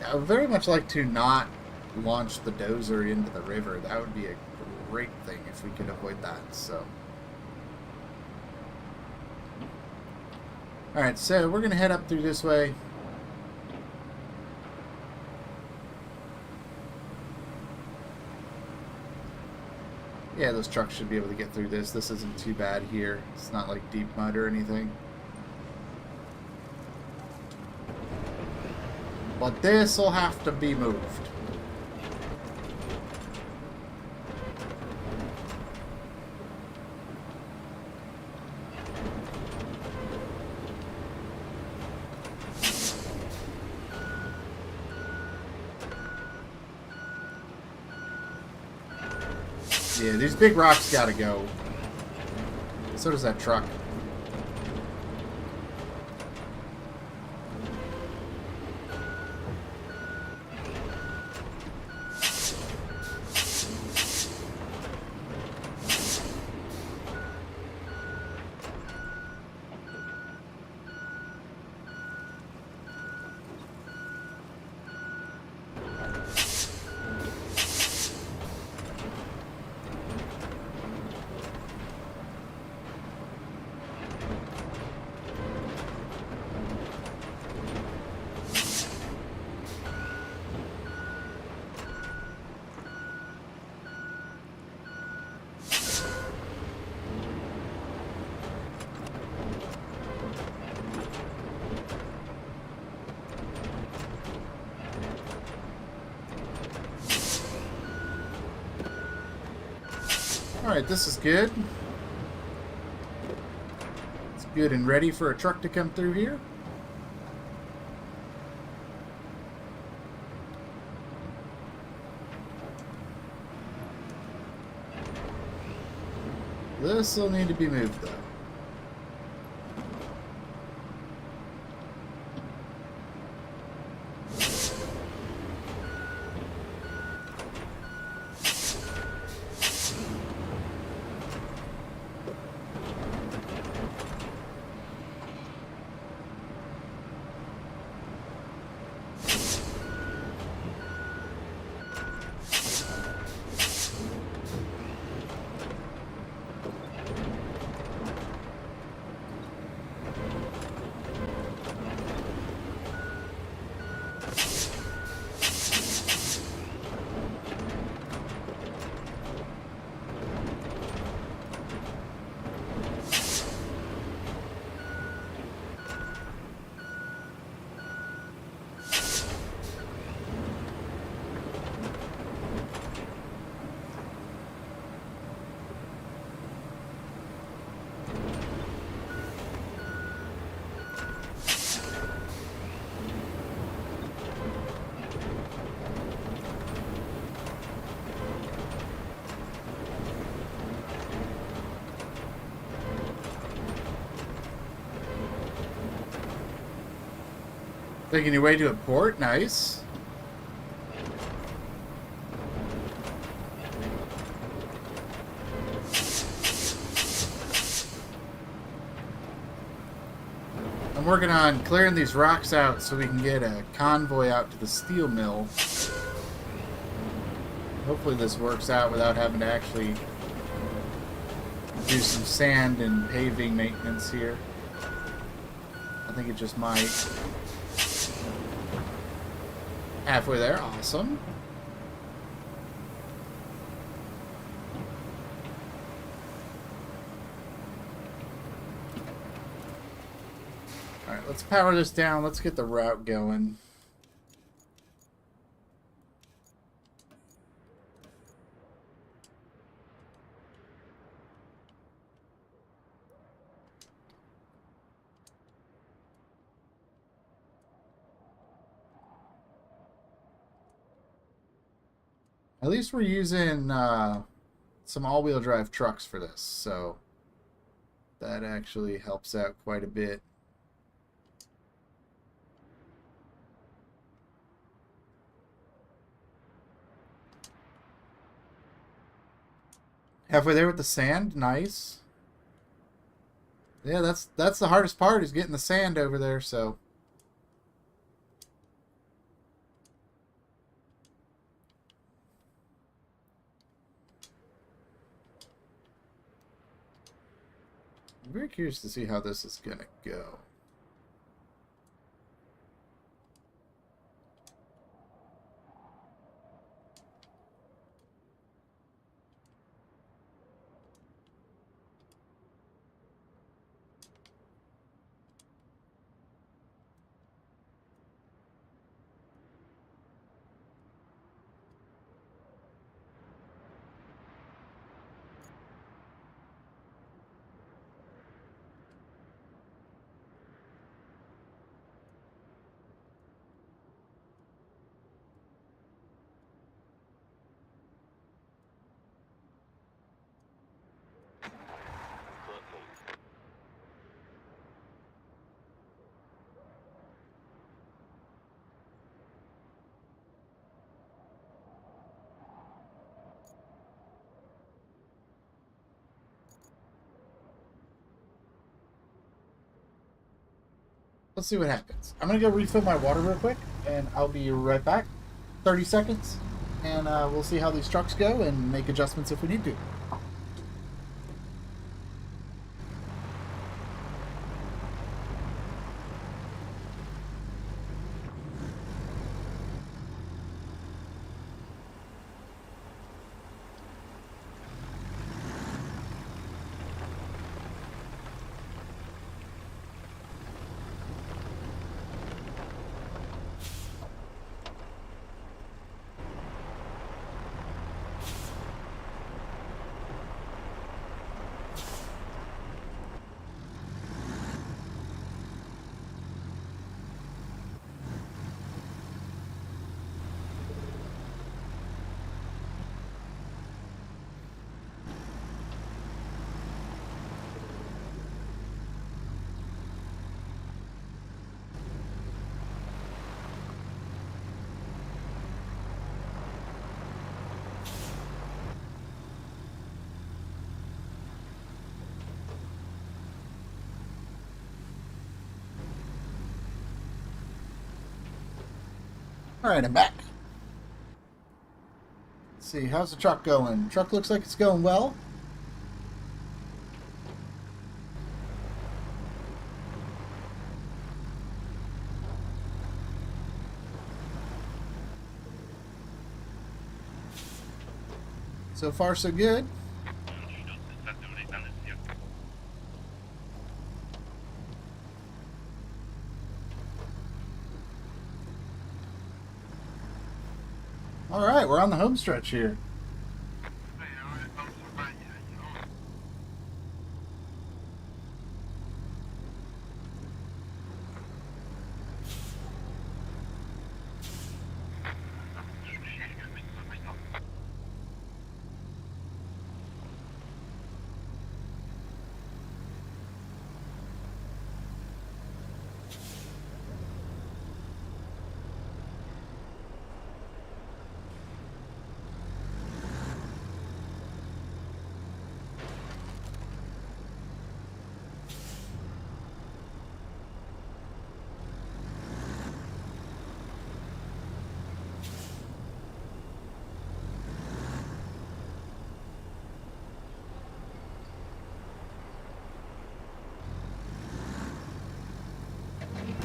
I would very much like to not launch the dozer into the river. That would be a great thing if we could avoid that, so. Alright, so we're going to head up through this way. Yeah, those trucks should be able to get through this. This isn't too bad here. It's not like deep mud or anything. But this will have to be moved. Yeah, these big rocks gotta go. So does that truck. Alright, this is good. It's good and ready for a truck to come through here. This will need to be moved, though. Taking your way to a port, nice. I'm working on clearing these rocks out so we can get a convoy out to the steel mill. Hopefully this works out without having to actually do some sand and paving maintenance here. I think it just might. Halfway there, awesome. Alright, let's power this down. Let's get the route going. At least we're using some all-wheel drive trucks for this, so that actually helps out quite a bit. Halfway there with the sand, nice. Yeah, that's the hardest part, is getting the sand over there, so. I'm very curious to see how this is going to go. Let's see what happens. I'm going to go refill my water real quick, and I'll be right back. 30 seconds, and we'll see how these trucks go and make adjustments if we need to. Alright, I'm back. Let's see, how's the truck going? Truck looks like it's going well. So far, so good. Alright, we're on the home stretch here.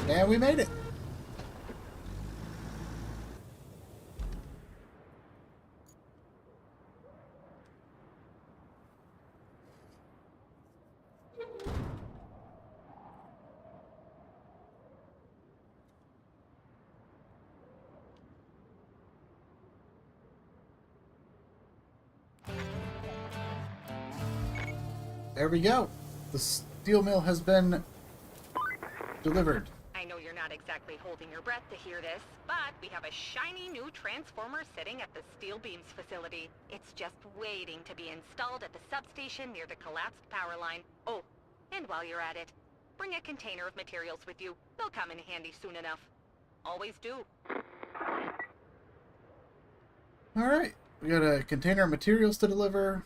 And we made it. There we go. The steel mill has been delivered. I know you're not exactly holding your breath to hear this, but we have a shiny new transformer sitting at the steel beams facility. It's just waiting to be installed at the substation near the collapsed power line. Oh, and while you're at it, bring a container of materials with you. They'll come in handy soon enough. Always do. Alright, we got a container of materials to deliver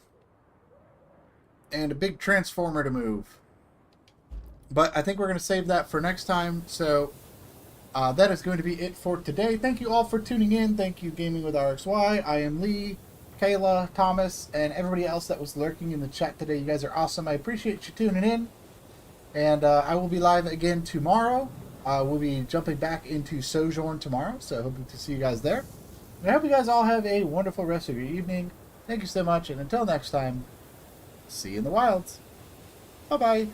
and a big transformer to move. But I think we're going to save that for next time. So that is going to be it for today. Thank you all for tuning in. Thank you, Gaming with RXY. I am Lee, Kayla, Thomas, and everybody else that was lurking in the chat today. You guys are awesome. I appreciate you tuning in. And I will be live again tomorrow. We'll be jumping back into Sojourn tomorrow. So hoping to see you guys there. And I hope you guys all have a wonderful rest of your evening. Thank you so much. And until next time, see you in the wilds. Bye-bye.